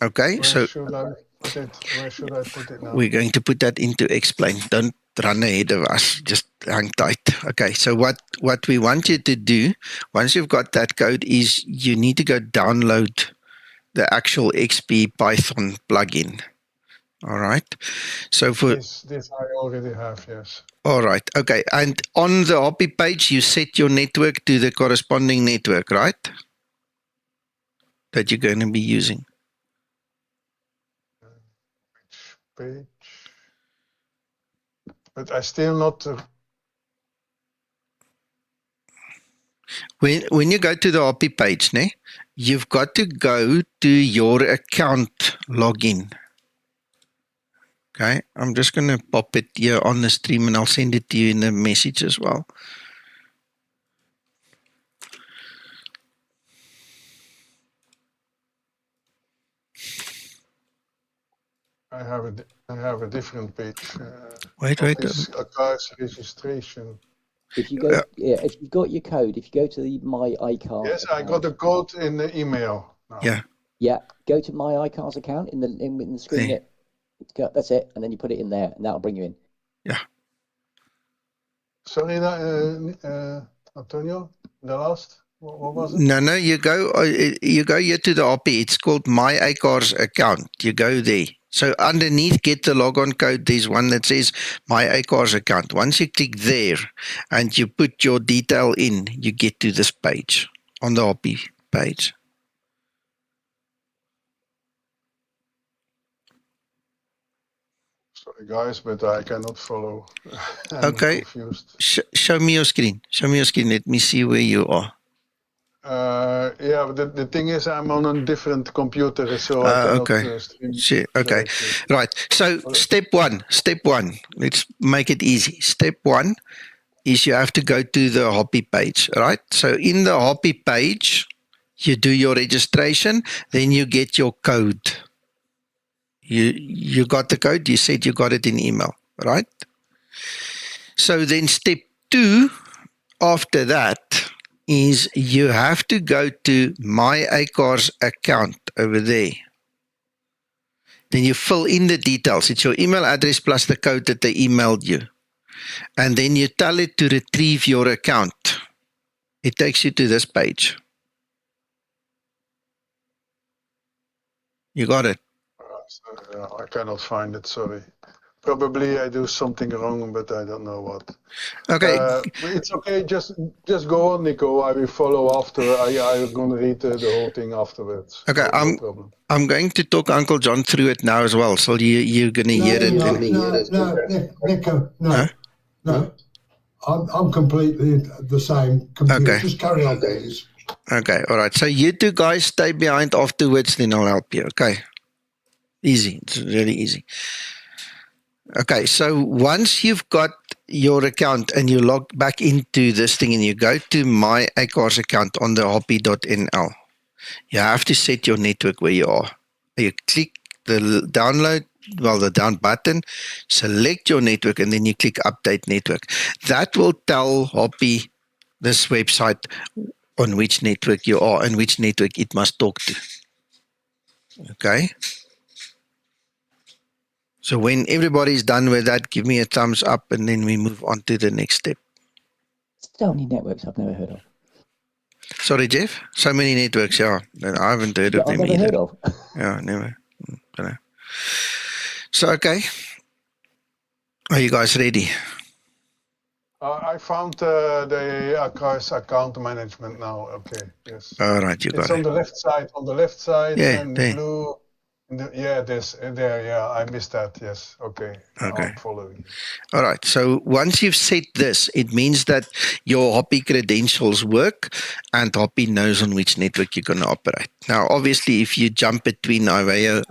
Okay, Where should I put it? Where should I put it now? we're going to put that into explain. Don't run ahead of us. Just hang tight. Okay, so what we want you to do, once you've got that code, is you need to go download the actual XP Python plugin. All right. So for this I already have, yes. All right. Okay. And on the Hoppie page, you set your network to the corresponding network, right? That you're going to be using. Which page? But I still not. When you go to the Hoppie page, you've got to go to your account login. Okay, I'm just going to pop it here on the stream and I'll send it to you in the message as well. I have a different page. Wait. ALKAT registration. If you go, if you've got your code, if you go to the My iCars. Yes, I got the code in the email. Now. Yeah. Yeah, go to My iCars account in the screen. Yeah. That's it, and then you put it in there, and that'll bring you in. Yeah. Sorry, Antonio, the last. What was it? No, you go here to the Hoppie. It's called My iCars account. You go there. So underneath, get the logon code. There's one that says My iCars account. Once you click there and you put your detail in, you get to this page on the Hoppie page. Sorry, guys, but I cannot follow. I'm okay. Confused. Show me your screen. Show me your screen. Let me see where you are. Yeah, but the thing is, I'm on a different computer, so I cannot stream. Okay, right. So step one. Let's make it easy. Step one is you have to go to the Hoppie page, right? So in the Hoppie page, you do your registration, then you get your code. You got the code. You said you got it in email, right? So then step two, after that, is you have to go to My iCars account over there. Then you fill in the details. It's your email address plus the code that they emailed you. And then you tell it to retrieve your account. It takes you to this page. You got it? I cannot find it, sorry. Probably I do something wrong, but I don't know what. Okay. It's okay, just go on, Nico. I will follow after. I'm going to read the whole thing afterwards. Okay, no problem. I'm going to talk Uncle John through it now as well, so you're going to hear it. Nico, no. I'm completely the same computer. Okay. Just carry on, please. Okay, all right. So you two guys stay behind afterwards, then I'll help you, okay? Easy. It's really easy. Okay, so once you've got your account and you log back into this thing and you go to My iCars account on the hoppie.nl, you have to set your network where you are. You click the download, the down button, select your network, and then you click Update Network. That will tell Hoppie, this website, on which network you are and which network it must talk to. Okay? So when everybody's done with that, give me a thumbs up and then we move on to the next step. So many networks I've never heard of. Sorry, Jeff? So many networks, yeah. I haven't heard of them either. I've never heard of. Yeah, never. Don't know. So, okay. Are you guys ready? I found the ALKAT account management now. Okay, yes. All right, you got it. It's on the left side. On the left side, yeah, and there. the blue. There. Yeah, I missed that. Yes. Okay. Okay. I'm following. All right. So once you've set this, it means that your Hoppie credentials work, and Hoppie knows on which network you're going to operate. Now, obviously, if you jump between IVAO,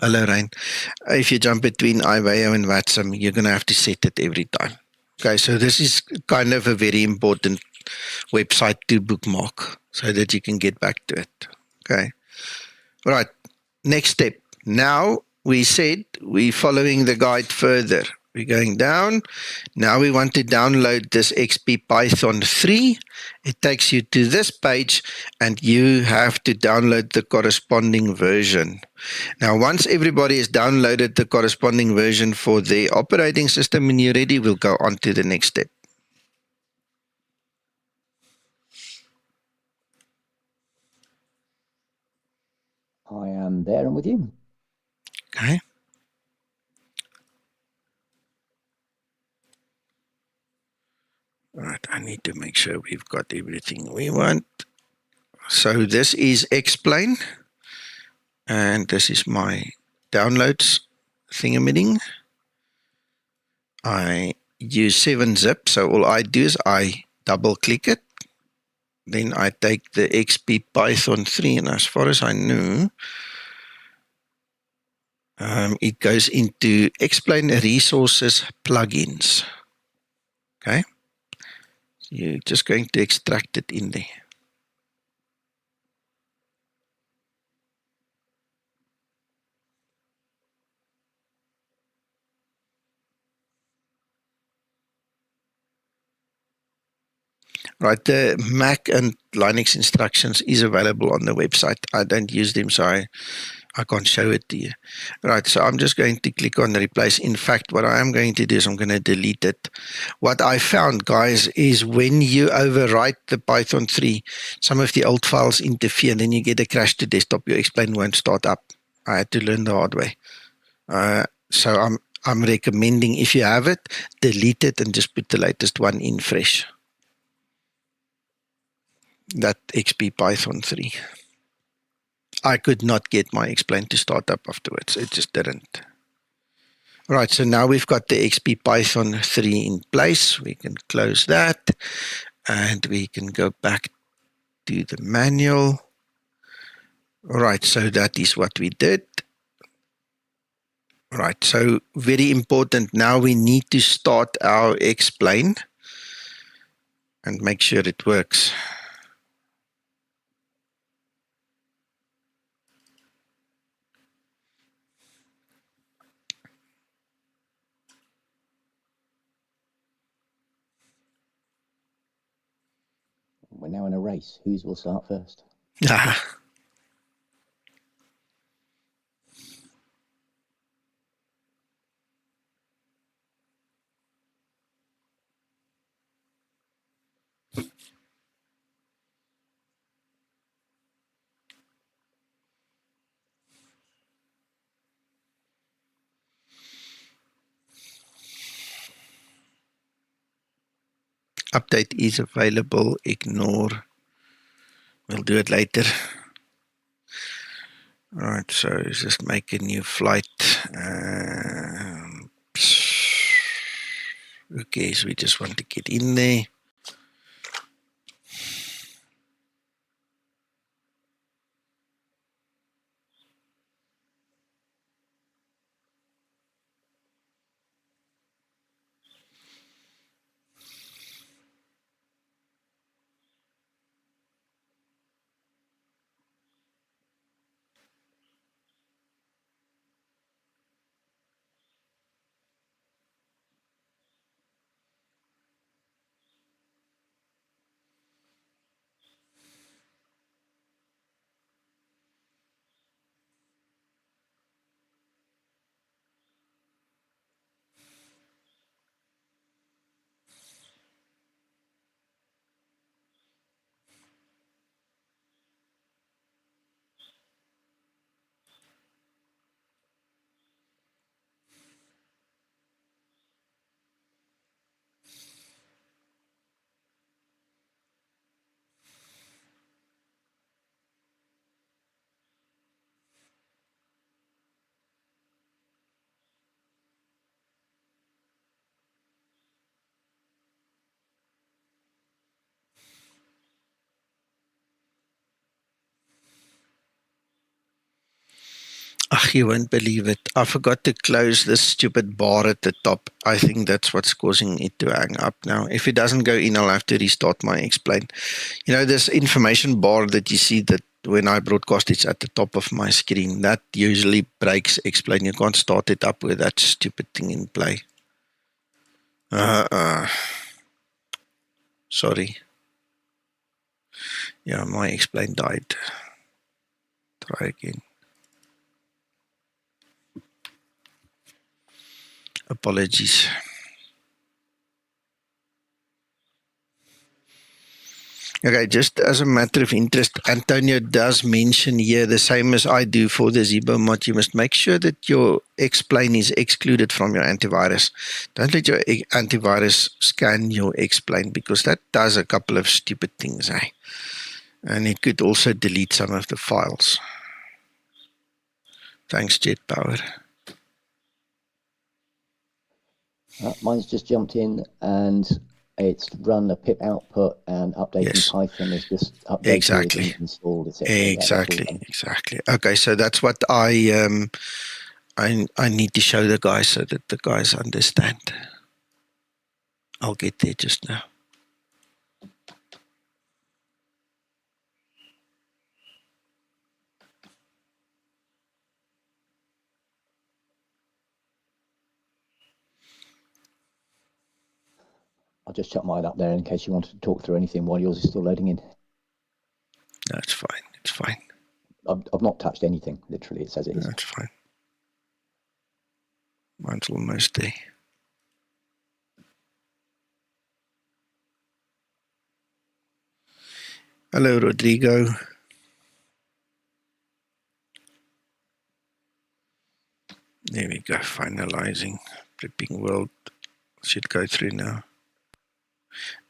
if you jump between IVAO and WATSM, you're going to have to set it every time. Okay. So this is kind of a very important website to bookmark so that you can get back to it. Okay. All right. Next step. Now, we said we're following the guide further. We're going down. Now we want to download this XP Python 3. It takes you to this page and you have to download the corresponding version. Now, once everybody has downloaded the corresponding version for their operating system and you're ready, we'll go on to the next step. I am there and with you. Okay. Right, I need to make sure we've got everything we want. So this is Explain, and this is my downloads thingamadding. I use 7-zip, so all I do is I double click it. Then I take the XP Python 3, and as far as I know, it goes into Explain Resources Plugins. Okay. You're just going to extract it in there. Right, the Mac and Linux instructions is available on the website. I don't use them, so I can't show it to you. Right, so I'm just going to click on replace. In fact, what I am going to do is I'm going to delete it. What I found, guys, is when you overwrite the Python 3, some of the old files interfere, and then you get a crash to desktop. Your Explain won't start up. I had to learn the hard way. So I'm recommending, if you have it, delete it and just put the latest one in fresh. That XP Python 3. I could not get my Explain to start up afterwards. It just didn't. Right, so now we've got the XP Python 3 in place. We can close that and we can go back to the manual. Right, so that is what we did. Right, so very important. Now we need to start our Explain and make sure it works. We're now in a race. Whose will start first? Update is available. Ignore. We'll do it later. Right, so just make a new flight. Okay, so we just want to get in there. Ach, you won't believe it. I forgot to close this stupid bar at the top. I think that's what's causing it to hang up now. If it doesn't go in, I'll have to restart my Explain. You know, this information bar that you see that when I broadcast, it's at the top of my screen. That usually breaks Explain. You can't start it up with that stupid thing in play. Sorry. Yeah, my explain died. Try again. Apologies. Okay, just as a matter of interest, Antonio does mention here the same as I do for the Zibomod. You must make sure that your explain is excluded from your antivirus. Don't let your antivirus scan your explain, because that does a couple of stupid things, eh? And it could also delete some of the files. Thanks, JetPower. Mine's just jumped in and it's run a pip output and updating Python is just updated, installed, etc. Exactly. Okay, so that's what I need to show the guys so that the guys understand. I'll get there just now. I'll just chuck mine up there in case you wanted to talk through anything while yours is still loading in. That's fine. It's fine. I've not touched anything. Literally, it says it is. That's fine. Mine's almost there. Hello, Rodrigo. There we go. Finalizing. Prepping world. Should go through now.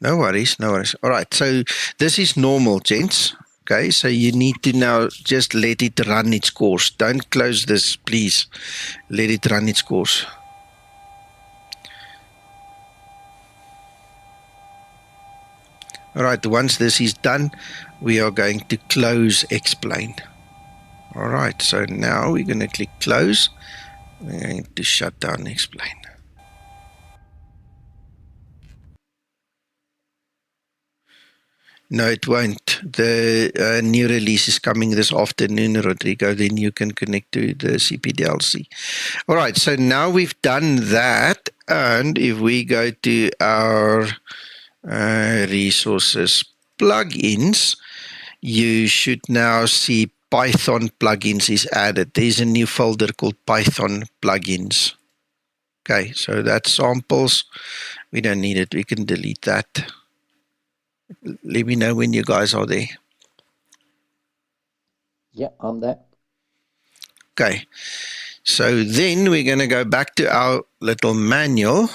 No worries, no worries. All right, so this is normal, gents. Okay, so you need to now just let it run its course. Don't close this, please. Let it run its course. All right, once this is done, we are going to close explain. All right, so now we're going to click close. We're going to shut down explain. No, it won't. The new release is coming this afternoon, Rodrigo. Then you can connect to the CPDLC. All right, so now we've done that. And if we go to our resources plugins, you should now see Python plugins is added. There's a new folder called Python plugins. Okay, so that's samples. We don't need it. We can delete that. Let me know when you guys are there. Yeah, I'm there. Okay, so then we're going to go back to our little manual.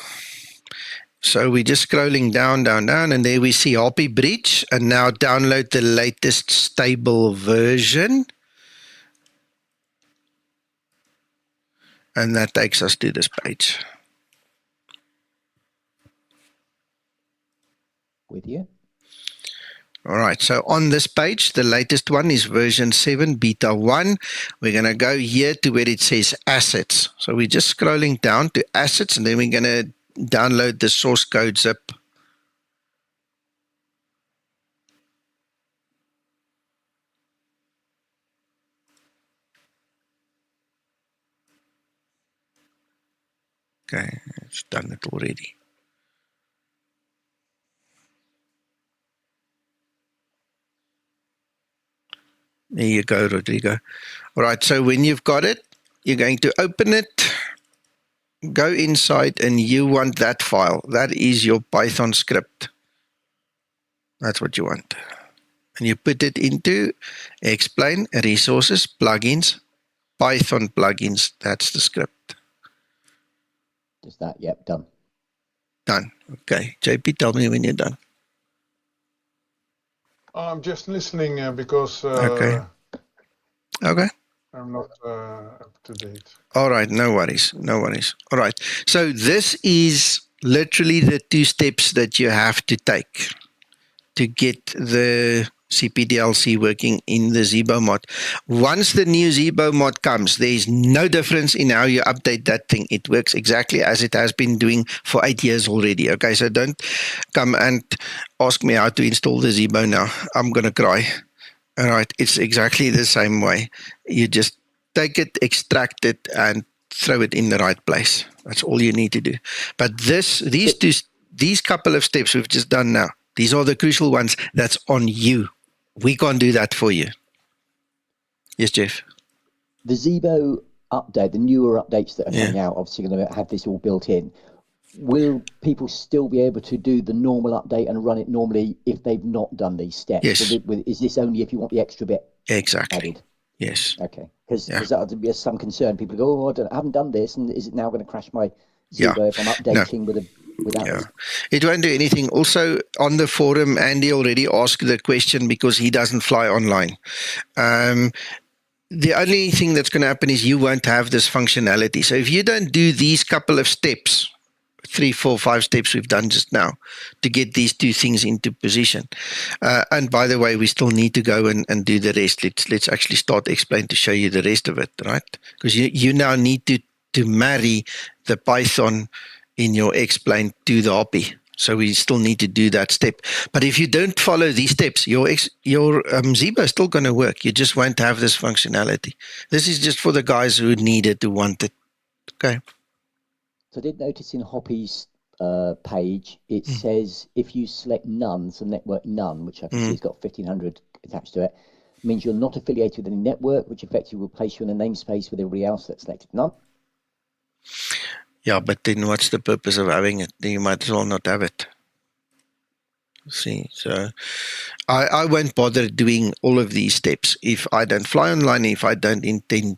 So we're just scrolling down, and there we see Hoppie Bridge, and now download the latest stable version. And that takes us to this page. With you. All right, so on this page, the latest one is version 7, beta 1. We're going to go here to where it says assets. So we're just scrolling down to assets, and then we're going to download the source code zip. Okay, it's done it already. There you go, Rodrigo. All right, so when you've got it, you're going to open it, go inside, and you want that file. That is your Python script. That's what you want. And you put it into explain, resources, plugins, Python plugins. That's the script. Is that? Yep, done. Done. Okay. JP, tell me when you're done. I'm just listening because okay. I'm not up to date. All right, no worries, no worries. All right, so this is literally the 2 steps that you have to take to get the CPDLC working in the Zibomod. Once the new Zibomod comes, there is no difference in how you update that thing. It works exactly as it has been doing for 8 years already. Okay, so don't come and ask me how to install the Zibo now. I'm going to cry. All right, it's exactly the same way. You just take it, extract it, and throw it in the right place. That's all you need to do. But these couple of steps we've just done now, these are the crucial ones. That's on you. We can't do that for you. Yes, Jeff? The Zibo update, the newer updates that are coming out, obviously going to have this all built in. Will people still be able to do the normal update and run it normally if they've not done these steps? Yes. Is this only if you want the extra bit added? Yes. Okay. Because that'll be some concern. People go, oh, I haven't done this, and is it now going to crash my Zibo if I'm updating without this? It won't do anything. Also, on the forum, Andy already asked the question because he doesn't fly online. The only thing that's going to happen is you won't have this functionality. So if you don't do these couple of steps, 3, 4, 5 steps we've done just now to get these two things into position. And by the way, we still need to go and do the rest. Let's actually start explain to show you the rest of it, right? Because you now need to marry the Python in your explain to the Hoppie. So we still need to do that step. But if you don't follow these steps, your Zibo is still going to work. You just won't have this functionality. This is just for the guys who need it, who want it. Okay. So I did notice in Hoppie's page, it says if you select none, so network none, which I can see has got 1500 attached to it, means you're not affiliated with any network, which effectively will place you in a namespace with everybody else that selected none. Yeah, but then what's the purpose of having it? Then you might as well not have it. See, so I won't bother doing all of these steps if I don't fly online, if I don't intend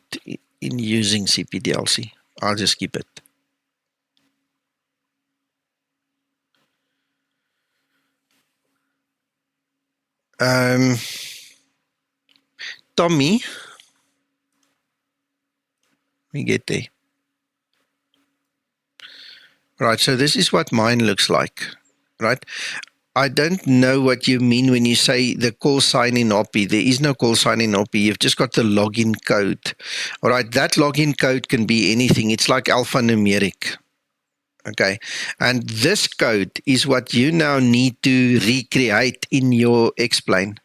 in using CPDLC. I'll just keep it. Tommy, we get there. Right, so this is what mine looks like, right? I don't know what you mean when you say the call sign in Hoppie. There is no call sign in Hoppie. You've just got the login code. All right, that login code can be anything. It's like alphanumeric. Okay, and this code is what you now need to recreate in your explain.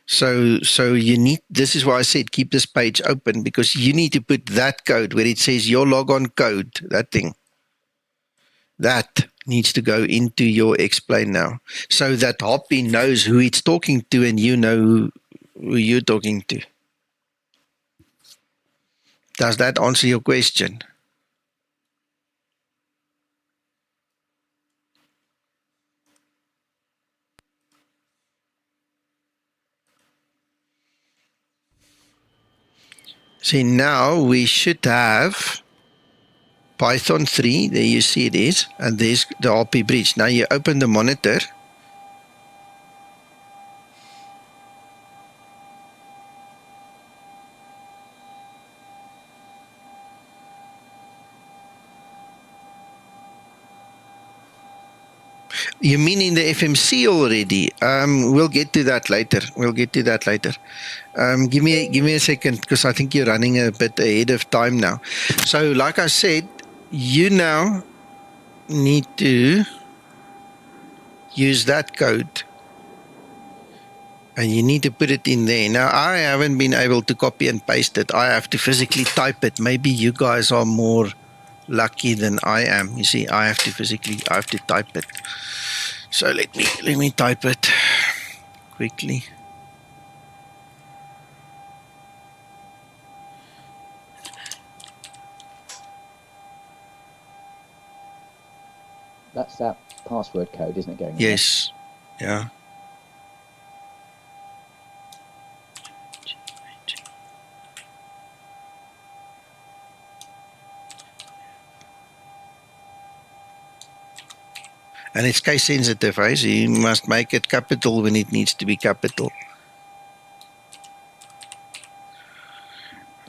So you need, this is why I said keep this page open, because you need to put that code where it says your logon code, that thing. That needs to go into your explain now, so that Hoppie knows who it's talking to and you know who you're talking to. Does that answer your question? See, now we should have Python 3, there you see it is, and there's the Hoppie Bridge. Now you open the monitor. You mean in the FMC already? We'll get to that later. Give me a second, because I think you're running a bit ahead of time now. So like I said, you now need to use that code and you need to put it in there. Now I haven't been able to copy and paste it. I have to physically type it. Maybe you guys are more lucky than I am. You see, I have to type it. So let me type it quickly. That's that password code, isn't it, going on? Yes. Yeah. And it's case sensitive, right? So you must make it capital when it needs to be capital.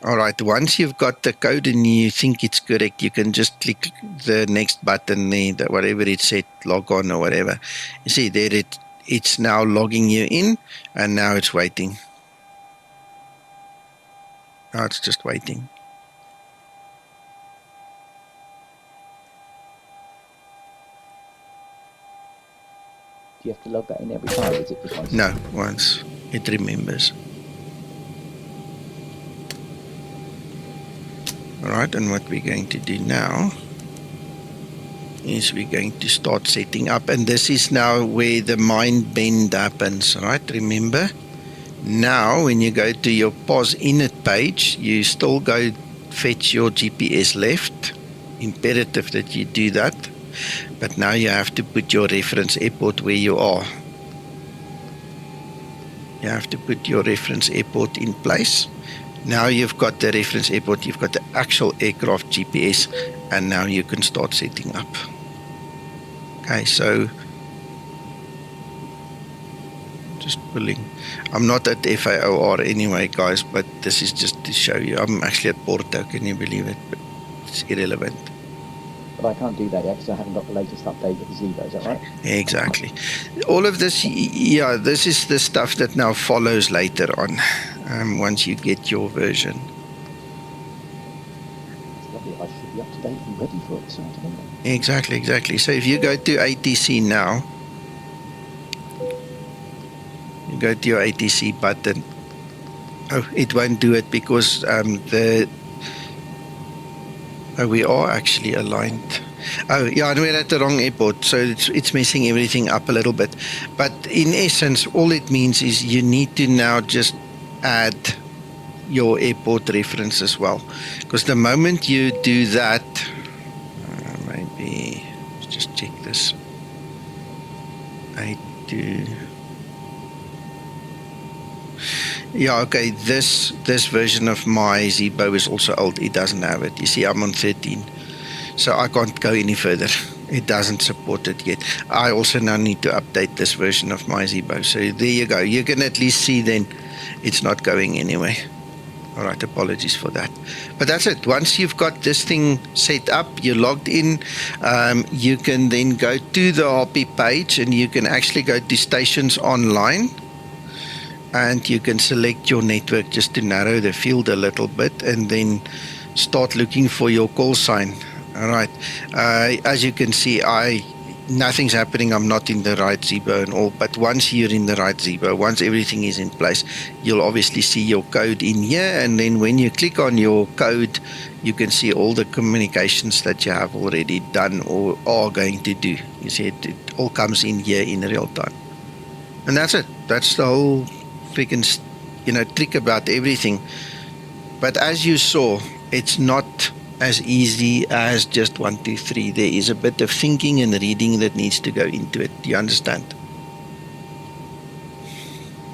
All right, once you've got the code and you think it's correct, you can just click the next button there, whatever it said, log on or whatever. You see there, it's now logging you in, and now it's waiting. Now it's just waiting. Do you have to log that in every time? Is it just once? No, once. It remembers. All right, and what we're going to do now is we're going to start setting up, and this is now where the mind bend happens, right? Remember, now when you go to your POS init page, you still go fetch your GPS left, imperative that you do that, but now you have to put your reference airport where you are. You have to put your reference airport in place. Now you've got the reference airport, you've got the actual aircraft GPS, and now you can start setting up. Okay, so just pulling. I'm not at FAOR anyway, guys, but this is just to show you. I'm actually at Porto, can you believe it? But it's irrelevant. But I can't do that yet because I haven't got the latest update of the Zibo, is that right? Exactly. All of this, yeah, this is the stuff that now follows later on, once you get your version. Lovely. I should be up to date and ready for it. So Exactly. So if you go to ATC now, you go to your ATC button. Oh, it won't do it because we are actually aligned. Oh, yeah, we're at the wrong airport, so it's messing everything up a little bit. But in essence, all it means is you need to now just add your airport reference as well. Because the moment you do that, maybe just check this. I do. Yeah, okay, this version of my Zibo is also old. It doesn't have it. You see, I'm on 13. So I can't go any further. It doesn't support it yet. I also now need to update this version of my Zibo. So there you go. You can at least see then it's not going anywhere. All right, apologies for that. But that's it. Once you've got this thing set up, you're logged in, you can then go to the Hoppie page and you can actually go to Stations Online. And you can select your network just to narrow the field a little bit and then start looking for your call sign. All right. As you can see, nothing's happening. I'm not in the right Zibo and all. But once you're in the right Zibo, once everything is in place, you'll obviously see your code in here. And then when you click on your code, you can see all the communications that you have already done or are going to do. You see, it all comes in here in real time. And that's it. That's the whole freaking, trick about everything. But as you saw, it's not as easy as just 1, 2, 3. There is a bit of thinking and reading that needs to go into it. Do you understand?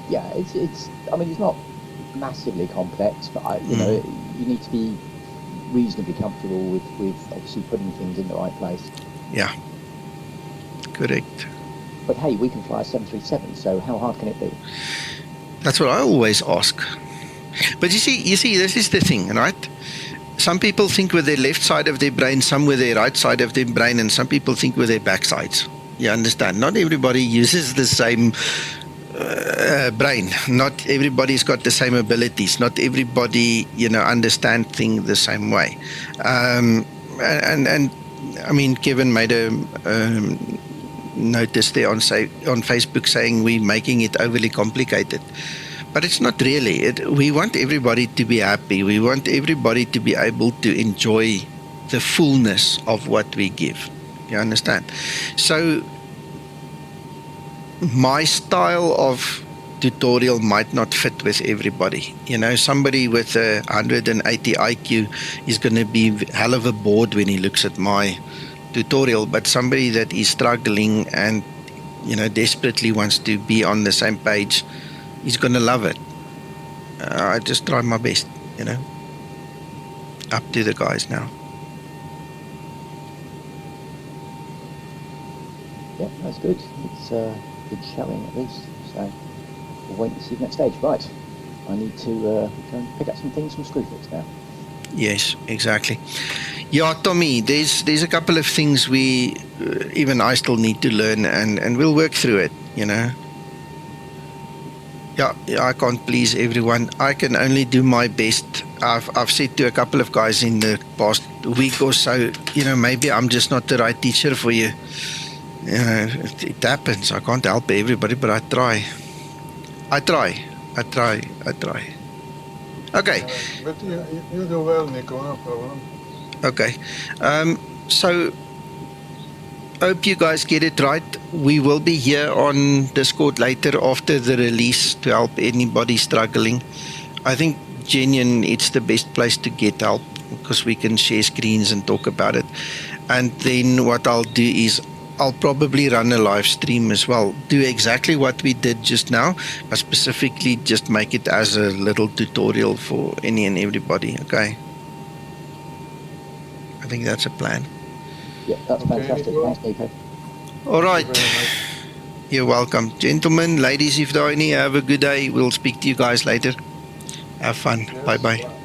Yeah, it's. I mean, it's not massively complex, but you need to be reasonably comfortable with obviously putting things in the right place. Yeah. Correct. But hey, we can fly a 737, so how hard can it be? That's what I always ask. But you see, this is the thing, right? Some people think with their left side of their brain, some with their right side of their brain, and some people think with their backsides. You understand? Not everybody uses the same brain. Not everybody's got the same abilities. Not everybody, understand things the same way. And I mean, Kevin made a notice there on Facebook saying we're making it overly complicated. But it's not really. We want everybody to be happy. We want everybody to be able to enjoy the fullness of what we give. You understand? So my style of tutorial might not fit with everybody. Somebody with a 180 IQ is going to be hell of a bored when he looks at my tutorial, but somebody that is struggling and desperately wants to be on the same page, he's going to love it. I just try my best, up to the guys now. Yeah, that's good. It's good showing at least. So we'll wait and see the next stage. Right, I need to go and pick up some things from Screwfix now. Yes, exactly. Yeah, Tommy, there's a couple of things even I still need to learn, and we'll work through it, Yeah, I can't please everyone. I can only do my best. I've said to a couple of guys in the past week or so, maybe I'm just not the right teacher for you. It happens. I can't help everybody, but I try. Okay. But you do well, Nico, no problem. Okay. So hope you guys get it right. We will be here on Discord later after the release to help anybody struggling. I think genuine, it's the best place to get help because we can share screens and talk about it. And then what I'll do is I'll probably run a live stream as well. Do exactly what we did just now, but specifically just make it as a little tutorial for any and everybody, okay? I think that's a plan. Yeah, that's fantastic. Thanks, Nico. All right. You're welcome. Gentlemen, ladies, if there are any, have a good day. We'll speak to you guys later. Have fun. Bye-bye.